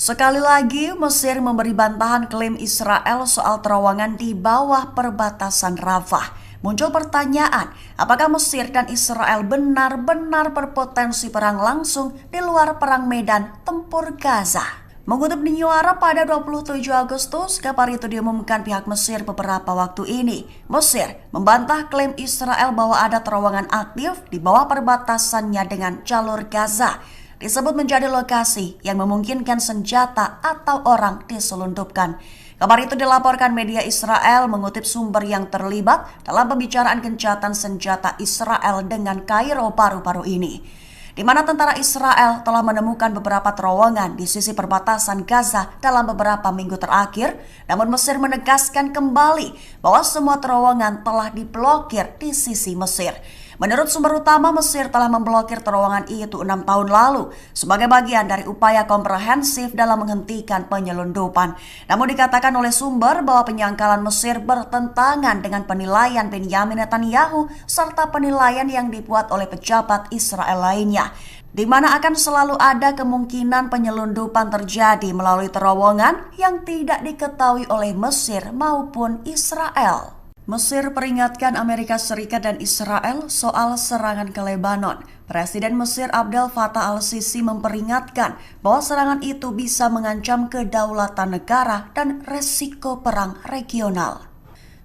Sekali lagi, Mesir memberi bantahan klaim Israel soal terowongan di bawah perbatasan Rafah. Muncul pertanyaan, apakah Mesir dan Israel benar-benar berpotensi perang langsung di luar perang medan tempur Gaza? Mengutip New Arab pada 27 Agustus, kabar itu diumumkan pihak Mesir beberapa waktu ini. Mesir membantah klaim Israel bahwa ada terowongan aktif di bawah perbatasannya dengan jalur Gaza. Disebut menjadi lokasi yang memungkinkan senjata atau orang diselundupkan. Kabar itu dilaporkan media Israel mengutip sumber yang terlibat dalam pembicaraan gencatan senjata Israel dengan Kairo baru-baru ini, di mana tentara Israel telah menemukan beberapa terowongan di sisi perbatasan Gaza dalam beberapa minggu terakhir. Namun Mesir menegaskan kembali bahwa semua terowongan telah diblokir di sisi Mesir. Menurut sumber utama, Mesir telah memblokir terowongan itu 6 tahun lalu sebagai bagian dari upaya komprehensif dalam menghentikan penyelundupan. Namun dikatakan oleh sumber bahwa penyangkalan Mesir bertentangan dengan penilaian Benyamin Netanyahu serta penilaian yang dibuat oleh pejabat Israel lainnya, di mana akan selalu ada kemungkinan penyelundupan terjadi melalui terowongan yang tidak diketahui oleh Mesir maupun Israel. Mesir peringatkan Amerika Serikat dan Israel soal serangan ke Lebanon. Presiden Mesir Abdel Fattah al-Sisi memperingatkan bahwa serangan itu bisa mengancam kedaulatan negara dan resiko perang regional.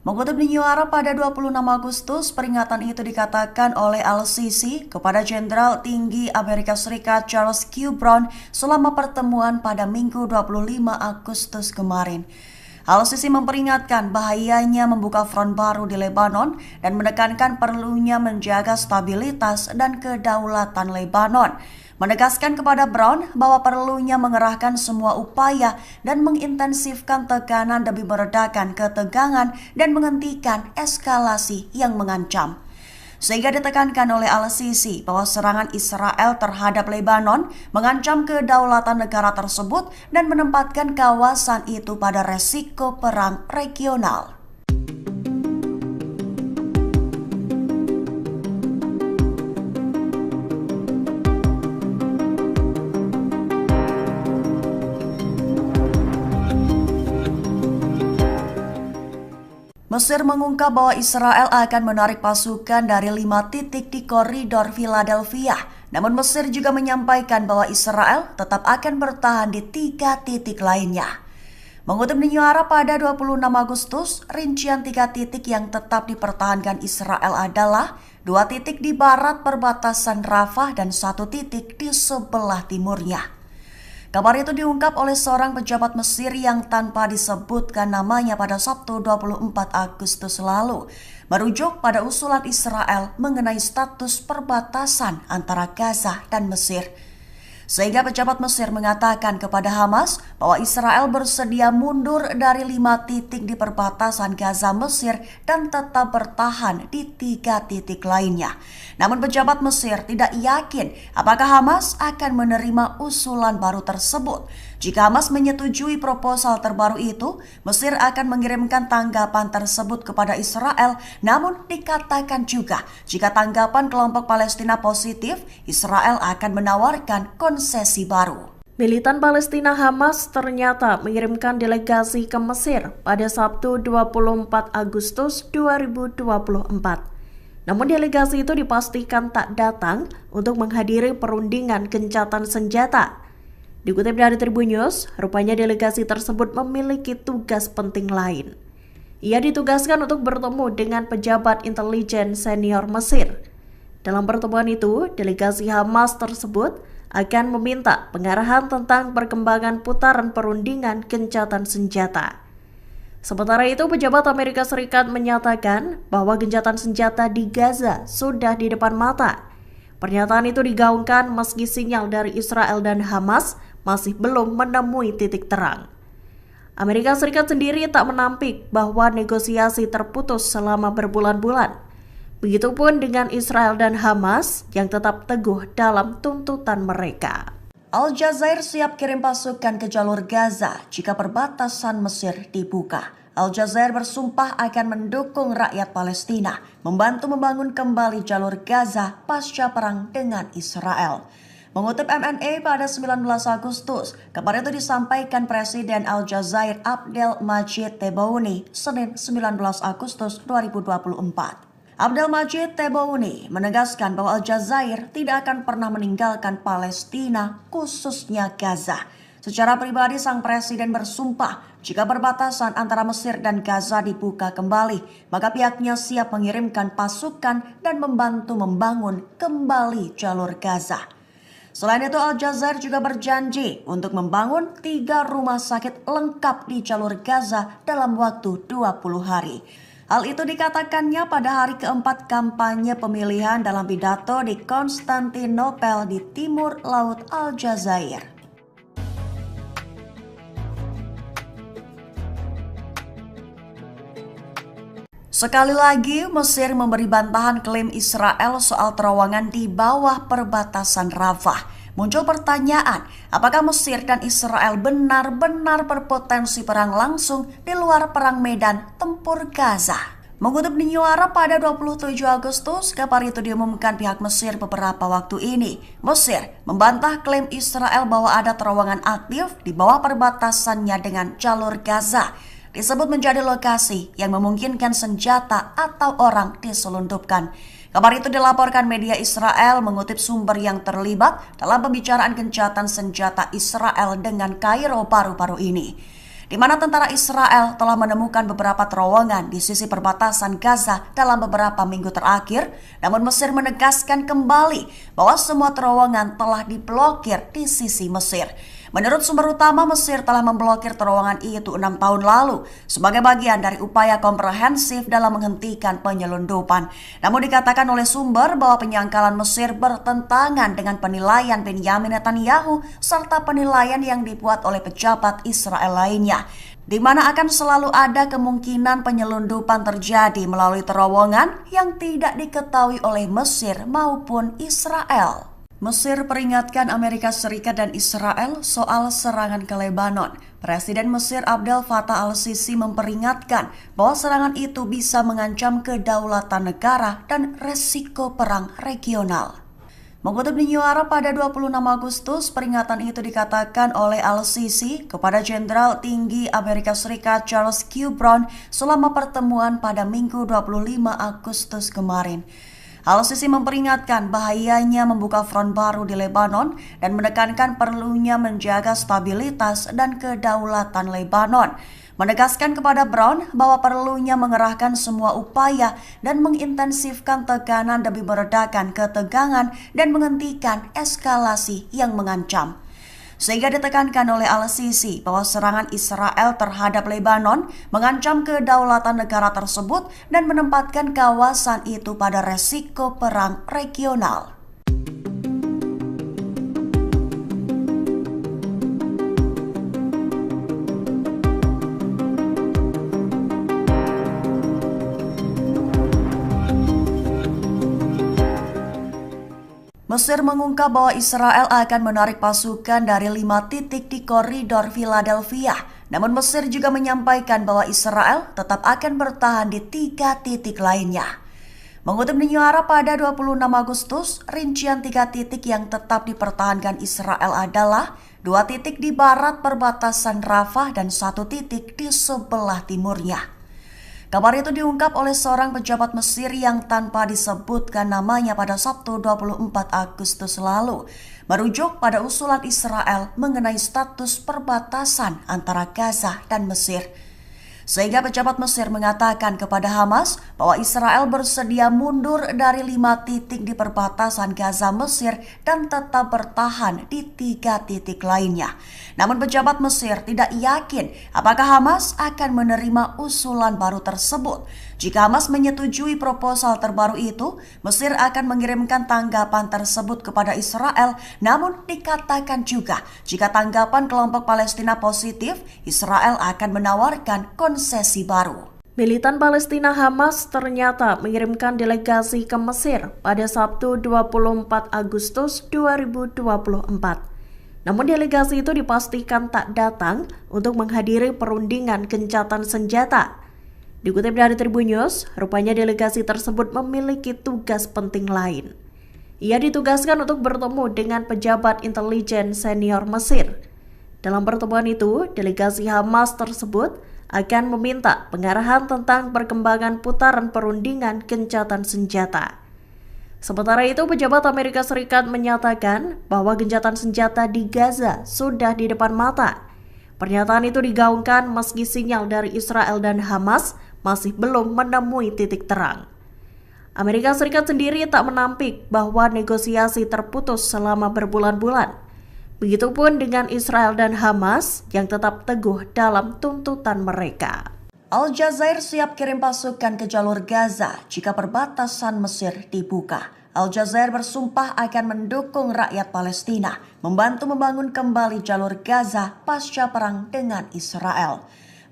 Mengutip New Arab pada 26 Agustus, peringatan itu dikatakan oleh al-Sisi kepada Jenderal Tinggi Amerika Serikat Charles Q. Brown selama pertemuan pada Minggu 25 Agustus kemarin. Al-Sisi memperingatkan bahayanya membuka front baru di Lebanon dan menekankan perlunya menjaga stabilitas dan kedaulatan Lebanon. Menegaskan kepada Brown bahwa perlunya mengerahkan semua upaya dan mengintensifkan tekanan demi meredakan ketegangan dan menghentikan eskalasi yang mengancam. sehingga ditekankan oleh Al-Sisi bahwa serangan Israel terhadap Lebanon mengancam kedaulatan negara tersebut dan menempatkan kawasan itu pada resiko perang regional. Mesir mengungkap bahwa Israel akan menarik pasukan dari 5 titik di koridor Philadelphia. Namun Mesir juga menyampaikan bahwa Israel tetap akan bertahan di 3 titik lainnya. Mengutip New Arab pada 26 Agustus, rincian 3 titik yang tetap dipertahankan Israel adalah 2 titik di barat perbatasan Rafah dan 1 titik di sebelah timurnya. Kabar itu diungkap oleh seorang pejabat Mesir yang tanpa disebutkan namanya pada Sabtu 24 Agustus lalu, merujuk pada usulan Israel mengenai status perbatasan antara Gaza dan Mesir. Sehingga pejabat Mesir mengatakan kepada Hamas bahwa Israel bersedia mundur dari 5 titik di perbatasan Gaza Mesir dan tetap bertahan di 3 titik lainnya. Namun pejabat Mesir tidak yakin apakah Hamas akan menerima usulan baru tersebut. Jika Hamas menyetujui proposal terbaru itu, Mesir akan mengirimkan tanggapan tersebut kepada Israel. Namun dikatakan juga jika tanggapan kelompok Palestina positif, Israel akan menawarkan konsesi baru. Militan Palestina Hamas ternyata mengirimkan delegasi ke Mesir pada Sabtu 24 Agustus 2024. Namun delegasi itu dipastikan tak datang untuk menghadiri perundingan gencatan senjata. Dikutip dari Tribun News, rupanya delegasi tersebut memiliki tugas penting lain. Ia ditugaskan untuk bertemu dengan pejabat intelijen senior Mesir. Dalam pertemuan itu, delegasi Hamas tersebut akan meminta pengarahan tentang perkembangan putaran perundingan gencatan senjata. Sementara itu, pejabat Amerika Serikat menyatakan bahwa gencatan senjata di Gaza sudah di depan mata. Pernyataan itu digaungkan meski sinyal dari Israel dan Hamas masih belum menemui titik terang. Amerika Serikat sendiri tak menampik bahwa negosiasi terputus selama berbulan-bulan. Begitupun dengan Israel dan Hamas yang tetap teguh dalam tuntutan mereka. Al-Jazair siap kirim pasukan ke jalur Gaza jika perbatasan Mesir dibuka. Al-Jazair bersumpah akan mendukung rakyat Palestina, membantu membangun kembali jalur Gaza pasca perang dengan Israel. Mengutip MNA pada 19 Agustus, kabar itu disampaikan Presiden Al-Jazair Abdel Majid Tebboune Senin 19 Agustus 2024. Abdel Majid Tebboune menegaskan bahwa Al-Jazair tidak akan pernah meninggalkan Palestina, khususnya Gaza. Secara pribadi, sang presiden bersumpah jika perbatasan antara Mesir dan Gaza dibuka kembali, maka pihaknya siap mengirimkan pasukan dan membantu membangun kembali jalur Gaza. Selain itu, Al-Jazair juga berjanji untuk membangun 3 rumah sakit lengkap di jalur Gaza dalam waktu 20 hari. Hal itu dikatakannya pada hari keempat kampanye pemilihan dalam pidato di Konstantinopel di timur laut Al-Jazair. Sekali lagi, Mesir memberi bantahan klaim Israel soal terowongan di bawah perbatasan Rafah. Muncul pertanyaan, apakah Mesir dan Israel benar-benar berpotensi perang langsung di luar perang medan tempur Gaza? Mengutip New Arab pada 27 Agustus, kabar itu diumumkan pihak Mesir beberapa waktu ini. Mesir membantah klaim Israel bahwa ada terowongan aktif di bawah perbatasannya dengan jalur Gaza. Disebut menjadi lokasi yang memungkinkan senjata atau orang diselundupkan. Kabar itu dilaporkan media Israel mengutip sumber yang terlibat dalam pembicaraan gencatan senjata Israel dengan Kairo baru-baru ini, di mana tentara Israel telah menemukan beberapa terowongan di sisi perbatasan Gaza dalam beberapa minggu terakhir. Namun Mesir menegaskan kembali bahwa semua terowongan telah diblokir di sisi Mesir. Menurut sumber utama, Mesir telah memblokir terowongan itu 6 tahun lalu sebagai bagian dari upaya komprehensif dalam menghentikan penyelundupan. Namun dikatakan oleh sumber bahwa penyangkalan Mesir bertentangan dengan penilaian Benyamin Netanyahu serta penilaian yang dibuat oleh pejabat Israel lainnya. di mana akan selalu ada kemungkinan penyelundupan terjadi melalui terowongan yang tidak diketahui oleh Mesir maupun Israel. Mesir peringatkan Amerika Serikat dan Israel soal serangan ke Lebanon. Presiden Mesir Abdel Fattah al-Sisi memperingatkan bahwa serangan itu bisa mengancam kedaulatan negara dan resiko perang regional. Mengutip New Arab pada 26 Agustus, peringatan itu dikatakan oleh al-Sisi kepada Jenderal Tinggi Amerika Serikat Charles Q. Brown selama pertemuan pada Minggu 25 Agustus kemarin. Al-Sisi memperingatkan bahayanya membuka front baru di Lebanon dan menekankan perlunya menjaga stabilitas dan kedaulatan Lebanon. Menegaskan kepada Brown bahwa perlunya mengerahkan semua upaya dan mengintensifkan tekanan demi meredakan ketegangan dan menghentikan eskalasi yang mengancam. Sehingga ditekankan oleh al-Sisi bahwa serangan Israel terhadap Lebanon mengancam kedaulatan negara tersebut dan menempatkan kawasan itu pada resiko perang regional. Mesir mengungkap bahwa Israel akan menarik pasukan dari 5 titik di koridor Philadelphia. Namun Mesir juga menyampaikan bahwa Israel tetap akan bertahan di 3 titik lainnya. Mengutip New Arab pada 26 Agustus, rincian 3 titik yang tetap dipertahankan Israel adalah 2 titik di barat perbatasan Rafah dan 1 titik di sebelah timurnya. Kabar itu diungkap oleh seorang pejabat Mesir yang tanpa disebutkan namanya pada Sabtu 24 Agustus lalu, merujuk pada usulan Israel mengenai status perbatasan antara Gaza dan Mesir. Sehingga pejabat Mesir mengatakan kepada Hamas bahwa Israel bersedia mundur dari 5 titik di perbatasan Gaza Mesir dan tetap bertahan di 3 titik lainnya. Namun pejabat Mesir tidak yakin apakah Hamas akan menerima usulan baru tersebut. Jika Hamas menyetujui proposal terbaru itu, Mesir akan mengirimkan tanggapan tersebut kepada Israel. Namun dikatakan juga jika tanggapan kelompok Palestina positif, Israel akan menawarkan konsesi baru. Militan Palestina Hamas ternyata mengirimkan delegasi ke Mesir pada Sabtu 24 Agustus 2024. Namun delegasi itu dipastikan tak datang untuk menghadiri perundingan gencatan senjata. Dikutip dari Tribun News, rupanya delegasi tersebut memiliki tugas penting lain. Ia ditugaskan untuk bertemu dengan pejabat intelijen senior Mesir. Dalam pertemuan itu, delegasi Hamas tersebut akan meminta pengarahan tentang perkembangan putaran perundingan gencatan senjata. Sementara itu, pejabat Amerika Serikat menyatakan bahwa gencatan senjata di Gaza sudah di depan mata. Pernyataan itu digaungkan meski sinyal dari Israel dan Hamas masih belum menemui titik terang. Amerika Serikat sendiri tak menampik bahwa negosiasi terputus selama berbulan-bulan. Begitupun dengan Israel dan Hamas yang tetap teguh dalam tuntutan mereka. Al-Jazair siap kirim pasukan ke jalur Gaza jika perbatasan Mesir dibuka. Al-Jazair bersumpah akan mendukung rakyat Palestina, membantu membangun kembali jalur Gaza pasca perang dengan Israel.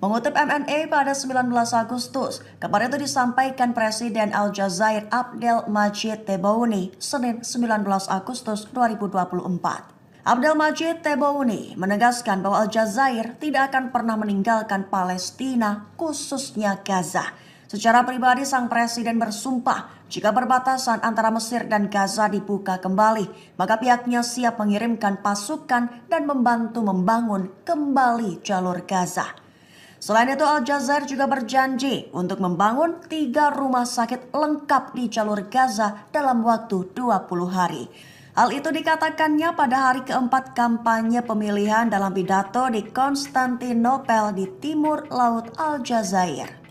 Mengutip MNA pada 19 Agustus, kabar itu disampaikan Presiden Al-Jazair Abdel Majid Tebboune Senin 19 Agustus 2024. Abdel Majid Tebboune menegaskan bahwa Al-Jazair tidak akan pernah meninggalkan Palestina, khususnya Gaza. Secara pribadi, sang presiden bersumpah jika perbatasan antara Mesir dan Gaza dibuka kembali, maka pihaknya siap mengirimkan pasukan dan membantu membangun kembali jalur Gaza. Selain itu, Al-Jazair juga berjanji untuk membangun 3 rumah sakit lengkap di jalur Gaza dalam waktu 20 hari. Hal itu dikatakannya pada hari keempat kampanye pemilihan dalam pidato di Konstantinopel di timur laut Al-Jazair.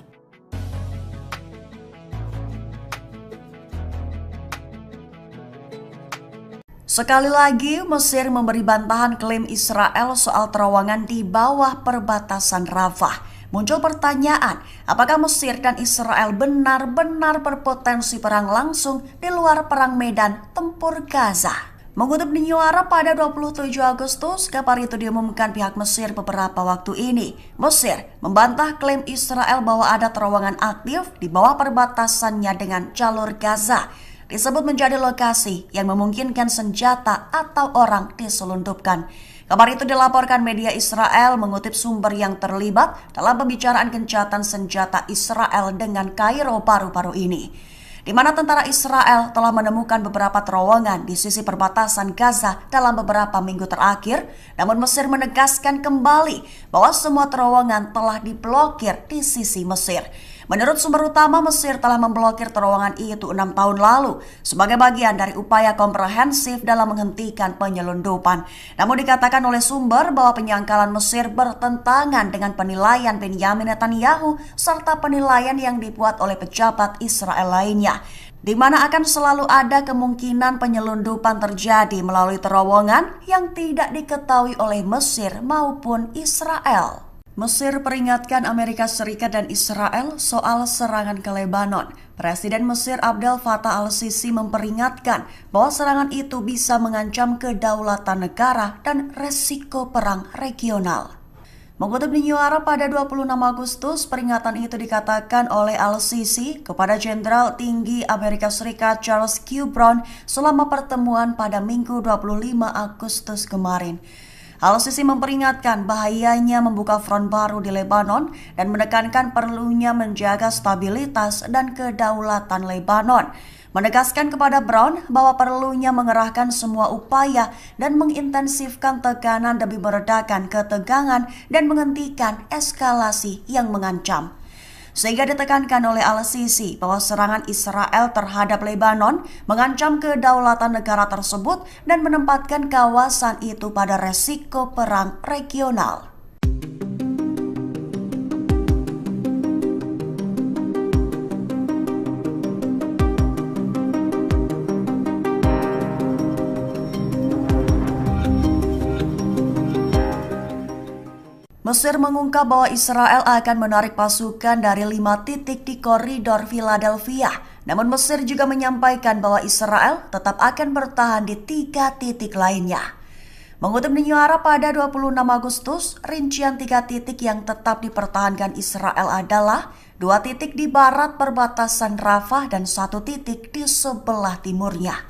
Sekali lagi, Mesir memberi bantahan klaim Israel soal terowongan di bawah perbatasan Rafah. Muncul pertanyaan, apakah Mesir dan Israel benar-benar berpotensi perang langsung di luar perang medan tempur Gaza? Mengutip New Arab pada 27 Agustus, kabar itu diumumkan pihak Mesir beberapa waktu ini. Mesir membantah klaim Israel bahwa ada terowongan aktif di bawah perbatasannya dengan jalur Gaza. Disebut menjadi lokasi yang memungkinkan senjata atau orang diselundupkan. Kabar itu dilaporkan media Israel mengutip sumber yang terlibat dalam pembicaraan gencatan senjata Israel dengan Kairo baru-baru ini, di mana tentara Israel telah menemukan beberapa terowongan di sisi perbatasan Gaza dalam beberapa minggu terakhir, namun Mesir menegaskan kembali bahwa semua terowongan telah diblokir di sisi Mesir. Menurut sumber utama, Mesir telah memblokir terowongan itu 6 tahun lalu sebagai bagian dari upaya komprehensif dalam menghentikan penyelundupan. Namun dikatakan oleh sumber bahwa penyangkalan Mesir bertentangan dengan penilaian Benyamin Netanyahu serta penilaian yang dibuat oleh pejabat Israel lainnya, di mana akan selalu ada kemungkinan penyelundupan terjadi melalui terowongan yang tidak diketahui oleh Mesir maupun Israel. Mesir peringatkan Amerika Serikat dan Israel soal serangan ke Lebanon. Presiden Mesir Abdel Fattah al-Sisi memperingatkan bahwa serangan itu bisa mengancam kedaulatan negara dan resiko perang regional. Mengutip New Arab pada 26 Agustus, peringatan itu dikatakan oleh al-Sisi kepada Jenderal Tinggi Amerika Serikat Charles Q. Brown selama pertemuan pada Minggu 25 Agustus kemarin. Al-Sisi memperingatkan bahayanya membuka front baru di Lebanon dan menekankan perlunya menjaga stabilitas dan kedaulatan Lebanon. Menegaskan kepada Brown bahwa perlunya mengerahkan semua upaya dan mengintensifkan tekanan demi meredakan ketegangan dan menghentikan eskalasi yang mengancam. Sehingga ditekankan oleh al-Sisi bahwa serangan Israel terhadap Lebanon mengancam kedaulatan negara tersebut dan menempatkan kawasan itu pada resiko perang regional. Mesir mengungkap bahwa Israel akan menarik pasukan dari 5 titik di koridor Philadelphia. Namun Mesir juga menyampaikan bahwa Israel tetap akan bertahan di 3 titik lainnya. Mengutip New Arab pada 26 Agustus, rincian 3 titik yang tetap dipertahankan Israel adalah 2 titik di barat perbatasan Rafah dan 1 titik di sebelah timurnya.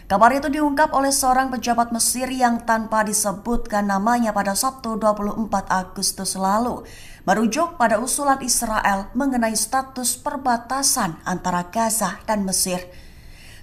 Kabar itu diungkap oleh seorang pejabat Mesir yang tanpa disebutkan namanya pada Sabtu 24 Agustus lalu, merujuk pada usulan Israel mengenai status perbatasan antara Gaza dan Mesir.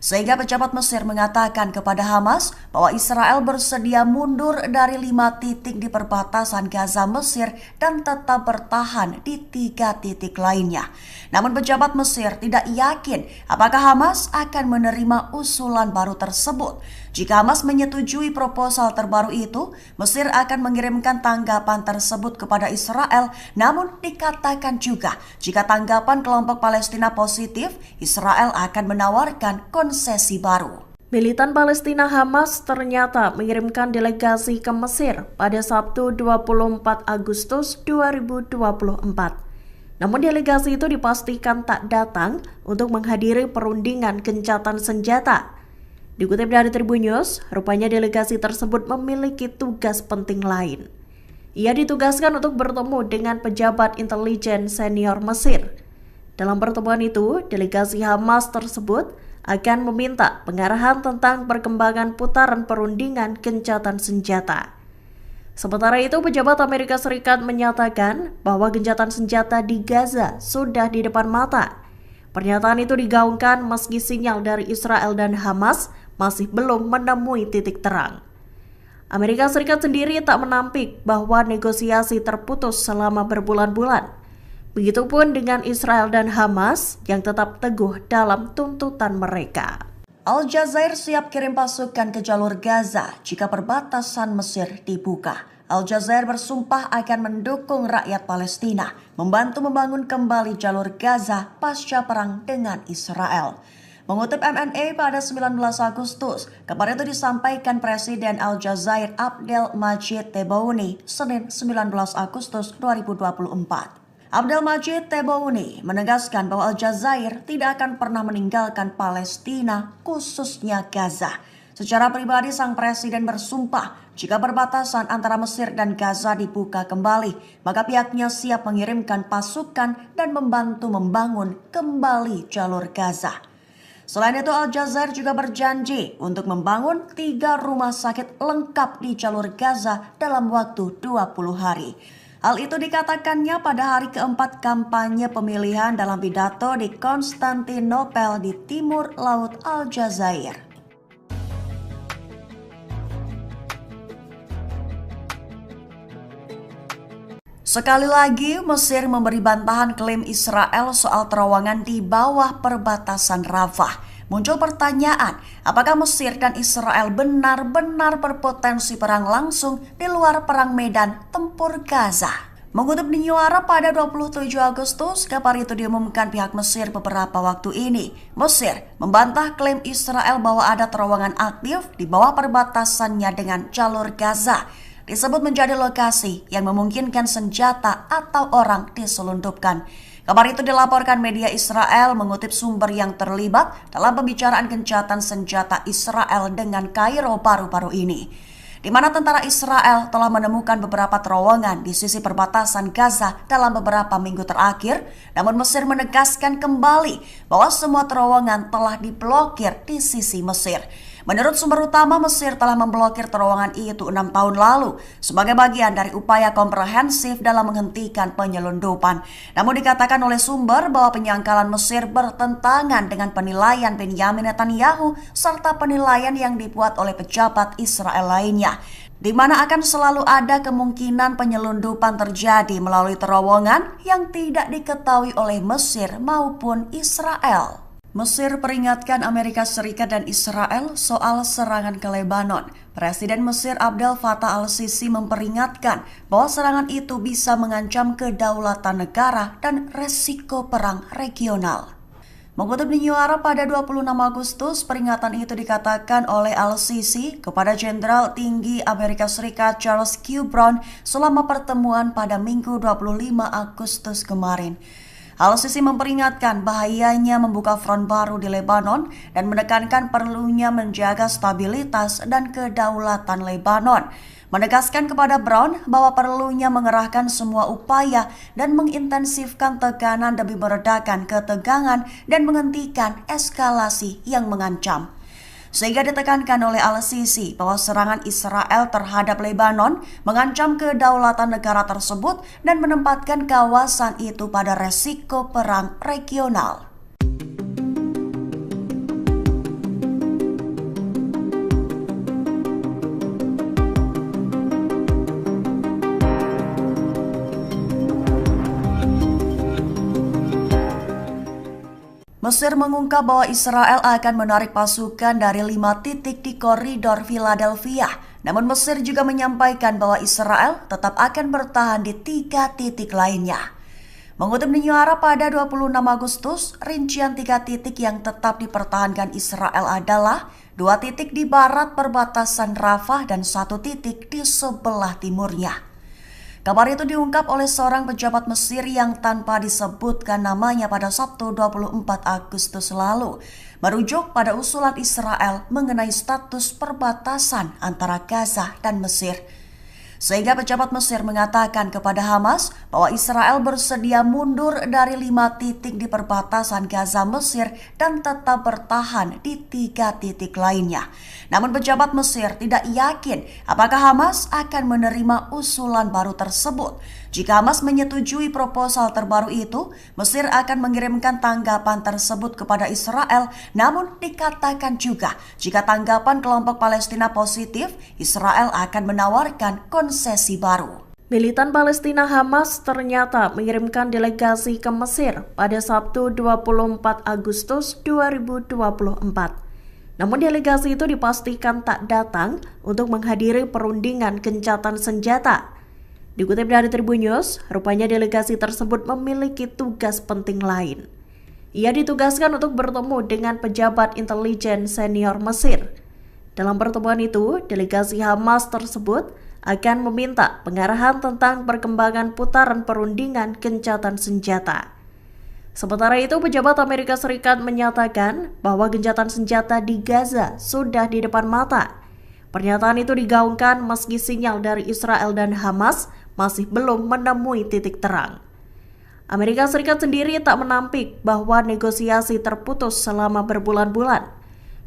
Sehingga pejabat Mesir mengatakan kepada Hamas bahwa Israel bersedia mundur dari 5 titik di perbatasan Gaza Mesir dan tetap bertahan di 3 titik lainnya. Namun pejabat Mesir tidak yakin apakah Hamas akan menerima usulan baru tersebut. Jika Hamas menyetujui proposal terbaru itu, Mesir akan mengirimkan tanggapan tersebut kepada Israel. Namun dikatakan juga jika tanggapan kelompok Palestina positif, Israel akan menawarkan konsesi baru. Militan Palestina Hamas ternyata mengirimkan delegasi ke Mesir pada Sabtu 24 Agustus 2024. Namun delegasi itu dipastikan tak datang untuk menghadiri perundingan gencatan senjata. Dikutip dari Tribun News, rupanya delegasi tersebut memiliki tugas penting lain. Ia ditugaskan untuk bertemu dengan pejabat intelijen senior Mesir. Dalam pertemuan itu, delegasi Hamas tersebut akan meminta pengarahan tentang perkembangan putaran perundingan gencatan senjata. Sementara itu, pejabat Amerika Serikat menyatakan bahwa gencatan senjata di Gaza sudah di depan mata. Pernyataan itu digaungkan meski sinyal dari Israel dan Hamas masih belum menemui titik terang. Amerika Serikat sendiri tak menampik bahwa negosiasi terputus selama berbulan-bulan. Begitupun dengan Israel dan Hamas yang tetap teguh dalam tuntutan mereka. Al Jazair siap kirim pasukan ke jalur Gaza jika perbatasan Mesir dibuka. Al Jazair bersumpah akan mendukung rakyat Palestina, membantu membangun kembali jalur Gaza pasca perang dengan Israel. Mengutip MNA pada 19 Agustus, kabar itu disampaikan Presiden Al Jazair Abdel Majid Tebboune Senin 19 Agustus 2024. Abdel Majid Tebboune menegaskan bahwa Al Jazair tidak akan pernah meninggalkan Palestina, khususnya Gaza. Secara pribadi, sang presiden bersumpah jika perbatasan antara Mesir dan Gaza dibuka kembali, maka pihaknya siap mengirimkan pasukan dan membantu membangun kembali jalur Gaza. Selain itu, Al Jazeera juga berjanji untuk membangun 3 rumah sakit lengkap di jalur Gaza dalam waktu 20 hari. Hal itu dikatakannya pada hari keempat kampanye pemilihan dalam pidato di Konstantinopel di timur laut Al Jazeera. Sekali lagi, Mesir memberi bantahan klaim Israel soal terowongan di bawah perbatasan Rafah. Muncul pertanyaan, apakah Mesir dan Israel benar-benar berpotensi perang langsung di luar perang medan tempur Gaza? Mengutip New Arab pada 27 Agustus, kabar itu diumumkan pihak Mesir beberapa waktu ini. Mesir membantah klaim Israel bahwa ada terowongan aktif di bawah perbatasannya dengan jalur Gaza. Disebut menjadi lokasi yang memungkinkan senjata atau orang diselundupkan. Kabar itu dilaporkan media Israel mengutip sumber yang terlibat dalam pembicaraan gencatan senjata Israel dengan Kairo baru-baru ini, di mana tentara Israel telah menemukan beberapa terowongan di sisi perbatasan Gaza dalam beberapa minggu terakhir, namun Mesir menegaskan kembali bahwa semua terowongan telah diblokir di sisi Mesir. Menurut sumber utama, Mesir telah memblokir terowongan itu 6 tahun lalu sebagai bagian dari upaya komprehensif dalam menghentikan penyelundupan. Namun dikatakan oleh sumber bahwa penyangkalan Mesir bertentangan dengan penilaian Benyamin Netanyahu serta penilaian yang dibuat oleh pejabat Israel lainnya, di mana akan selalu ada kemungkinan penyelundupan terjadi melalui terowongan yang tidak diketahui oleh Mesir maupun Israel. Mesir peringatkan Amerika Serikat dan Israel soal serangan ke Lebanon. Presiden Mesir Abdel Fattah al-Sisi memperingatkan bahwa serangan itu bisa mengancam kedaulatan negara dan resiko perang regional. Mengutip New Arab pada 26 Agustus, peringatan itu dikatakan oleh al-Sisi kepada Jenderal Tinggi Amerika Serikat Charles Q. Brown selama pertemuan pada Minggu 25 Agustus kemarin. Al-Sisi memperingatkan bahayanya membuka front baru di Lebanon dan menekankan perlunya menjaga stabilitas dan kedaulatan Lebanon. Menegaskan kepada Brown bahwa perlunya mengerahkan semua upaya dan mengintensifkan tekanan demi meredakan ketegangan dan menghentikan eskalasi yang mengancam. Sehingga ditekankan oleh al-Sisi bahwa serangan Israel terhadap Lebanon mengancam kedaulatan negara tersebut dan menempatkan kawasan itu pada resiko perang regional. Mesir mengungkap bahwa Israel akan menarik pasukan dari 5 titik di koridor Philadelphia. Namun Mesir juga menyampaikan bahwa Israel tetap akan bertahan di 3 titik lainnya. Mengutip New Arab pada 26 Agustus, rincian 3 titik yang tetap dipertahankan Israel adalah 2 titik di barat perbatasan Rafah dan 1 titik di sebelah timurnya. Kabar itu diungkap oleh seorang pejabat Mesir yang tanpa disebutkan namanya pada Sabtu 24 Agustus lalu, merujuk pada usulan Israel mengenai status perbatasan antara Gaza dan Mesir. Sehingga pejabat Mesir mengatakan kepada Hamas bahwa Israel bersedia mundur dari 5 titik di perbatasan Gaza Mesir dan tetap bertahan di 3 titik lainnya. Namun pejabat Mesir tidak yakin apakah Hamas akan menerima usulan baru tersebut. Jika Hamas menyetujui proposal terbaru itu, Mesir akan mengirimkan tanggapan tersebut kepada Israel. Namun dikatakan juga jika tanggapan kelompok Palestina positif, Israel akan menawarkan konsesi baru. Militan Palestina Hamas ternyata mengirimkan delegasi ke Mesir pada Sabtu 24 Agustus 2024. Namun delegasi itu dipastikan tak datang untuk menghadiri perundingan gencatan senjata. Dikutip dari Tribun News, rupanya delegasi tersebut memiliki tugas penting lain. Ia ditugaskan untuk bertemu dengan pejabat intelijen senior Mesir. Dalam pertemuan itu, delegasi Hamas tersebut akan meminta pengarahan tentang perkembangan putaran perundingan gencatan senjata. Sementara itu, pejabat Amerika Serikat menyatakan bahwa gencatan senjata di Gaza sudah di depan mata. Pernyataan itu digaungkan meski sinyal dari Israel dan Hamas masih belum menemui titik terang. Amerika Serikat sendiri tak menampik bahwa negosiasi terputus selama berbulan-bulan.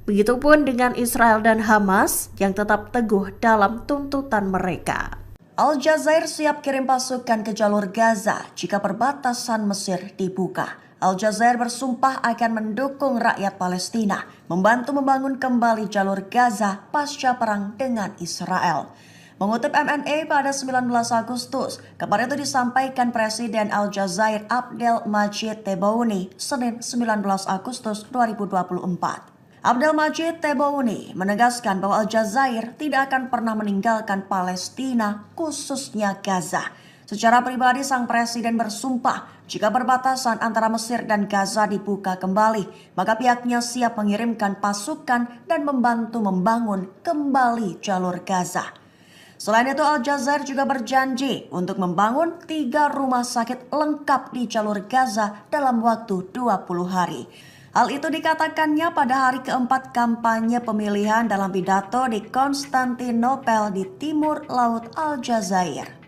Begitupun dengan Israel dan Hamas yang tetap teguh dalam tuntutan mereka. Al Jazair siap kirim pasukan ke jalur Gaza jika perbatasan Mesir dibuka. Al Jazair bersumpah akan mendukung rakyat Palestina, membantu membangun kembali jalur Gaza pasca perang dengan Israel. Mengutip MNA pada 19 Agustus, kabar itu disampaikan Presiden Al Jazair Abdel Majid Tebboune Senin 19 Agustus 2024. Abdel Majid Tebboune menegaskan bahwa Al Jazair tidak akan pernah meninggalkan Palestina, khususnya Gaza. Secara pribadi, sang presiden bersumpah jika perbatasan antara Mesir dan Gaza dibuka kembali, maka pihaknya siap mengirimkan pasukan dan membantu membangun kembali jalur Gaza. Selain itu, Al Jazair juga berjanji untuk membangun 3 rumah sakit lengkap di jalur Gaza dalam waktu 20 hari. Hal itu dikatakannya pada hari keempat kampanye pemilihan dalam pidato di Konstantinopel di timur laut Al Jazair.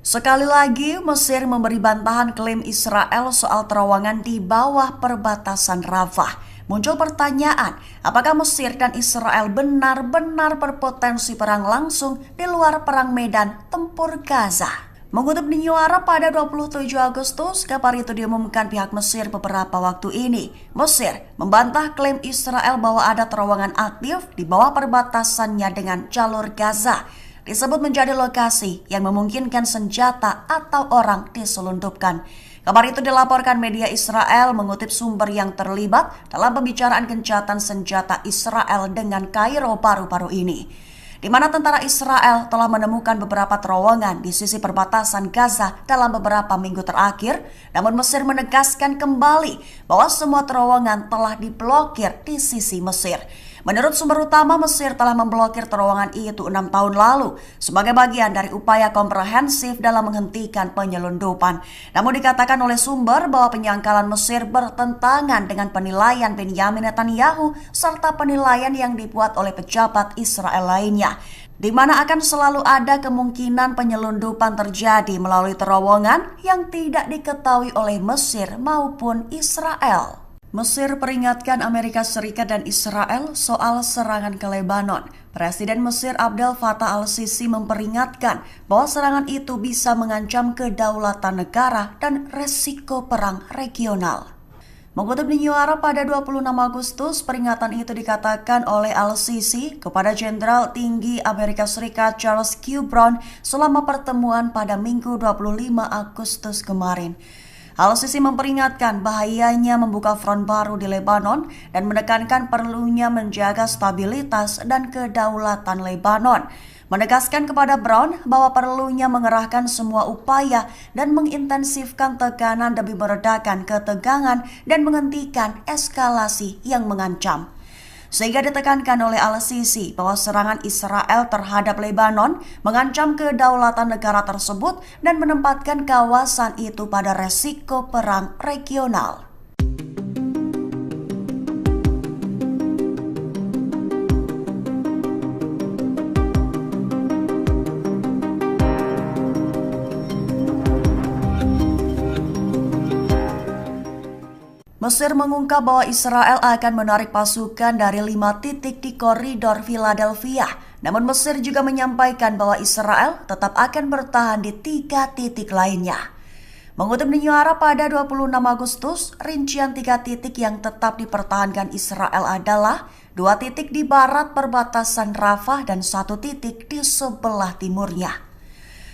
Sekali lagi, Mesir memberi bantahan klaim Israel soal terowongan di bawah perbatasan Rafah. Muncul pertanyaan, apakah Mesir dan Israel benar-benar berpotensi perang langsung di luar perang medan tempur Gaza? Mengutip New Arab pada 27 Agustus, kabar itu diumumkan pihak Mesir beberapa waktu ini. Mesir membantah klaim Israel bahwa ada terowongan aktif di bawah perbatasannya dengan jalur Gaza. Disebut menjadi lokasi yang memungkinkan senjata atau orang diselundupkan. Kabar itu dilaporkan media Israel mengutip sumber yang terlibat dalam pembicaraan gencatan senjata Israel dengan Kairo baru-baru ini, di mana tentara Israel telah menemukan beberapa terowongan di sisi perbatasan Gaza dalam beberapa minggu terakhir, namun Mesir menegaskan kembali bahwa semua terowongan telah diblokir di sisi Mesir. Menurut sumber utama, Mesir telah memblokir terowongan itu 6 tahun lalu sebagai bagian dari upaya komprehensif dalam menghentikan penyelundupan. Namun dikatakan oleh sumber bahwa penyangkalan Mesir bertentangan dengan penilaian Benyamin Netanyahu serta penilaian yang dibuat oleh pejabat Israel lainnya, di mana akan selalu ada kemungkinan penyelundupan terjadi melalui terowongan yang tidak diketahui oleh Mesir maupun Israel. Mesir peringatkan Amerika Serikat dan Israel soal serangan ke Lebanon. Presiden Mesir Abdel Fattah al-Sisi memperingatkan bahwa serangan itu bisa mengancam kedaulatan negara dan resiko perang regional. Mengutip New Arab pada 26 Agustus, peringatan itu dikatakan oleh al-Sisi kepada Jenderal Tinggi Amerika Serikat Charles Q. Brown selama pertemuan pada Minggu 25 Agustus kemarin. Al-Sisi memperingatkan bahayanya membuka front baru di Lebanon dan menekankan perlunya menjaga stabilitas dan kedaulatan Lebanon. Menegaskan kepada Brown bahwa perlunya mengerahkan semua upaya dan mengintensifkan tekanan demi meredakan ketegangan dan menghentikan eskalasi yang mengancam. Sehingga ditekankan oleh al-Sisi bahwa serangan Israel terhadap Lebanon mengancam kedaulatan negara tersebut dan menempatkan kawasan itu pada resiko perang regional. Mesir mengungkap bahwa Israel akan menarik pasukan dari 5 titik di koridor Philadelphia. Namun Mesir juga menyampaikan bahwa Israel tetap akan bertahan di 3 titik lainnya. Mengutip New Arab pada 26 Agustus, rincian 3 titik yang tetap dipertahankan Israel adalah 2 titik di barat perbatasan Rafah dan 1 titik di sebelah timurnya.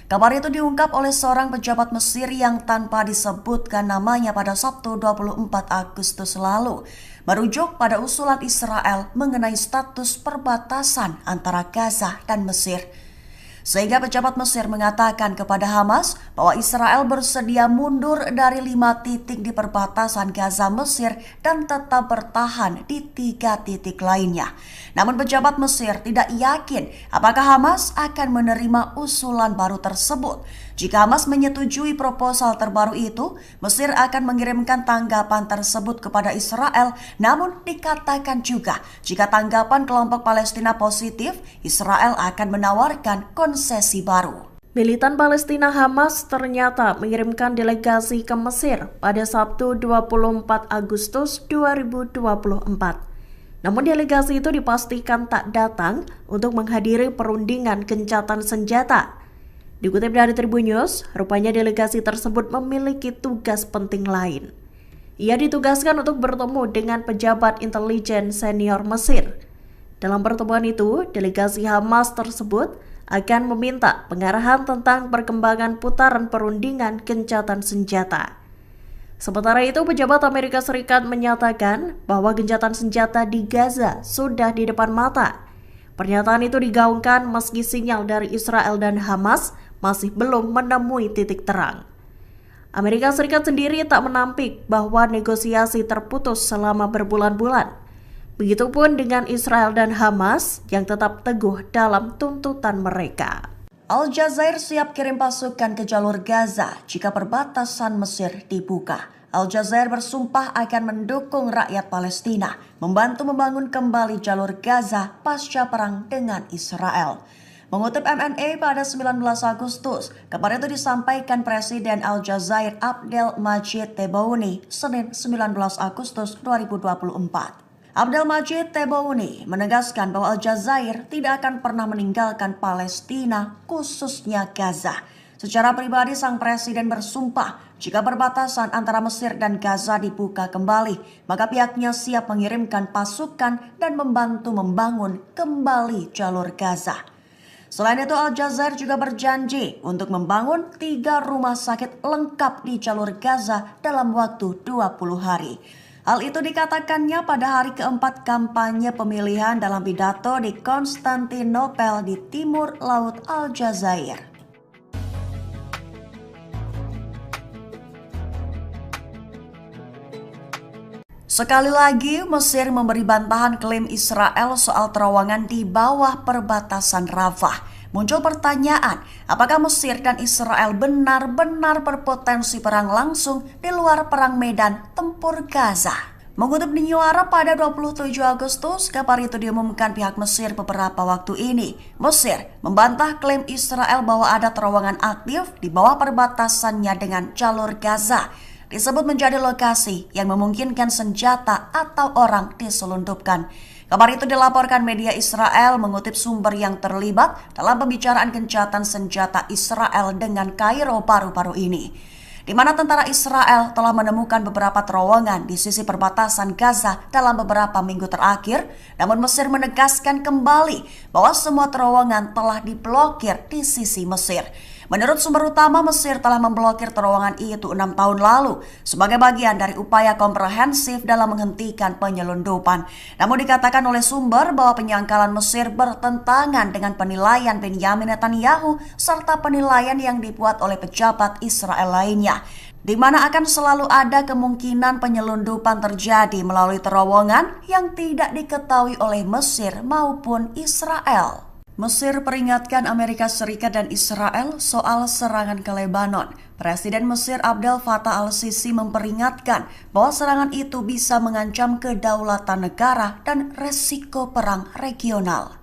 Kabar itu diungkap oleh seorang pejabat Mesir yang tanpa disebutkan namanya pada Sabtu 24 Agustus lalu, merujuk pada usulan Israel mengenai status perbatasan antara Gaza dan Mesir. Sehingga pejabat Mesir mengatakan kepada Hamas bahwa Israel bersedia mundur dari 5 titik di perbatasan Gaza Mesir dan tetap bertahan di 3 titik lainnya. Namun pejabat Mesir tidak yakin apakah Hamas akan menerima usulan baru tersebut. Jika Hamas menyetujui proposal terbaru itu, Mesir akan mengirimkan tanggapan tersebut kepada Israel. Namun dikatakan juga jika tanggapan kelompok Palestina positif, Israel akan menawarkan konsesi baru. Militan Palestina Hamas ternyata mengirimkan delegasi ke Mesir pada Sabtu 24 Agustus 2024. Namun delegasi itu dipastikan tak datang untuk menghadiri perundingan gencatan senjata. Dikutip dari Tribun News, rupanya delegasi tersebut memiliki tugas penting lain. Ia ditugaskan untuk bertemu dengan pejabat intelijen senior Mesir. Dalam pertemuan itu, delegasi Hamas tersebut akan meminta pengarahan tentang perkembangan putaran perundingan gencatan senjata. Sementara itu, pejabat Amerika Serikat menyatakan bahwa gencatan senjata di Gaza sudah di depan mata. Pernyataan itu digaungkan meski sinyal dari Israel dan Hamas masih belum menemui titik terang. Amerika Serikat sendiri tak menampik bahwa negosiasi terputus selama berbulan-bulan. Begitupun dengan Israel dan Hamas yang tetap teguh dalam tuntutan mereka. Al Jazair siap kirim pasukan ke jalur Gaza jika perbatasan Mesir dibuka. Al Jazair bersumpah akan mendukung rakyat Palestina, membantu membangun kembali jalur Gaza pasca perang dengan Israel. Mengutip MNA pada 19 Agustus, kabar itu disampaikan Presiden Al Jazair Abdel Majid Tebboune Senin 19 Agustus 2024. Abdel Majid Tebboune menegaskan bahwa Al Jazair tidak akan pernah meninggalkan Palestina, khususnya Gaza. Secara pribadi, sang presiden bersumpah jika perbatasan antara Mesir dan Gaza dibuka kembali, maka pihaknya siap mengirimkan pasukan dan membantu membangun kembali jalur Gaza. Selain itu, Al Jazair juga berjanji untuk membangun 3 rumah sakit lengkap di jalur Gaza dalam waktu 20 hari. Hal itu dikatakannya pada hari keempat kampanye pemilihan dalam pidato di Konstantinopel di timur laut Al Jazair. Sekali lagi, Mesir memberi bantahan klaim Israel soal terowongan di bawah perbatasan Rafah. Muncul pertanyaan, apakah Mesir dan Israel benar-benar berpotensi perang langsung di luar perang medan tempur Gaza? Mengutip New Arab pada 27 Agustus, kabar itu diumumkan pihak Mesir beberapa waktu ini. Mesir membantah klaim Israel bahwa ada terowongan aktif di bawah perbatasannya dengan jalur Gaza. Disebut menjadi lokasi yang memungkinkan senjata atau orang diselundupkan. Kabar itu dilaporkan media Israel mengutip sumber yang terlibat dalam pembicaraan gencatan senjata Israel dengan Kairo baru-baru ini, di mana tentara Israel telah menemukan beberapa terowongan di sisi perbatasan Gaza dalam beberapa minggu terakhir. Namun Mesir menegaskan kembali bahwa semua terowongan telah diblokir di sisi Mesir. Menurut sumber utama, Mesir telah memblokir terowongan itu 6 tahun lalu sebagai bagian dari upaya komprehensif dalam menghentikan penyelundupan. Namun dikatakan oleh sumber bahwa penyangkalan Mesir bertentangan dengan penilaian Benyamin Netanyahu serta penilaian yang dibuat oleh pejabat Israel lainnya, di mana akan selalu ada kemungkinan penyelundupan terjadi melalui terowongan yang tidak diketahui oleh Mesir maupun Israel. Mesir peringatkan Amerika Serikat dan Israel soal serangan ke Lebanon. Presiden Mesir Abdel Fattah al-Sisi memperingatkan bahwa serangan itu bisa mengancam kedaulatan negara dan resiko perang regional.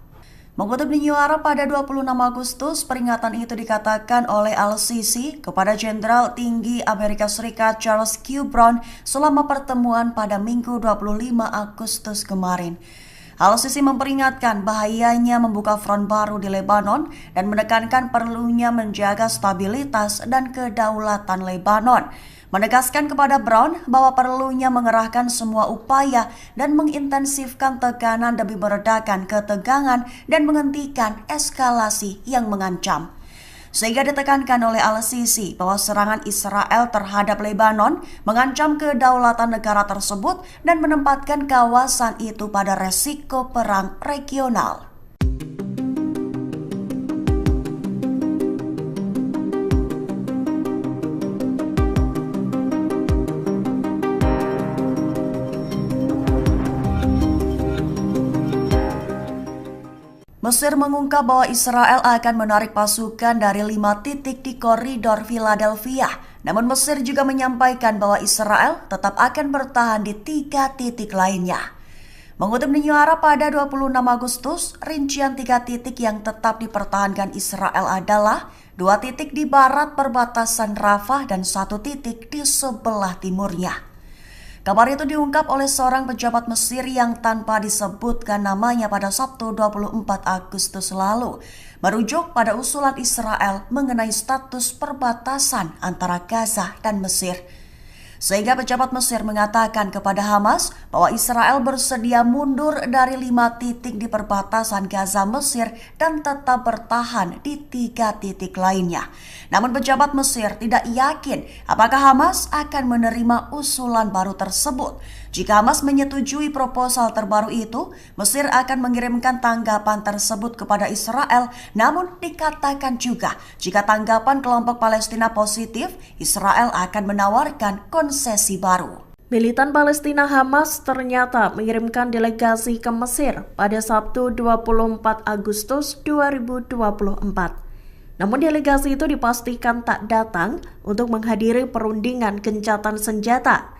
Mengutip New Arab pada 26 Agustus, peringatan itu dikatakan oleh al-Sisi kepada Jenderal Tinggi Amerika Serikat Charles Q. Brown selama pertemuan pada Minggu 25 Agustus kemarin. Al-Sisi memperingatkan bahayanya membuka front baru di Lebanon dan menekankan perlunya menjaga stabilitas dan kedaulatan Lebanon. Menegaskan kepada Brown bahwa perlunya mengerahkan semua upaya dan mengintensifkan tekanan demi meredakan ketegangan dan menghentikan eskalasi yang mengancam. Sehingga ditekankan oleh al-Sisi bahwa serangan Israel terhadap Lebanon mengancam kedaulatan negara tersebut dan menempatkan kawasan itu pada resiko perang regional. Mesir mengungkap bahwa Israel akan menarik pasukan dari 5 titik di koridor Philadelphia. Namun Mesir juga menyampaikan bahwa Israel tetap akan bertahan di 3 titik lainnya. Mengutip New Arab pada 26 Agustus, rincian 3 titik yang tetap dipertahankan Israel adalah 2 titik di barat perbatasan Rafah dan 1 titik di sebelah timurnya. Kabar itu diungkap oleh seorang pejabat Mesir yang tanpa disebutkan namanya pada Sabtu 24 Agustus lalu, merujuk pada usulan Israel mengenai status perbatasan antara Gaza dan Mesir. Sehingga pejabat Mesir mengatakan kepada Hamas bahwa Israel bersedia mundur dari 5 titik di perbatasan Gaza Mesir dan tetap bertahan di 3 titik lainnya. Namun pejabat Mesir tidak yakin apakah Hamas akan menerima usulan baru tersebut. Jika Hamas menyetujui proposal terbaru itu, Mesir akan mengirimkan tanggapan tersebut kepada Israel. Namun dikatakan juga jika tanggapan kelompok Palestina positif, Israel akan menawarkan konsesi baru. Militan Palestina Hamas ternyata mengirimkan delegasi ke Mesir pada Sabtu 24 Agustus 2024. Namun delegasi itu dipastikan tak datang untuk menghadiri perundingan gencatan senjata.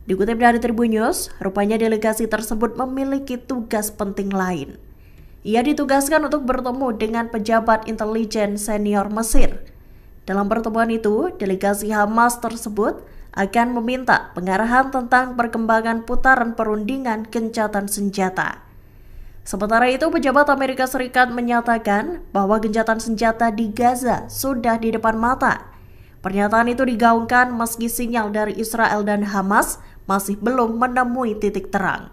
Dikutip dari Tribun News, rupanya delegasi tersebut memiliki tugas penting lain. Ia ditugaskan untuk bertemu dengan pejabat intelijen senior Mesir. Dalam pertemuan itu, delegasi Hamas tersebut akan meminta pengarahan tentang perkembangan putaran perundingan gencatan senjata. Sementara itu, pejabat Amerika Serikat menyatakan bahwa gencatan senjata di Gaza sudah di depan mata. Pernyataan itu digaungkan meski sinyal dari Israel dan Hamas masih belum menemui titik terang.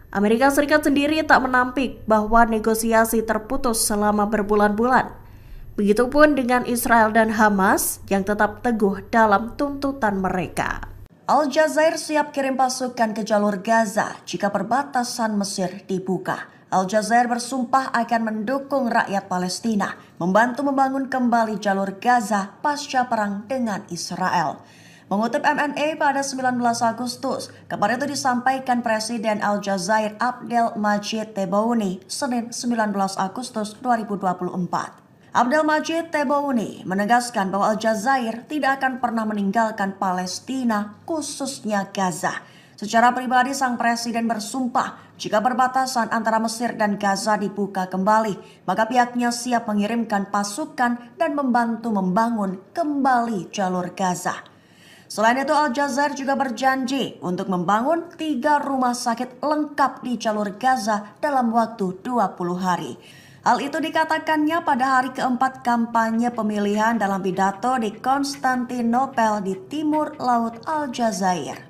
Amerika Serikat sendiri tak menampik bahwa negosiasi terputus selama berbulan-bulan. Begitupun dengan Israel dan Hamas yang tetap teguh dalam tuntutan mereka. Al Jazair siap kirim pasukan ke jalur Gaza jika perbatasan Mesir dibuka. Al Jazair bersumpah akan mendukung rakyat Palestina, membantu membangun kembali jalur Gaza pasca perang dengan Israel. Mengutip MNA pada 19 Agustus, kabar itu disampaikan Presiden Al Jazair Abdel Majid Tebboune Senin 19 Agustus 2024. Abdel Majid Tebboune menegaskan bahwa Al Jazair tidak akan pernah meninggalkan Palestina, khususnya Gaza. Secara pribadi, sang presiden bersumpah jika perbatasan antara Mesir dan Gaza dibuka kembali, maka pihaknya siap mengirimkan pasukan dan membantu membangun kembali jalur Gaza. Selain itu, Al Jazair juga berjanji untuk membangun 3 rumah sakit lengkap di jalur Gaza dalam waktu 20 hari. Hal itu dikatakannya pada hari keempat kampanye pemilihan dalam pidato di Konstantinopel di timur laut Al Jazair.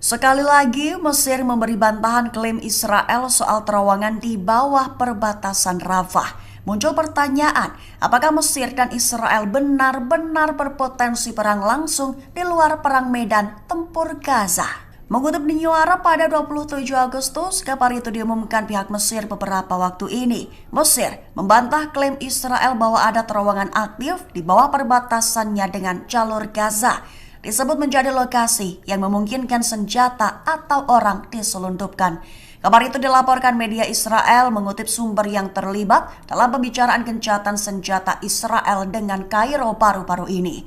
Sekali lagi, Mesir memberi bantahan klaim Israel soal terowongan di bawah perbatasan Rafah. Muncul pertanyaan, apakah Mesir dan Israel benar-benar berpotensi perang langsung di luar perang medan tempur Gaza? Mengutip New Arab pada 27 Agustus, kabar itu diumumkan pihak Mesir beberapa waktu ini. Mesir membantah klaim Israel bahwa ada terowongan aktif di bawah perbatasannya dengan jalur Gaza. Disebut menjadi lokasi yang memungkinkan senjata atau orang diselundupkan. Kabar itu dilaporkan media Israel mengutip sumber yang terlibat dalam pembicaraan gencatan senjata Israel dengan Kairo baru-baru ini,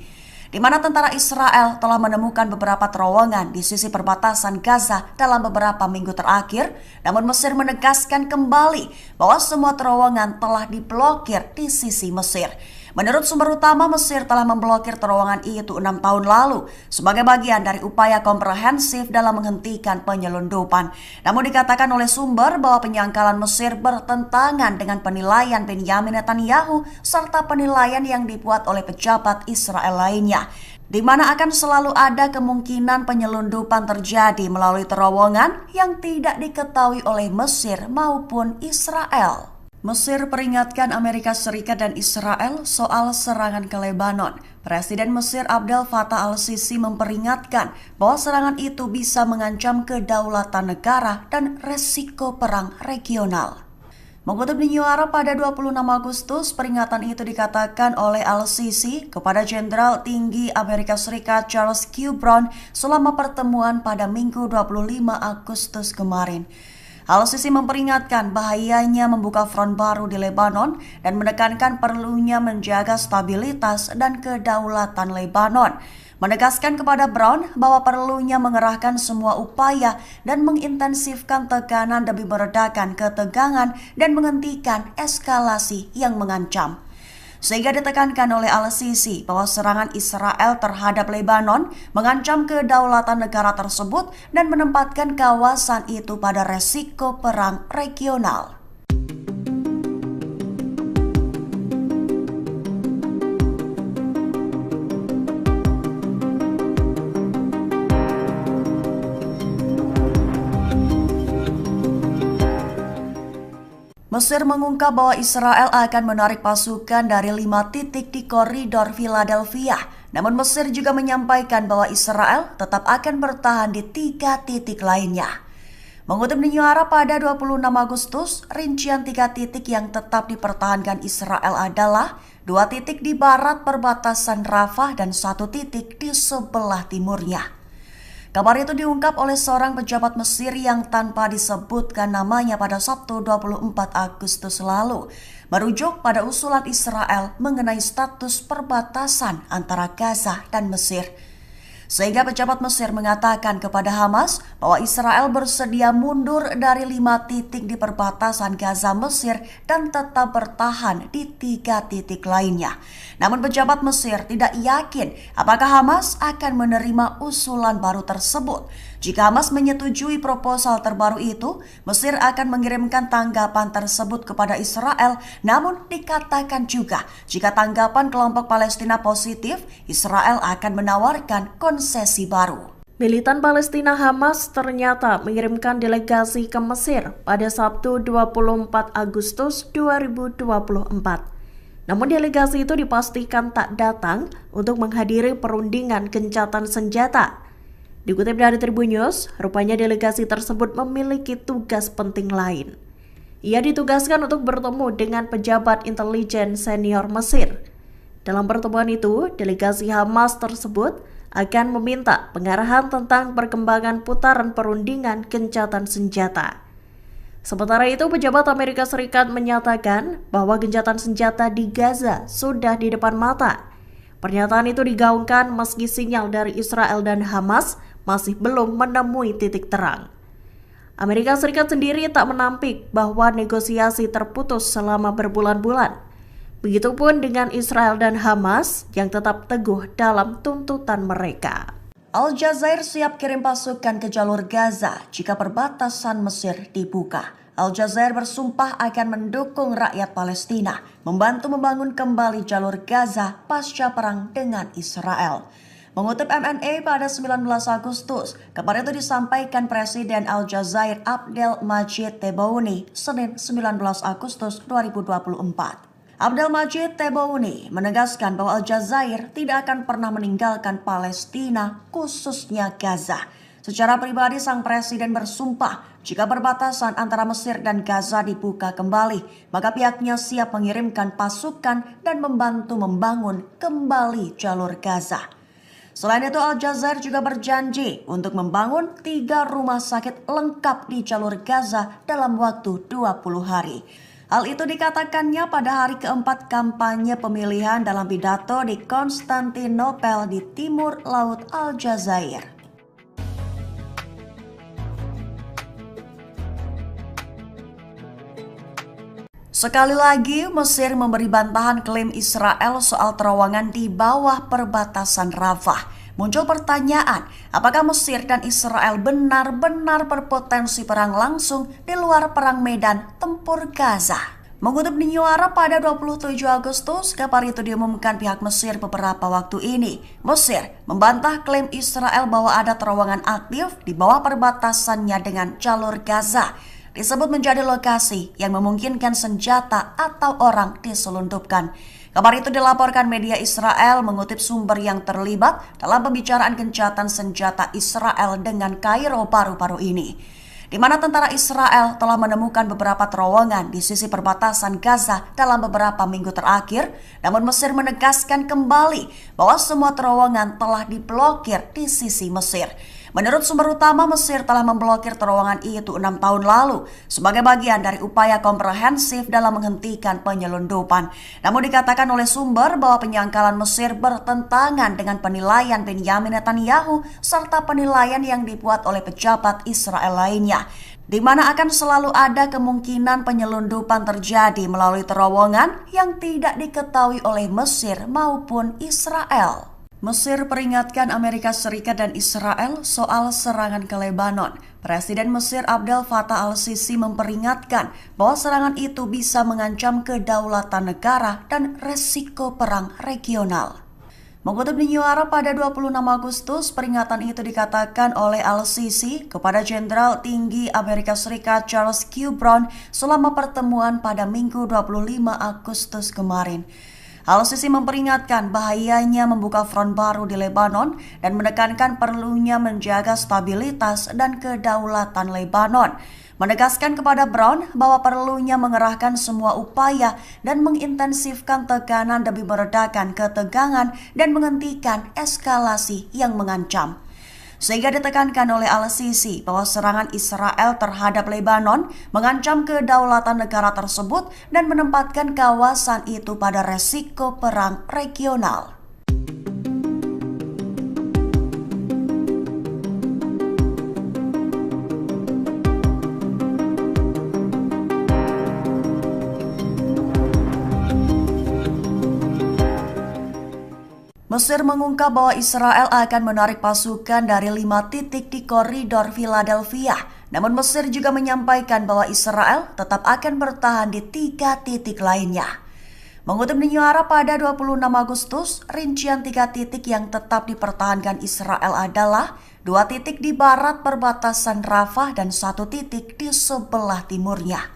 di mana tentara Israel telah menemukan beberapa terowongan di sisi perbatasan Gaza dalam beberapa minggu terakhir. Namun Mesir menegaskan kembali bahwa semua terowongan telah diblokir di sisi Mesir. Menurut sumber utama, Mesir telah memblokir terowongan itu 6 tahun lalu sebagai bagian dari upaya komprehensif dalam menghentikan penyelundupan. Namun dikatakan oleh sumber bahwa penyangkalan Mesir bertentangan dengan penilaian Benyamin Netanyahu serta penilaian yang dibuat oleh pejabat Israel lainnya, di mana akan selalu ada kemungkinan penyelundupan terjadi melalui terowongan yang tidak diketahui oleh Mesir maupun Israel. Mesir peringatkan Amerika Serikat dan Israel soal serangan ke Lebanon. Presiden Mesir Abdel Fattah al-Sisi memperingatkan bahwa serangan itu bisa mengancam kedaulatan negara dan resiko perang regional. Mengutip New Arab pada 26 Agustus, peringatan itu dikatakan oleh Al-Sisi kepada Jenderal Tinggi Amerika Serikat Charles Q. Brown selama pertemuan pada Minggu 25 Agustus kemarin. Al-Sisi memperingatkan bahayanya membuka front baru di Lebanon dan menekankan perlunya menjaga stabilitas dan kedaulatan Lebanon. Menegaskan kepada Brown bahwa perlunya mengerahkan semua upaya dan mengintensifkan tekanan demi meredakan ketegangan dan menghentikan eskalasi yang mengancam. Sehingga ditekankan oleh Al-Sisi bahwa serangan Israel terhadap Lebanon mengancam kedaulatan negara tersebut dan menempatkan kawasan itu pada resiko perang regional. Mesir mengungkap bahwa Israel akan menarik pasukan dari 5 titik di koridor Philadelphia. Namun Mesir juga menyampaikan bahwa Israel tetap akan bertahan di 3 titik lainnya. Mengutip New Arab pada 26 Agustus, rincian 3 titik yang tetap dipertahankan Israel adalah 2 titik di barat perbatasan Rafah dan 1 titik di sebelah timurnya. Kabar itu diungkap oleh seorang pejabat Mesir yang tanpa disebutkan namanya pada Sabtu 24 Agustus lalu, merujuk pada usulan Israel mengenai status perbatasan antara Gaza dan Mesir. Sehingga pejabat Mesir mengatakan kepada Hamas bahwa Israel bersedia mundur dari 5 titik di perbatasan Gaza Mesir dan tetap bertahan di 3 titik lainnya. Namun pejabat Mesir tidak yakin apakah Hamas akan menerima usulan baru tersebut. Jika Hamas menyetujui proposal terbaru itu, Mesir akan mengirimkan tanggapan tersebut kepada Israel. Namun dikatakan juga jika tanggapan kelompok Palestina positif, Israel akan menawarkan konsesi baru. Militan Palestina Hamas ternyata mengirimkan delegasi ke Mesir pada Sabtu 24 Agustus 2024. Namun delegasi itu dipastikan tak datang untuk menghadiri perundingan gencatan senjata. Dikutip dari Tribun News, rupanya delegasi tersebut memiliki tugas penting lain. Ia ditugaskan untuk bertemu dengan pejabat intelijen senior Mesir. Dalam pertemuan itu, delegasi Hamas tersebut akan meminta pengarahan tentang perkembangan putaran perundingan gencatan senjata. Sementara itu, pejabat Amerika Serikat menyatakan bahwa gencatan senjata di Gaza sudah di depan mata. Pernyataan itu digaungkan meski sinyal dari Israel dan Hamas masih belum menemui titik terang. Amerika Serikat sendiri tak menampik bahwa negosiasi terputus selama berbulan-bulan. Begitupun dengan Israel dan Hamas yang tetap teguh dalam tuntutan mereka. Al-Jazair siap kirim pasukan ke jalur Gaza jika perbatasan Mesir dibuka. Al-Jazair bersumpah akan mendukung rakyat Palestina, membantu membangun kembali jalur Gaza pasca perang dengan Israel. Mengutip MNA pada 19 Agustus, kabar itu disampaikan Presiden Al-Jazair Abdel Majid Tebboune Senin 19 Agustus 2024. Abdel Majid Tebboune menegaskan bahwa Al-Jazair tidak akan pernah meninggalkan Palestina, khususnya Gaza. Secara pribadi, sang presiden bersumpah jika perbatasan antara Mesir dan Gaza dibuka kembali, maka pihaknya siap mengirimkan pasukan dan membantu membangun kembali jalur Gaza. Selain itu, Al-Jazair juga berjanji untuk membangun 3 rumah sakit lengkap di jalur Gaza dalam waktu 20 hari. Hal itu dikatakannya pada hari keempat kampanye pemilihan dalam pidato di Konstantinopel di timur laut Aljazair. Sekali lagi, Mesir memberi bantahan klaim Israel soal terowongan di bawah perbatasan Rafah. Muncul pertanyaan, apakah Mesir dan Israel benar-benar berpotensi perang langsung di luar perang medan tempur Gaza? Mengutip New Arab pada 27 Agustus, kabar itu diumumkan pihak Mesir beberapa waktu ini. Mesir membantah klaim Israel bahwa ada terowongan aktif di bawah perbatasannya dengan jalur Gaza. Disebut menjadi lokasi yang memungkinkan senjata atau orang diselundupkan. Kabar itu dilaporkan media Israel mengutip sumber yang terlibat dalam pembicaraan gencatan senjata Israel dengan Kairo baru-baru ini. di mana tentara Israel telah menemukan beberapa terowongan di sisi perbatasan Gaza dalam beberapa minggu terakhir, namun Mesir menegaskan kembali bahwa semua terowongan telah diblokir di sisi Mesir. Menurut sumber utama, Mesir telah memblokir terowongan itu 6 tahun lalu sebagai bagian dari upaya komprehensif dalam menghentikan penyelundupan. Namun dikatakan oleh sumber bahwa penyangkalan Mesir bertentangan dengan penilaian Benyamin Netanyahu serta penilaian yang dibuat oleh pejabat Israel lainnya, di mana akan selalu ada kemungkinan penyelundupan terjadi melalui terowongan yang tidak diketahui oleh Mesir maupun Israel. Mesir peringatkan Amerika Serikat dan Israel soal serangan ke Lebanon. Presiden Mesir Abdel Fattah al-Sisi memperingatkan bahwa serangan itu bisa mengancam kedaulatan negara dan resiko perang regional. Mengutip New Arab pada 26 Agustus, peringatan itu dikatakan oleh al-Sisi kepada Jenderal Tinggi Amerika Serikat Charles Q. Brown selama pertemuan pada Minggu 25 Agustus kemarin. Al-Sisi memperingatkan bahayanya membuka front baru di Lebanon dan menekankan perlunya menjaga stabilitas dan kedaulatan Lebanon. Menegaskan kepada Brown bahwa perlunya mengerahkan semua upaya dan mengintensifkan tekanan demi meredakan ketegangan dan menghentikan eskalasi yang mengancam. Sehingga ditekankan oleh al-Sisi bahwa serangan Israel terhadap Lebanon mengancam kedaulatan negara tersebut dan menempatkan kawasan itu pada resiko perang regional. Mesir mengungkap bahwa Israel akan menarik pasukan dari 5 titik di koridor Philadelphia. Namun Mesir juga menyampaikan bahwa Israel tetap akan bertahan di 3 titik lainnya. Mengutip New Arab pada 26 Agustus, rincian 3 titik yang tetap dipertahankan Israel adalah 2 titik di barat perbatasan Rafah dan 1 titik di sebelah timurnya.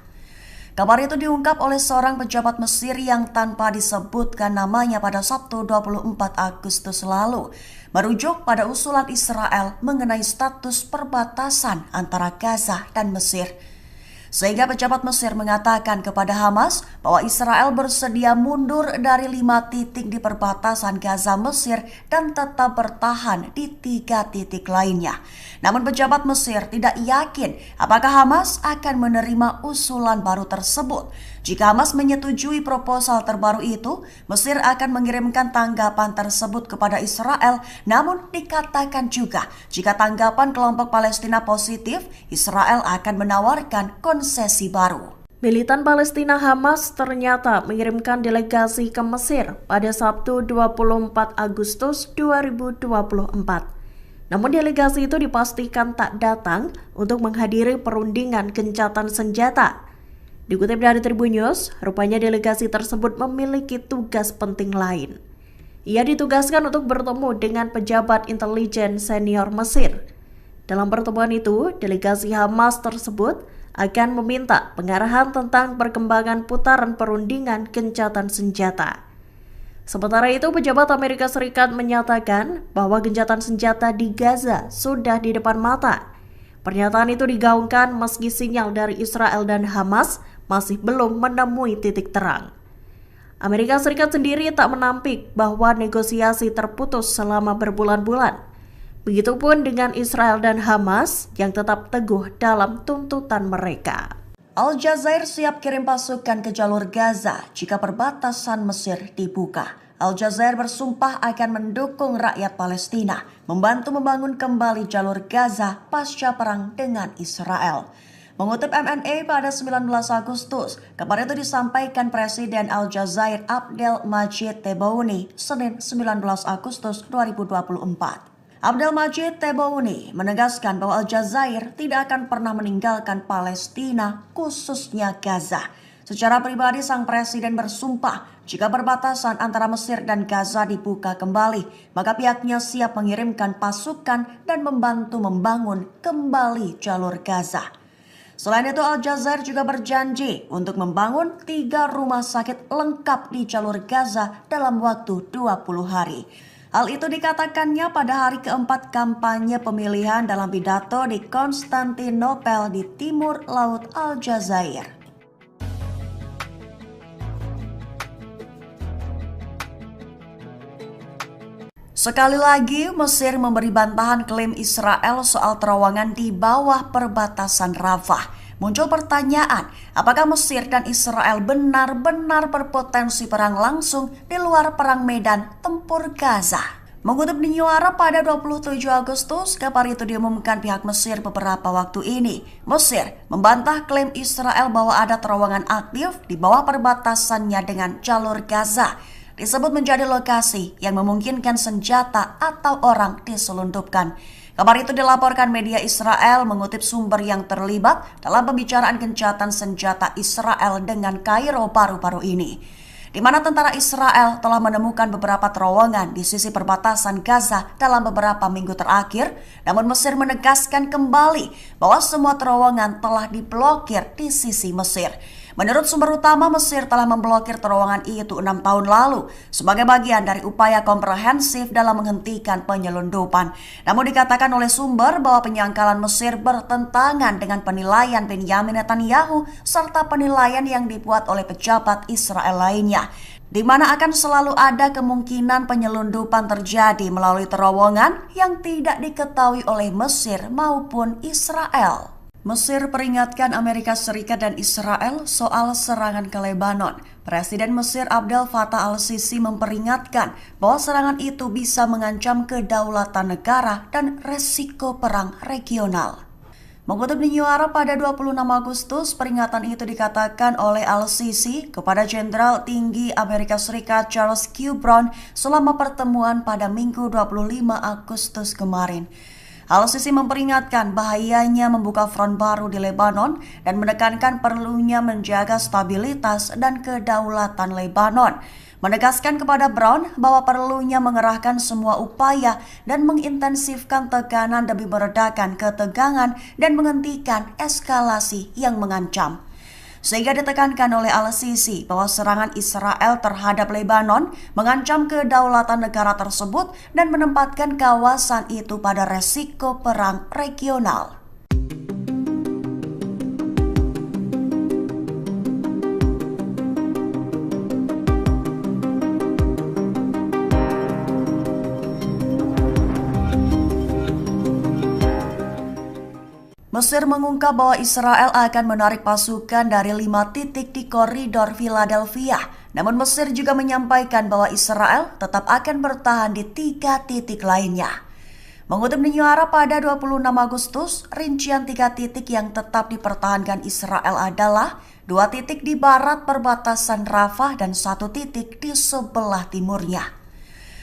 Kabar itu diungkap oleh seorang pejabat Mesir yang tanpa disebutkan namanya pada Sabtu 24 Agustus lalu, merujuk pada usulan Israel mengenai status perbatasan antara Gaza dan Mesir. Sehingga pejabat Mesir mengatakan kepada Hamas bahwa Israel bersedia mundur dari 5 titik di perbatasan Gaza Mesir dan tetap bertahan di 3 titik lainnya. Namun pejabat Mesir tidak yakin apakah Hamas akan menerima usulan baru tersebut. Jika Hamas menyetujui proposal terbaru itu, Mesir akan mengirimkan tanggapan tersebut kepada Israel. Namun dikatakan juga jika tanggapan kelompok Palestina positif, Israel akan menawarkan konsesi baru. Militan Palestina Hamas ternyata mengirimkan delegasi ke Mesir pada Sabtu 24 Agustus 2024. Namun delegasi itu dipastikan tak datang untuk menghadiri perundingan gencatan senjata. Dikutip dari Tribun News, rupanya delegasi tersebut memiliki tugas penting lain. Ia ditugaskan untuk bertemu dengan pejabat intelijen senior Mesir. Dalam pertemuan itu, delegasi Hamas tersebut akan meminta pengarahan tentang perkembangan putaran perundingan gencatan senjata. Sementara itu, pejabat Amerika Serikat menyatakan bahwa gencatan senjata di Gaza sudah di depan mata. Pernyataan itu digaungkan meski sinyal dari Israel dan Hamas masih belum menemui titik terang. Amerika Serikat sendiri tak menampik bahwa negosiasi terputus selama berbulan-bulan. Begitupun dengan Israel dan Hamas yang tetap teguh dalam tuntutan mereka. Al-Jazair siap kirim pasukan ke jalur Gaza jika perbatasan Mesir dibuka. Al-Jazair bersumpah akan mendukung rakyat Palestina, membantu membangun kembali jalur Gaza pasca perang dengan Israel. Mengutip MNA pada 19 Agustus, kabar itu disampaikan Presiden Al-Jazair Abdel Majid Tebboune Senin 19 Agustus 2024. Abdel Majid Tebboune menegaskan bahwa Al-Jazair tidak akan pernah meninggalkan Palestina, khususnya Gaza. Secara pribadi, sang presiden bersumpah jika perbatasan antara Mesir dan Gaza dibuka kembali, maka pihaknya siap mengirimkan pasukan dan membantu membangun kembali jalur Gaza. Selain itu, Al-Jazair juga berjanji untuk membangun 3 rumah sakit lengkap di jalur Gaza dalam waktu 20 hari. Hal itu dikatakannya pada hari keempat kampanye pemilihan dalam pidato di Konstantinopel di timur laut Aljazair. Sekali lagi, Mesir memberi bantahan klaim Israel soal terowongan di bawah perbatasan Rafah. Muncul pertanyaan, apakah Mesir dan Israel benar-benar berpotensi perang langsung di luar perang medan tempur Gaza? Mengutip New Arab pada 27 Agustus, kabar itu diumumkan pihak Mesir beberapa waktu ini. Mesir membantah klaim Israel bahwa ada terowongan aktif di bawah perbatasannya dengan jalur Gaza. Disebut menjadi lokasi yang memungkinkan senjata atau orang diselundupkan. Kabar itu dilaporkan media Israel mengutip sumber yang terlibat dalam pembicaraan gencatan senjata Israel dengan Kairo baru-baru ini, di mana tentara Israel telah menemukan beberapa terowongan di sisi perbatasan Gaza dalam beberapa minggu terakhir, namun Mesir menegaskan kembali bahwa semua terowongan telah diblokir di sisi Mesir. Menurut sumber utama, Mesir telah memblokir terowongan itu 6 tahun lalu sebagai bagian dari upaya komprehensif dalam menghentikan penyelundupan. Namun dikatakan oleh sumber bahwa penyangkalan Mesir bertentangan dengan penilaian Benyamin Netanyahu serta penilaian yang dibuat oleh pejabat Israel lainnya, di mana akan selalu ada kemungkinan penyelundupan terjadi melalui terowongan yang tidak diketahui oleh Mesir maupun Israel. Mesir peringatkan Amerika Serikat dan Israel soal serangan ke Lebanon. Presiden Mesir Abdel Fattah al-Sisi memperingatkan bahwa serangan itu bisa mengancam kedaulatan negara dan resiko perang regional. Mengutip New Arab pada 26 Agustus, peringatan itu dikatakan oleh al-Sisi kepada Jenderal Tinggi Amerika Serikat Charles Q. Brown selama pertemuan pada Minggu 25 Agustus kemarin. Al-Sisi memperingatkan bahayanya membuka front baru di Lebanon dan menekankan perlunya menjaga stabilitas dan kedaulatan Lebanon. Menegaskan kepada Brown bahwa perlunya mengerahkan semua upaya dan mengintensifkan tekanan demi meredakan ketegangan dan menghentikan eskalasi yang mengancam. Sehingga ditekankan oleh al-Sisi bahwa serangan Israel terhadap Lebanon mengancam kedaulatan negara tersebut dan menempatkan kawasan itu pada resiko perang regional. Mesir mengungkap bahwa Israel akan menarik pasukan dari 5 titik di koridor Philadelphia. Namun Mesir juga menyampaikan bahwa Israel tetap akan bertahan di 3 titik lainnya. Mengutip New Arab pada 26 Agustus, rincian 3 titik yang tetap dipertahankan Israel adalah 2 titik di barat perbatasan Rafah dan 1 titik di sebelah timurnya.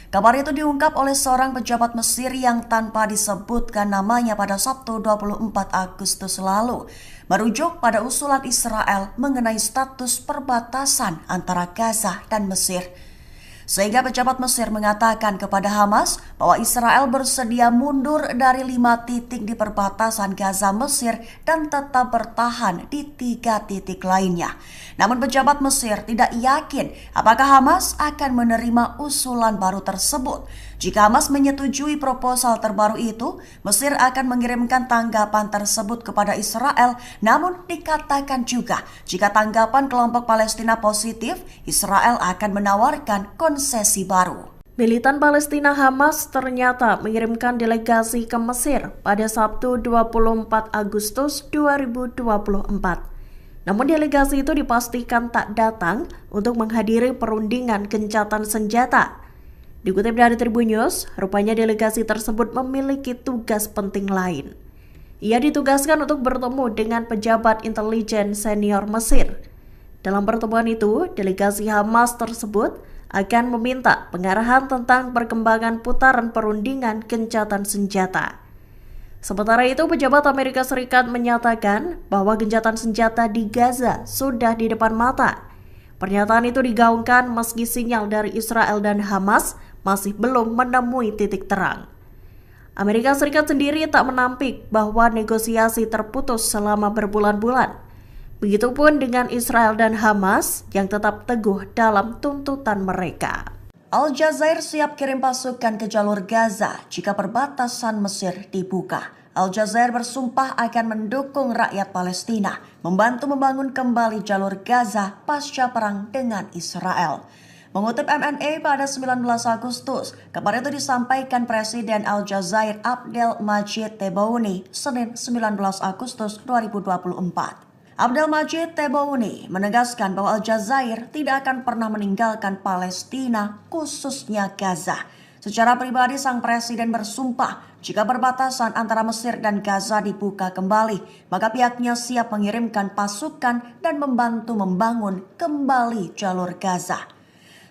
Kabar itu diungkap oleh seorang pejabat Mesir yang tanpa disebutkan namanya pada Sabtu 24 Agustus lalu, merujuk pada usulan Israel mengenai status perbatasan antara Gaza dan Mesir. Sehingga pejabat Mesir mengatakan kepada Hamas bahwa Israel bersedia mundur dari 5 titik di perbatasan Gaza Mesir dan tetap bertahan di 3 titik lainnya. Namun pejabat Mesir tidak yakin apakah Hamas akan menerima usulan baru tersebut. Jika Hamas menyetujui proposal terbaru itu, Mesir akan mengirimkan tanggapan tersebut kepada Israel. Namun dikatakan juga jika tanggapan kelompok Palestina positif, Israel akan menawarkan konsesi baru. Militan Palestina Hamas ternyata mengirimkan delegasi ke Mesir pada Sabtu 24 Agustus 2024. Namun delegasi itu dipastikan tak datang untuk menghadiri perundingan gencatan senjata. Dikutip dari Tribun News, rupanya delegasi tersebut memiliki tugas penting lain. Ia ditugaskan untuk bertemu dengan pejabat intelijen senior Mesir. Dalam pertemuan itu, delegasi Hamas tersebut akan meminta pengarahan tentang perkembangan putaran perundingan gencatan senjata. Sementara itu, pejabat Amerika Serikat menyatakan bahwa gencatan senjata di Gaza sudah di depan mata. Pernyataan itu digaungkan meski sinyal dari Israel dan Hamas masih belum menemui titik terang. Amerika Serikat sendiri tak menampik bahwa negosiasi terputus selama berbulan-bulan. Begitupun dengan Israel dan Hamas yang tetap teguh dalam tuntutan mereka. Aljazair siap kirim pasukan ke jalur Gaza jika perbatasan Mesir dibuka. Aljazair bersumpah akan mendukung rakyat Palestina, membantu membangun kembali jalur Gaza pasca perang dengan Israel. Mengutip MNA pada 19 Agustus, kabar itu disampaikan Presiden Aljazair Abdel Majid Tebboune Senin 19 Agustus 2024. Abdel Majid Tebboune menegaskan bahwa Aljazair tidak akan pernah meninggalkan Palestina, khususnya Gaza. Secara pribadi, sang presiden bersumpah jika perbatasan antara Mesir dan Gaza dibuka kembali, maka pihaknya siap mengirimkan pasukan dan membantu membangun kembali jalur Gaza.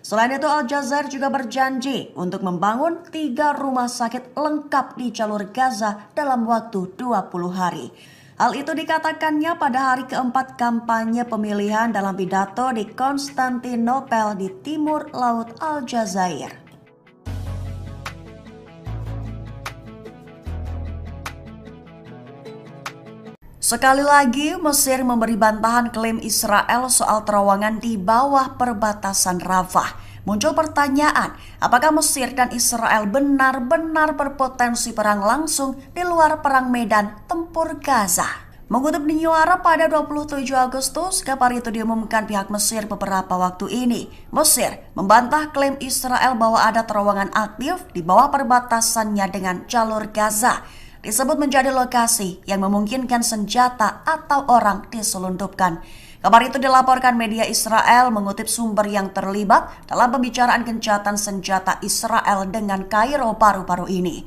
Selain itu, Aljazair juga berjanji untuk membangun 3 rumah sakit lengkap di jalur Gaza dalam waktu 20 hari. Hal itu dikatakannya pada hari keempat kampanye pemilihan dalam pidato di Konstantinopel di timur laut Aljazair. Sekali lagi, Mesir memberi bantahan klaim Israel soal terowongan di bawah perbatasan Rafah. Muncul pertanyaan, apakah Mesir dan Israel benar-benar berpotensi perang langsung di luar perang medan tempur Gaza? Mengutip New Arab pada 27 Agustus, kabar itu diumumkan pihak Mesir beberapa waktu ini. Mesir membantah klaim Israel bahwa ada terowongan aktif di bawah perbatasannya dengan jalur Gaza. Disebut menjadi lokasi yang memungkinkan senjata atau orang diselundupkan. Kabar itu dilaporkan media Israel mengutip sumber yang terlibat dalam pembicaraan gencatan senjata Israel dengan Kairo baru-baru ini,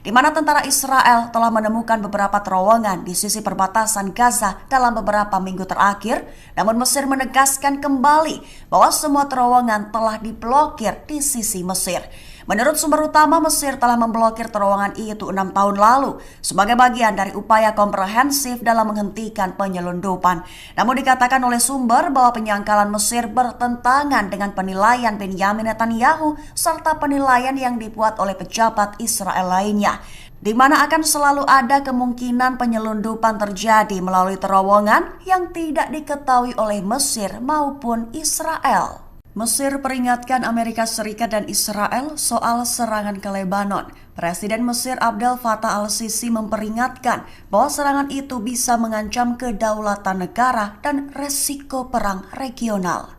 di mana tentara Israel telah menemukan beberapa terowongan di sisi perbatasan Gaza dalam beberapa minggu terakhir, namun Mesir menegaskan kembali bahwa semua terowongan telah diblokir di sisi Mesir. Menurut sumber utama, Mesir telah memblokir terowongan itu 6 tahun lalu sebagai bagian dari upaya komprehensif dalam menghentikan penyelundupan. Namun dikatakan oleh sumber bahwa penyangkalan Mesir bertentangan dengan penilaian Benyamin Netanyahu serta penilaian yang dibuat oleh pejabat Israel lainnya, di mana akan selalu ada kemungkinan penyelundupan terjadi melalui terowongan yang tidak diketahui oleh Mesir maupun Israel. Mesir peringatkan Amerika Serikat dan Israel soal serangan ke Lebanon. Presiden Mesir Abdel Fattah al-Sisi memperingatkan bahwa serangan itu bisa mengancam kedaulatan negara dan resiko perang regional.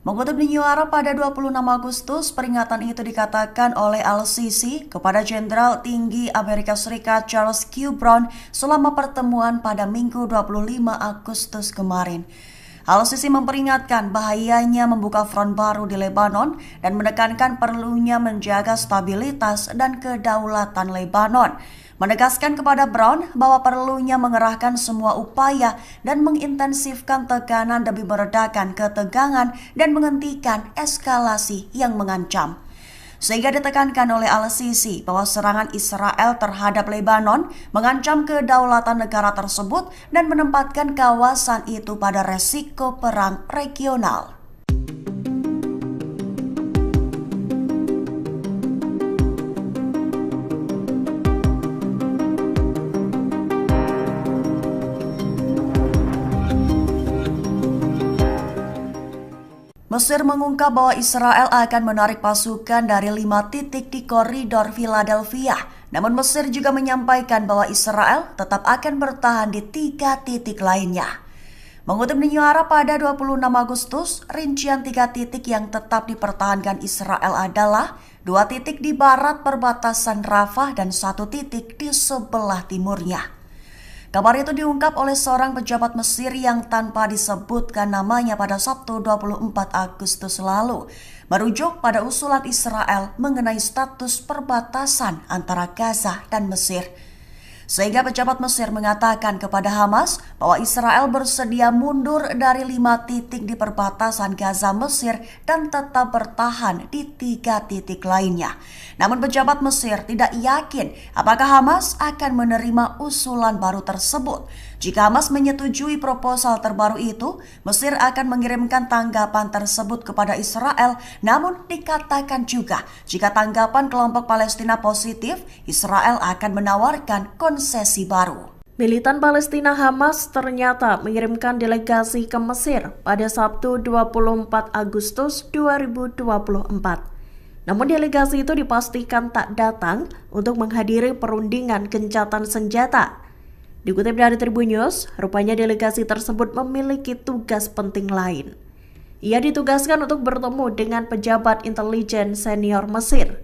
Mengutip New Arab pada 26 Agustus, peringatan itu dikatakan oleh al-Sisi kepada Jenderal Tinggi Amerika Serikat Charles Q. Brown selama pertemuan pada Minggu 25 Agustus kemarin. Al-Sisi memperingatkan bahayanya membuka front baru di Lebanon dan menekankan perlunya menjaga stabilitas dan kedaulatan Lebanon. Menegaskan kepada Brown bahwa perlunya mengerahkan semua upaya dan mengintensifkan tekanan demi meredakan ketegangan dan menghentikan eskalasi yang mengancam. Sehingga ditekankan oleh al-Sisi bahwa serangan Israel terhadap Lebanon mengancam kedaulatan negara tersebut dan menempatkan kawasan itu pada resiko perang regional. Mesir mengungkap bahwa Israel akan menarik pasukan dari 5 titik di koridor Philadelphia. Namun Mesir juga menyampaikan bahwa Israel tetap akan bertahan di 3 titik lainnya. Mengutip New Arab pada 26 Agustus, rincian 3 titik yang tetap dipertahankan Israel adalah 2 titik di barat perbatasan Rafah dan 1 titik di sebelah timurnya. Kabar itu diungkap oleh seorang pejabat Mesir yang tanpa disebutkan namanya pada Sabtu 24 Agustus lalu, merujuk pada usulan Israel mengenai status perbatasan antara Gaza dan Mesir. Sehingga pejabat Mesir mengatakan kepada Hamas bahwa Israel bersedia mundur dari 5 titik di perbatasan Gaza Mesir dan tetap bertahan di 3 titik lainnya. Namun pejabat Mesir tidak yakin apakah Hamas akan menerima usulan baru tersebut. Jika Hamas menyetujui proposal terbaru itu, Mesir akan mengirimkan tanggapan tersebut kepada Israel. Namun dikatakan juga jika tanggapan kelompok Palestina positif, Israel akan menawarkan konsesi baru. Militan Palestina Hamas ternyata mengirimkan delegasi ke Mesir pada Sabtu 24 Agustus 2024. Namun delegasi itu dipastikan tak datang untuk menghadiri perundingan gencatan senjata. Dikutip dari Tribun News, rupanya delegasi tersebut memiliki tugas penting lain. Ia ditugaskan untuk bertemu dengan pejabat intelijen senior Mesir.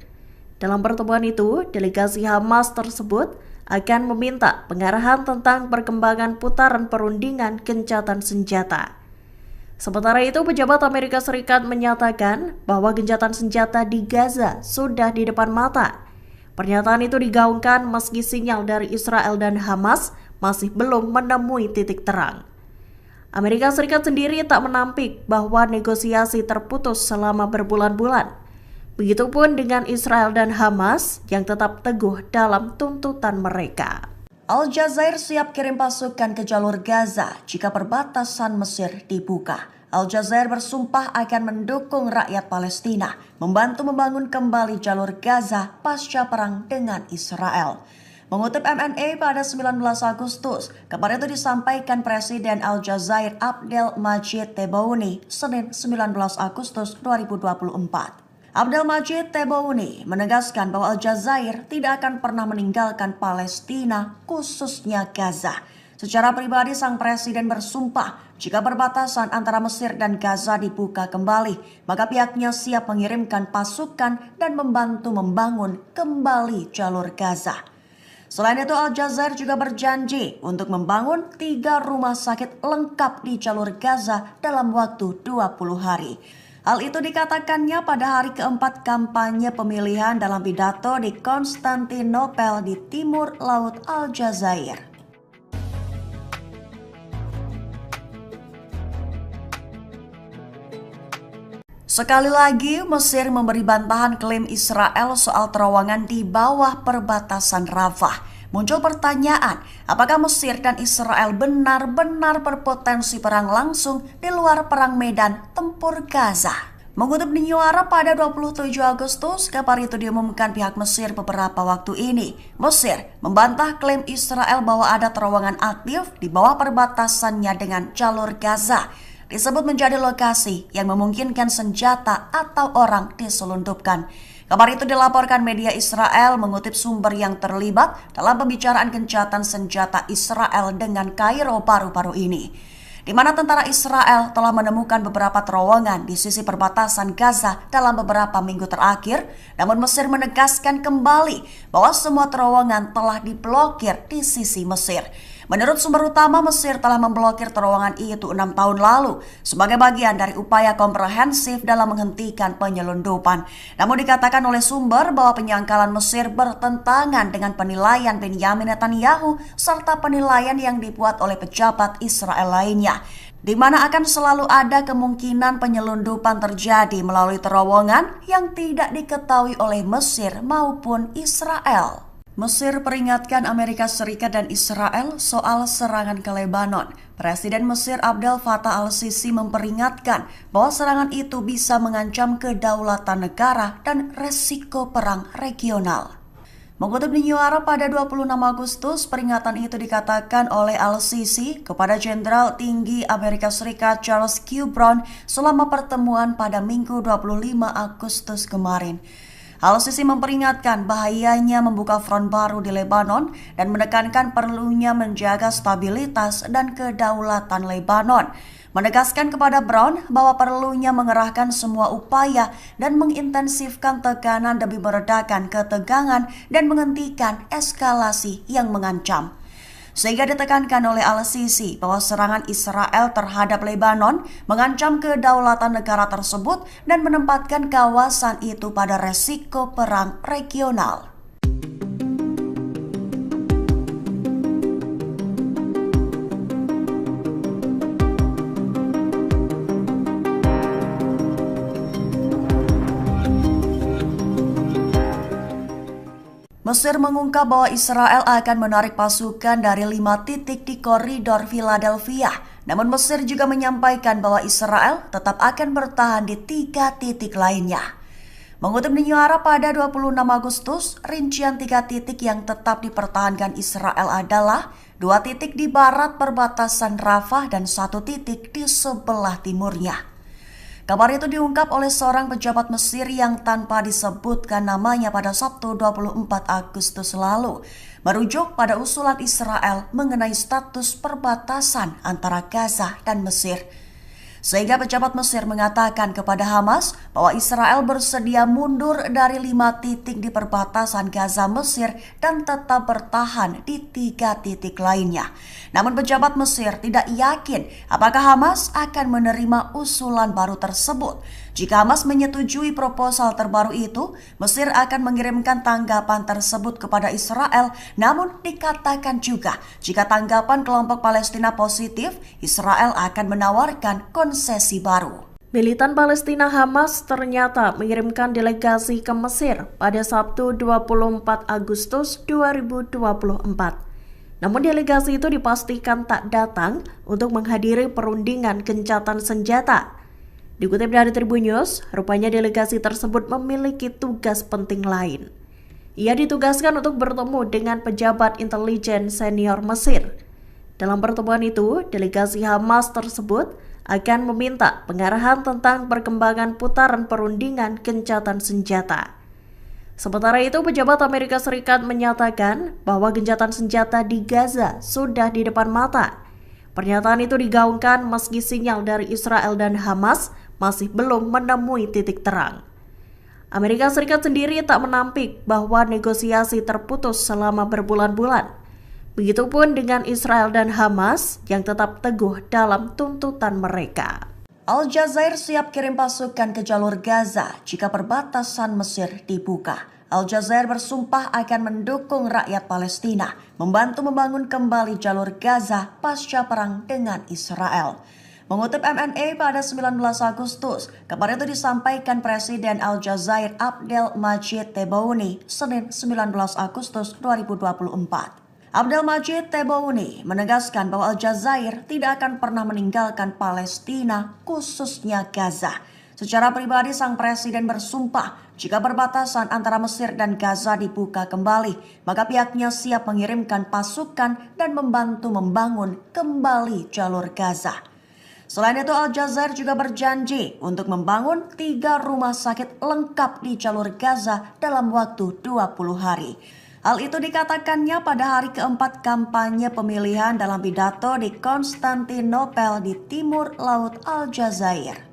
Dalam pertemuan itu, delegasi Hamas tersebut akan meminta pengarahan tentang perkembangan putaran perundingan gencatan senjata. Sementara itu, pejabat Amerika Serikat menyatakan bahwa gencatan senjata di Gaza sudah di depan mata. Pernyataan itu digaungkan meski sinyal dari Israel dan Hamas masih belum menemui titik terang. Amerika Serikat sendiri tak menampik bahwa negosiasi terputus selama berbulan-bulan. Begitupun dengan Israel dan Hamas yang tetap teguh dalam tuntutan mereka. Al Jazair siap kirim pasukan ke jalur Gaza jika perbatasan Mesir dibuka. Al Jazair bersumpah akan mendukung rakyat Palestina, membantu membangun kembali jalur Gaza pasca perang dengan Israel. Mengutip MNA pada 19 Agustus, kabar itu disampaikan Presiden Al Jazair Abdel Majid Tebboune Senin 19 Agustus 2024. Abdel Majid Tebboune menegaskan bahwa Al Jazair tidak akan pernah meninggalkan Palestina, khususnya Gaza. Secara pribadi, sang presiden bersumpah jika perbatasan antara Mesir dan Gaza dibuka kembali, maka pihaknya siap mengirimkan pasukan dan membantu membangun kembali jalur Gaza. Selain itu, Al Jazair juga berjanji untuk membangun 3 rumah sakit lengkap di jalur Gaza dalam waktu 20 hari. Hal itu dikatakannya pada hari keempat kampanye pemilihan dalam pidato di Konstantinopel di timur laut Al Jazair. Sekali lagi, Mesir memberi bantahan klaim Israel soal terowongan di bawah perbatasan Rafah. Muncul pertanyaan, apakah Mesir dan Israel benar-benar berpotensi perang langsung di luar perang medan tempur Gaza? Mengutip New Arab pada 27 Agustus, kabar itu diumumkan pihak Mesir beberapa waktu ini. Mesir membantah klaim Israel bahwa ada terowongan aktif di bawah perbatasannya dengan jalur Gaza. Disebut menjadi lokasi yang memungkinkan senjata atau orang diselundupkan. Kabar itu dilaporkan media Israel mengutip sumber yang terlibat dalam pembicaraan gencatan senjata Israel dengan Kairo baru-baru ini, di mana tentara Israel telah menemukan beberapa terowongan di sisi perbatasan Gaza dalam beberapa minggu terakhir, namun Mesir menegaskan kembali bahwa semua terowongan telah diblokir di sisi Mesir. Menurut sumber utama, Mesir telah memblokir terowongan itu 6 tahun lalu sebagai bagian dari upaya komprehensif dalam menghentikan penyelundupan. Namun dikatakan oleh sumber bahwa penyangkalan Mesir bertentangan dengan penilaian Benyamin Netanyahu serta penilaian yang dibuat oleh pejabat Israel lainnya, di mana akan selalu ada kemungkinan penyelundupan terjadi melalui terowongan yang tidak diketahui oleh Mesir maupun Israel. Mesir peringatkan Amerika Serikat dan Israel soal serangan ke Lebanon. Presiden Mesir Abdel Fattah al-Sisi memperingatkan bahwa serangan itu bisa mengancam kedaulatan negara dan resiko perang regional. Mengutip New Arab pada 26 Agustus, peringatan itu dikatakan oleh al-Sisi kepada Jenderal Tinggi Amerika Serikat Charles Q. Brown selama pertemuan pada Minggu 25 Agustus kemarin. Al-Sisi memperingatkan bahayanya membuka front baru di Lebanon dan menekankan perlunya menjaga stabilitas dan kedaulatan Lebanon. Menegaskan kepada Brown bahwa perlunya mengerahkan semua upaya dan mengintensifkan tekanan demi meredakan ketegangan dan menghentikan eskalasi yang mengancam. Sehingga ditekankan oleh al-Sisi bahwa serangan Israel terhadap Lebanon mengancam kedaulatan negara tersebut dan menempatkan kawasan itu pada resiko perang regional. Mesir mengungkap bahwa Israel akan menarik pasukan dari 5 titik di koridor Philadelphia. Namun Mesir juga menyampaikan bahwa Israel tetap akan bertahan di 3 titik lainnya. Mengutip New Arab pada 26 Agustus, rincian 3 titik yang tetap dipertahankan Israel adalah 2 titik di barat perbatasan Rafah dan 1 titik di sebelah timurnya. Kabar itu diungkap oleh seorang pejabat Mesir yang tanpa disebutkan namanya pada Sabtu 24 Agustus lalu, merujuk pada usulan Israel mengenai status perbatasan antara Gaza dan Mesir. Sehingga pejabat Mesir mengatakan kepada Hamas bahwa Israel bersedia mundur dari 5 titik di perbatasan Gaza Mesir dan tetap bertahan di 3 titik lainnya. Namun pejabat Mesir tidak yakin apakah Hamas akan menerima usulan baru tersebut. Jika Hamas menyetujui proposal terbaru itu, Mesir akan mengirimkan tanggapan tersebut kepada Israel. Namun dikatakan juga jika tanggapan kelompok Palestina positif, Israel akan menawarkan konsesi baru. Militan Palestina Hamas ternyata mengirimkan delegasi ke Mesir pada Sabtu 24 Agustus 2024. Namun delegasi itu dipastikan tak datang untuk menghadiri perundingan gencatan senjata. Dikutip dari Tribun News, rupanya delegasi tersebut memiliki tugas penting lain. Ia ditugaskan untuk bertemu dengan pejabat intelijen senior Mesir. Dalam pertemuan itu, delegasi Hamas tersebut akan meminta pengarahan tentang perkembangan putaran perundingan gencatan senjata. Sementara itu, pejabat Amerika Serikat menyatakan bahwa gencatan senjata di Gaza sudah di depan mata. Pernyataan itu digaungkan meski sinyal dari Israel dan Hamas masih belum menemui titik terang. Amerika Serikat sendiri tak menampik bahwa negosiasi terputus selama berbulan-bulan. Begitupun dengan Israel dan Hamas yang tetap teguh dalam tuntutan mereka. Al Jazair siap kirim pasukan ke jalur Gaza jika perbatasan Mesir dibuka. Al Jazair bersumpah akan mendukung rakyat Palestina, membantu membangun kembali jalur Gaza pasca perang dengan Israel. Mengutip MNA pada 19 Agustus, kabar itu disampaikan Presiden Al Jazair Abdel Majid Tebboune Senin 19 Agustus 2024. Abdel Majid Tebboune menegaskan bahwa Al Jazair tidak akan pernah meninggalkan Palestina, khususnya Gaza. Secara pribadi, sang presiden bersumpah jika perbatasan antara Mesir dan Gaza dibuka kembali, maka pihaknya siap mengirimkan pasukan dan membantu membangun kembali jalur Gaza. Selain itu, Al Jazair juga berjanji untuk membangun 3 rumah sakit lengkap di jalur Gaza dalam waktu 20 hari. Hal itu dikatakannya pada hari keempat kampanye pemilihan dalam pidato di Konstantinopel di timur laut Al Jazair.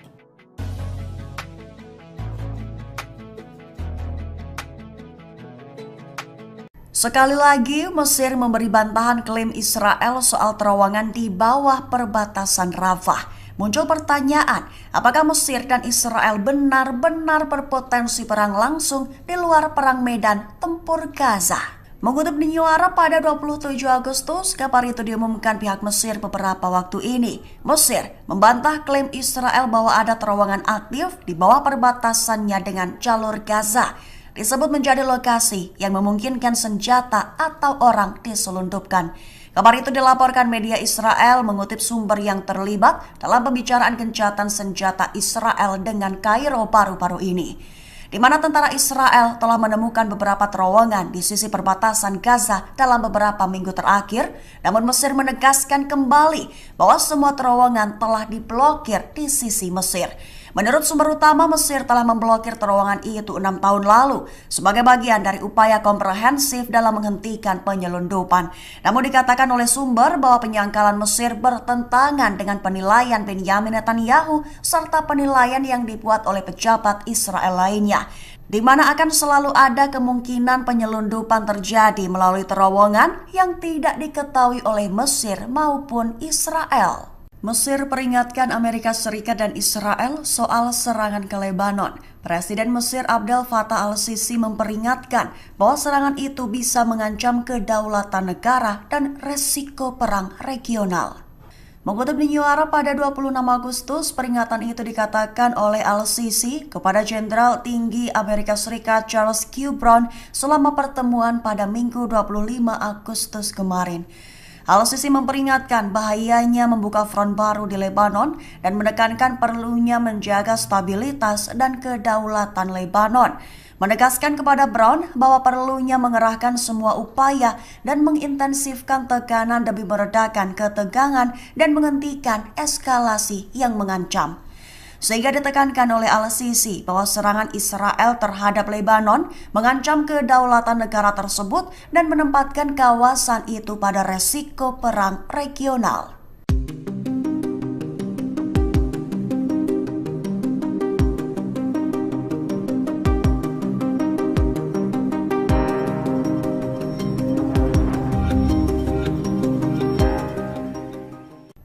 Sekali lagi, Mesir memberi bantahan klaim Israel soal terowongan di bawah perbatasan Rafah. Muncul pertanyaan, apakah Mesir dan Israel benar-benar berpotensi perang langsung di luar perang medan tempur Gaza? Mengutip di New Arab pada 27 Agustus, kabar itu diumumkan pihak Mesir beberapa waktu ini. Mesir membantah klaim Israel bahwa ada terowongan aktif di bawah perbatasannya dengan jalur Gaza. Disebut menjadi lokasi yang memungkinkan senjata atau orang diselundupkan. Kabar itu dilaporkan media Israel mengutip sumber yang terlibat dalam pembicaraan gencatan senjata Israel dengan Kairo baru-baru ini, di mana tentara Israel telah menemukan beberapa terowongan di sisi perbatasan Gaza dalam beberapa minggu terakhir. Namun Mesir menegaskan kembali bahwa semua terowongan telah diblokir di sisi Mesir. Menurut sumber utama, Mesir telah memblokir terowongan itu 6 tahun lalu sebagai bagian dari upaya komprehensif dalam menghentikan penyelundupan. Namun dikatakan oleh sumber bahwa penyangkalan Mesir bertentangan dengan penilaian Benyamin Netanyahu serta penilaian yang dibuat oleh pejabat Israel lainnya, di mana akan selalu ada kemungkinan penyelundupan terjadi melalui terowongan yang tidak diketahui oleh Mesir maupun Israel. Mesir peringatkan Amerika Serikat dan Israel soal serangan ke Lebanon. Presiden Mesir Abdel Fattah al-Sisi memperingatkan bahwa serangan itu bisa mengancam kedaulatan negara dan resiko perang regional. Mengutip di New Arab pada 26 Agustus, peringatan itu dikatakan oleh al-Sisi kepada Jenderal Tinggi Amerika Serikat Charles Q. Brown selama pertemuan pada Minggu 25 Agustus kemarin. Al-Sisi memperingatkan bahayanya membuka front baru di Lebanon dan menekankan perlunya menjaga stabilitas dan kedaulatan Lebanon. Menegaskan kepada Brown bahwa perlunya mengerahkan semua upaya dan mengintensifkan tekanan demi meredakan ketegangan dan menghentikan eskalasi yang mengancam. sehingga ditekankan oleh Al-Sisi bahwa serangan Israel terhadap Lebanon mengancam kedaulatan negara tersebut dan menempatkan kawasan itu pada resiko perang regional.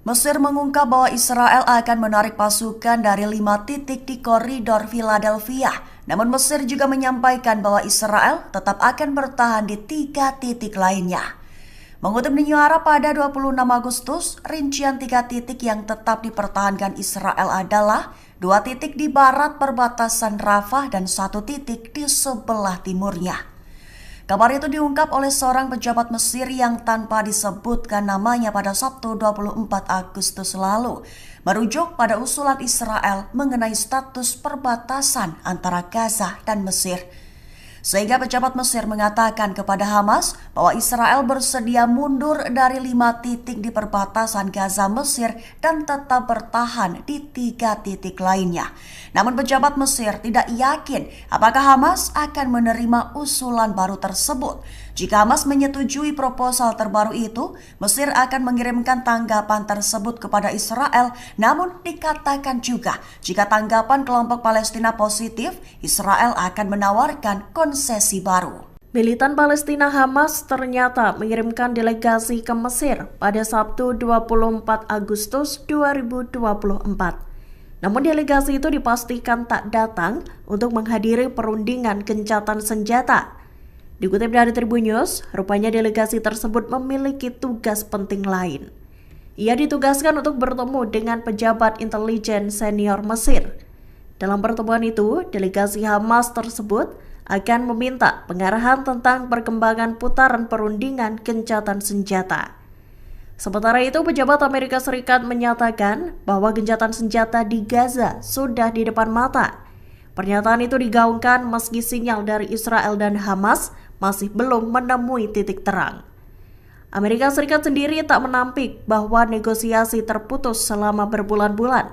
Mesir mengungkap bahwa Israel akan menarik pasukan dari 5 titik di koridor Philadelphia. Namun Mesir juga menyampaikan bahwa Israel tetap akan bertahan di 3 titik lainnya. Mengutip New Arab pada 26 Agustus, rincian 3 titik yang tetap dipertahankan Israel adalah 2 titik di barat perbatasan Rafah dan 1 titik di sebelah timurnya. Kabar itu diungkap oleh seorang pejabat Mesir yang tanpa disebutkan namanya pada Sabtu 24 Agustus lalu, merujuk pada usulan Israel mengenai status perbatasan antara Gaza dan Mesir. Sehingga pejabat Mesir mengatakan kepada Hamas bahwa Israel bersedia mundur dari 5 titik di perbatasan Gaza Mesir dan tetap bertahan di 3 titik lainnya. Namun pejabat Mesir tidak yakin apakah Hamas akan menerima usulan baru tersebut. Jika Hamas menyetujui proposal terbaru itu, Mesir akan mengirimkan tanggapan tersebut kepada Israel. Namun dikatakan juga jika tanggapan kelompok Palestina positif, Israel akan menawarkan konsesi baru. Militan Palestina Hamas ternyata mengirimkan delegasi ke Mesir pada Sabtu 24 Agustus 2024. Namun delegasi itu dipastikan tak datang untuk menghadiri perundingan gencatan senjata. Dikutip dari Tribun News, rupanya delegasi tersebut memiliki tugas penting lain. Ia ditugaskan untuk bertemu dengan pejabat intelijen senior Mesir. Dalam pertemuan itu, delegasi Hamas tersebut akan meminta pengarahan tentang perkembangan putaran perundingan gencatan senjata. Sementara itu, pejabat Amerika Serikat menyatakan bahwa gencatan senjata di Gaza sudah di depan mata. Pernyataan itu digaungkan meski sinyal dari Israel dan Hamas masih belum menemui titik terang. Amerika Serikat sendiri tak menampik bahwa negosiasi terputus selama berbulan-bulan.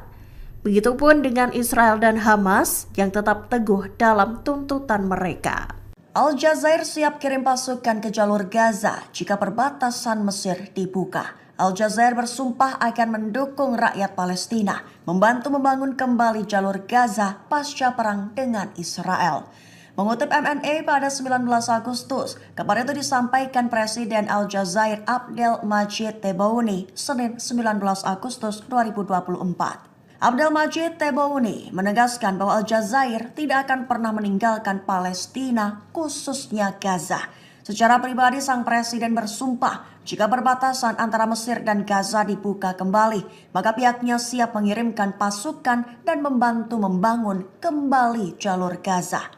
Begitupun dengan Israel dan Hamas yang tetap teguh dalam tuntutan mereka. Al Jazair siap kirim pasukan ke jalur Gaza jika perbatasan Mesir dibuka. Al Jazair bersumpah akan mendukung rakyat Palestina, membantu membangun kembali jalur Gaza pasca perang dengan Israel. Mengutip MNA pada 19 Agustus, kabar itu disampaikan Presiden Al Jazair Abdel Majid Tebboune Senin 19 Agustus 2024. Abdel Majid Tebboune menegaskan bahwa Al Jazair tidak akan pernah meninggalkan Palestina, khususnya Gaza. Secara pribadi, sang presiden bersumpah jika perbatasan antara Mesir dan Gaza dibuka kembali, maka pihaknya siap mengirimkan pasukan dan membantu membangun kembali jalur Gaza.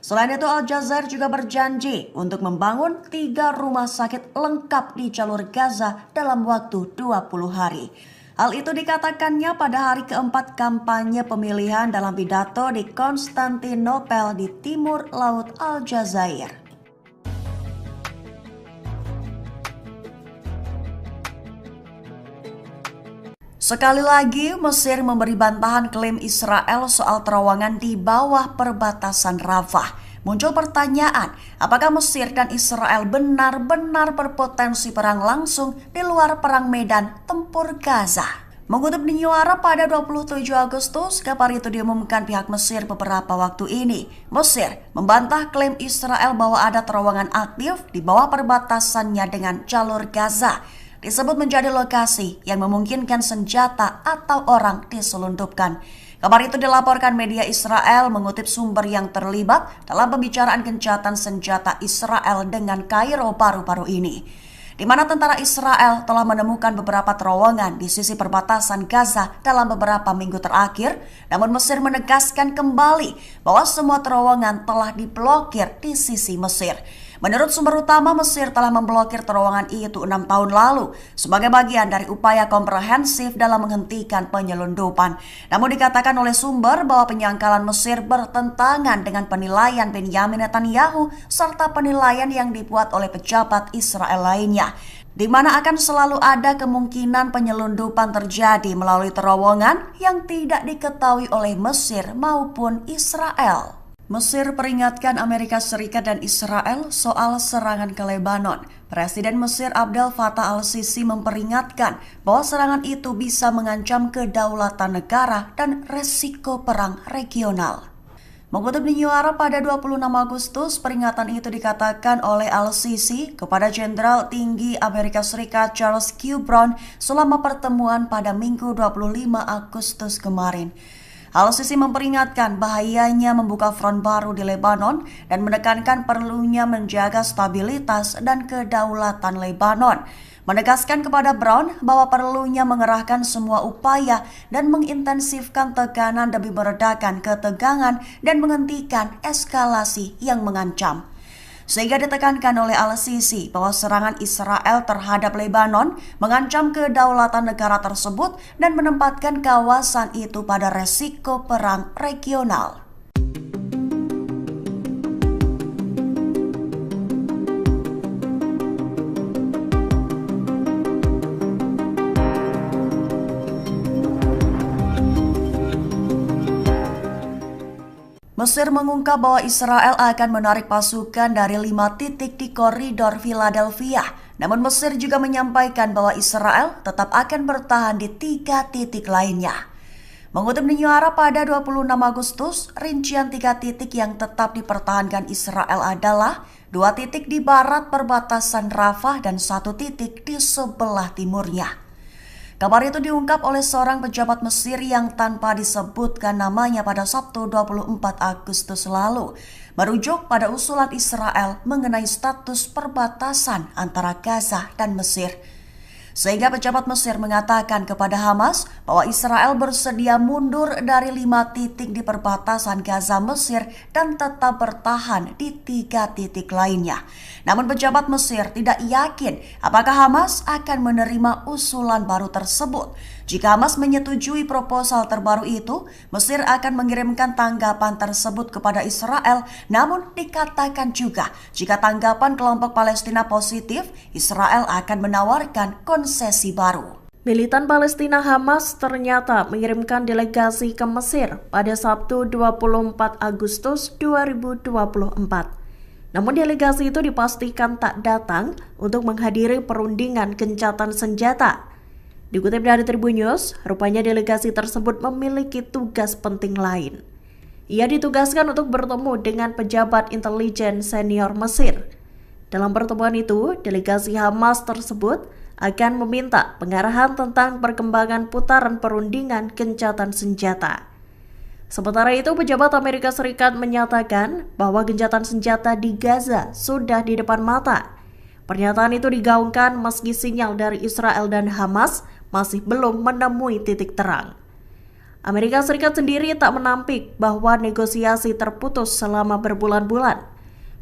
Selain itu, Al Jazair juga berjanji untuk membangun 3 rumah sakit lengkap di jalur Gaza dalam waktu 20 hari. Hal itu dikatakannya pada hari keempat kampanye pemilihan dalam pidato di Konstantinopel di timur laut Al Jazair. Sekali lagi, Mesir memberi bantahan klaim Israel soal terowongan di bawah perbatasan Rafah. Muncul pertanyaan, apakah Mesir dan Israel benar-benar berpotensi perang langsung di luar perang medan tempur Gaza? Mengutip New Arab pada 27 Agustus, kabar itu diumumkan pihak Mesir beberapa waktu ini. Mesir membantah klaim Israel bahwa ada terowongan aktif di bawah perbatasannya dengan jalur Gaza. Disebut menjadi lokasi yang memungkinkan senjata atau orang diselundupkan. Kabar itu dilaporkan media Israel mengutip sumber yang terlibat dalam pembicaraan gencatan senjata Israel dengan Kairo baru-baru ini, di mana tentara Israel telah menemukan beberapa terowongan di sisi perbatasan Gaza dalam beberapa minggu terakhir. Namun Mesir menegaskan kembali bahwa semua terowongan telah diblokir di sisi Mesir. Menurut sumber utama, Mesir telah memblokir terowongan itu 6 tahun lalu sebagai bagian dari upaya komprehensif dalam menghentikan penyelundupan. Namun dikatakan oleh sumber bahwa penyangkalan Mesir bertentangan dengan penilaian Benyamin Netanyahu serta penilaian yang dibuat oleh pejabat Israel lainnya, di mana akan selalu ada kemungkinan penyelundupan terjadi melalui terowongan yang tidak diketahui oleh Mesir maupun Israel. Mesir peringatkan Amerika Serikat dan Israel soal serangan ke Lebanon. Presiden Mesir Abdel Fattah al-Sisi memperingatkan bahwa serangan itu bisa mengancam kedaulatan negara dan resiko perang regional. Mengutip New Arab pada 26 Agustus, peringatan itu dikatakan oleh al-Sisi kepada Jenderal Tinggi Amerika Serikat Charles Q. Brown selama pertemuan pada Minggu 25 Agustus kemarin. Al-Sisi memperingatkan bahayanya membuka front baru di Lebanon dan menekankan perlunya menjaga stabilitas dan kedaulatan Lebanon. Menegaskan kepada Brown bahwa perlunya mengerahkan semua upaya dan mengintensifkan tekanan demi meredakan ketegangan dan menghentikan eskalasi yang mengancam. Sehingga ditekankan oleh al-Sisi bahwa serangan Israel terhadap Lebanon mengancam kedaulatan negara tersebut dan menempatkan kawasan itu pada resiko perang regional. Mesir mengungkap bahwa Israel akan menarik pasukan dari 5 titik di koridor Philadelphia. Namun Mesir juga menyampaikan bahwa Israel tetap akan bertahan di 3 titik lainnya. Mengutip New Arab pada 26 Agustus, rincian 3 titik yang tetap dipertahankan Israel adalah 2 titik di barat perbatasan Rafah dan 1 titik di sebelah timurnya. Kabar itu diungkap oleh seorang pejabat Mesir yang tanpa disebutkan namanya pada Sabtu 24 Agustus lalu, merujuk pada usulan Israel mengenai status perbatasan antara Gaza dan Mesir. Sehingga pejabat Mesir mengatakan kepada Hamas bahwa Israel bersedia mundur dari 5 titik di perbatasan Gaza Mesir dan tetap bertahan di 3 titik lainnya. Namun pejabat Mesir tidak yakin apakah Hamas akan menerima usulan baru tersebut. Jika Hamas menyetujui proposal terbaru itu, Mesir akan mengirimkan tanggapan tersebut kepada Israel. Namun dikatakan juga jika tanggapan kelompok Palestina positif, Israel akan menawarkan konsesi baru. Militan Palestina Hamas ternyata mengirimkan delegasi ke Mesir pada Sabtu 24 Agustus 2024. Namun delegasi itu dipastikan tak datang untuk menghadiri perundingan gencatan senjata. Dikutip dari Tribun News, rupanya delegasi tersebut memiliki tugas penting lain. Ia ditugaskan untuk bertemu dengan pejabat intelijen senior Mesir. Dalam pertemuan itu, delegasi Hamas tersebut akan meminta pengarahan tentang perkembangan putaran perundingan gencatan senjata. Sementara itu, pejabat Amerika Serikat menyatakan bahwa gencatan senjata di Gaza sudah di depan mata. Pernyataan itu digaungkan meski sinyal dari Israel dan Hamas masih belum menemui titik terang. Amerika Serikat sendiri tak menampik bahwa negosiasi terputus selama berbulan-bulan.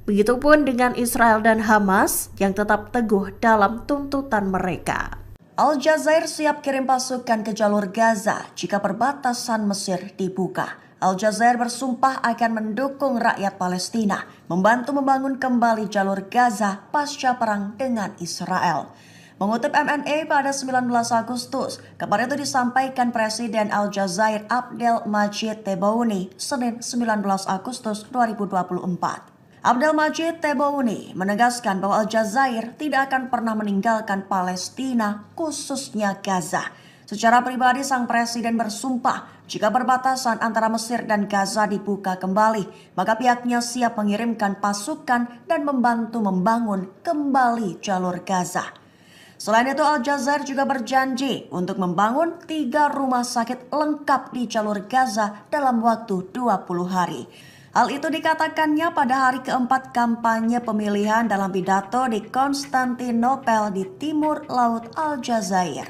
Begitupun dengan Israel dan Hamas yang tetap teguh dalam tuntutan mereka. Al Jazair siap kirim pasukan ke jalur Gaza jika perbatasan Mesir dibuka. Al Jazair bersumpah akan mendukung rakyat Palestina, membantu membangun kembali jalur Gaza pasca perang dengan Israel. Mengutip MNA pada 19 Agustus, kabar itu disampaikan Presiden Al Jazair Abdel Majid Tebboune Senin 19 Agustus 2024. Abdel Majid Tebboune menegaskan bahwa Al Jazair tidak akan pernah meninggalkan Palestina, khususnya Gaza. Secara pribadi, sang presiden bersumpah jika perbatasan antara Mesir dan Gaza dibuka kembali, maka pihaknya siap mengirimkan pasukan dan membantu membangun kembali jalur Gaza. Selain itu, Al Jazair juga berjanji untuk membangun 3 rumah sakit lengkap di jalur Gaza dalam waktu 20 hari. Hal itu dikatakannya pada hari keempat kampanye pemilihan dalam pidato di Konstantinopel di timur laut Al Jazair.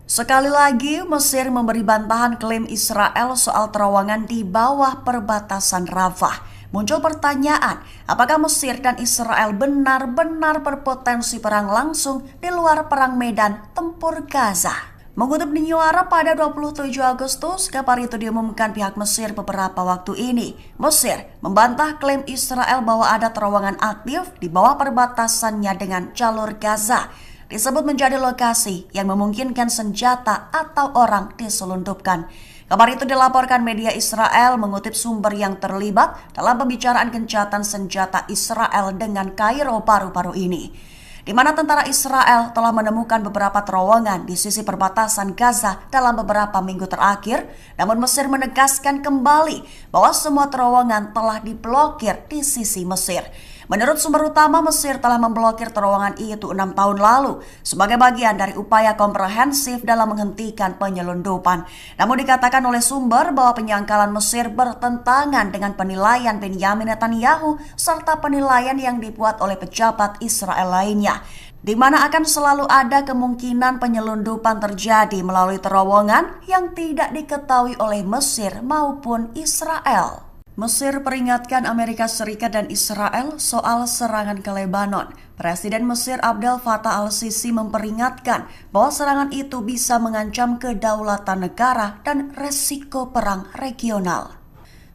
Sekali lagi, Mesir memberi bantahan klaim Israel soal terowongan di bawah perbatasan Rafah. Muncul pertanyaan, apakah Mesir dan Israel benar-benar berpotensi perang langsung di luar perang medan tempur Gaza? Mengutip New Arab pada 27 Agustus, kabar itu diumumkan pihak Mesir beberapa waktu ini. Mesir membantah klaim Israel bahwa ada terowongan aktif di bawah perbatasannya dengan jalur Gaza. Disebut menjadi lokasi yang memungkinkan senjata atau orang diselundupkan. Kabar itu dilaporkan media Israel mengutip sumber yang terlibat dalam pembicaraan gencatan senjata Israel dengan Kairo baru-baru ini, di mana tentara Israel telah menemukan beberapa terowongan di sisi perbatasan Gaza dalam beberapa minggu terakhir, namun Mesir menegaskan kembali bahwa semua terowongan telah diblokir di sisi Mesir. Menurut sumber utama, Mesir telah memblokir terowongan itu 6 tahun lalu sebagai bagian dari upaya komprehensif dalam menghentikan penyelundupan. Namun dikatakan oleh sumber bahwa penyangkalan Mesir bertentangan dengan penilaian Benyamin Netanyahu serta penilaian yang dibuat oleh pejabat Israel lainnya, di mana akan selalu ada kemungkinan penyelundupan terjadi melalui terowongan yang tidak diketahui oleh Mesir maupun Israel. Mesir peringatkan Amerika Serikat dan Israel soal serangan ke Lebanon. Presiden Mesir Abdel Fattah al-Sisi memperingatkan bahwa serangan itu bisa mengancam kedaulatan negara dan resiko perang regional.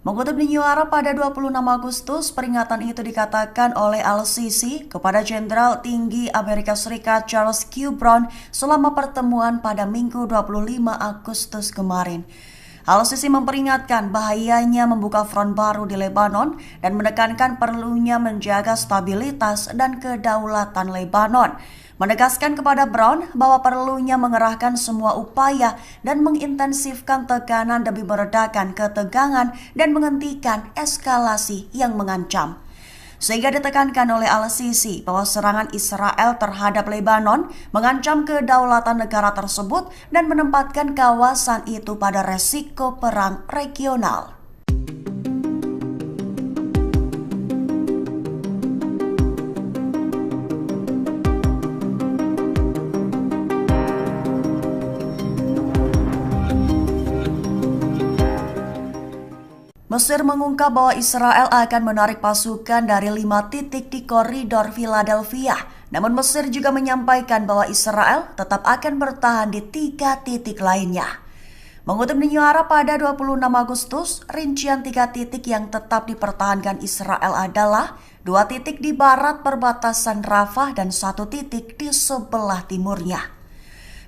Mengutip New Arab pada 26 Agustus, peringatan itu dikatakan oleh al-Sisi kepada Jenderal Tinggi Amerika Serikat Charles Q. Brown selama pertemuan pada Minggu 25 Agustus kemarin. Al-Sisi memperingatkan bahayanya membuka front baru di Lebanon dan menekankan perlunya menjaga stabilitas dan kedaulatan Lebanon. Menegaskan kepada Brown bahwa perlunya mengerahkan semua upaya dan mengintensifkan tekanan demi meredakan ketegangan dan menghentikan eskalasi yang mengancam. Sehingga ditekankan oleh al-Sisi bahwa serangan Israel terhadap Lebanon mengancam kedaulatan negara tersebut dan menempatkan kawasan itu pada resiko perang regional. Mesir mengungkap bahwa Israel akan menarik pasukan dari 5 titik di koridor Philadelphia. Namun Mesir juga menyampaikan bahwa Israel tetap akan bertahan di 3 titik lainnya. Mengutip New Arab pada 26 Agustus, rincian 3 titik yang tetap dipertahankan Israel adalah 2 titik di barat perbatasan Rafah dan 1 titik di sebelah timurnya.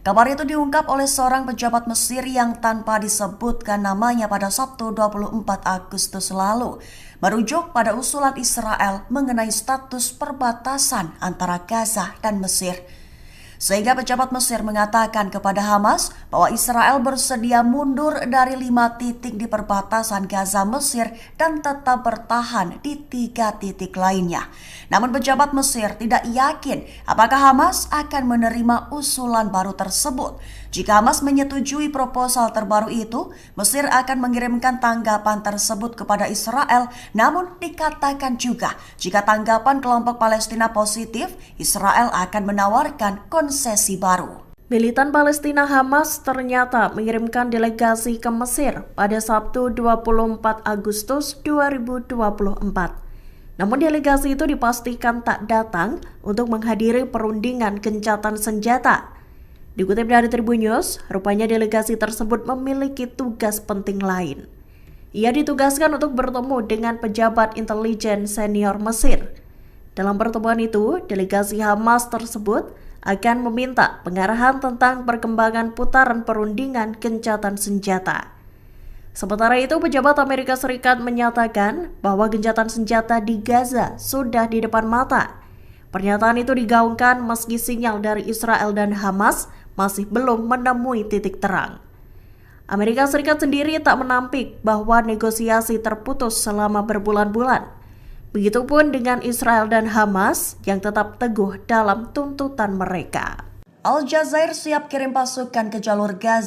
Kabar itu diungkap oleh seorang pejabat Mesir yang tanpa disebutkan namanya pada Sabtu 24 Agustus lalu, merujuk pada usulan Israel mengenai status perbatasan antara Gaza dan Mesir. Sehingga pejabat Mesir mengatakan kepada Hamas bahwa Israel bersedia mundur dari 5 titik di perbatasan Gaza Mesir dan tetap bertahan di 3 titik lainnya. Namun pejabat Mesir tidak yakin apakah Hamas akan menerima usulan baru tersebut. Jika Hamas menyetujui proposal terbaru itu, Mesir akan mengirimkan tanggapan tersebut kepada Israel. Namun dikatakan juga jika tanggapan kelompok Palestina positif, Israel akan menawarkan konsesi baru. Militan Palestina Hamas ternyata mengirimkan delegasi ke Mesir pada Sabtu 24 Agustus 2024. Namun delegasi itu dipastikan tak datang untuk menghadiri perundingan gencatan senjata. Dikutip dari Tribun News, rupanya delegasi tersebut memiliki tugas penting lain. Ia ditugaskan untuk bertemu dengan pejabat intelijen senior Mesir. Dalam pertemuan itu, delegasi Hamas tersebut akan meminta pengarahan tentang perkembangan putaran perundingan gencatan senjata. Sementara itu, pejabat Amerika Serikat menyatakan bahwa gencatan senjata di Gaza sudah di depan mata. Pernyataan itu digaungkan meski sinyal dari Israel dan Hamas masih belum menemui titik terang. Amerika Serikat sendiri tak menampik bahwa negosiasi terputus selama berbulan-bulan. Begitupun dengan Israel dan Hamas yang tetap teguh dalam tuntutan mereka. Al Jazair siap kirim pasukan ke jalur Gaza.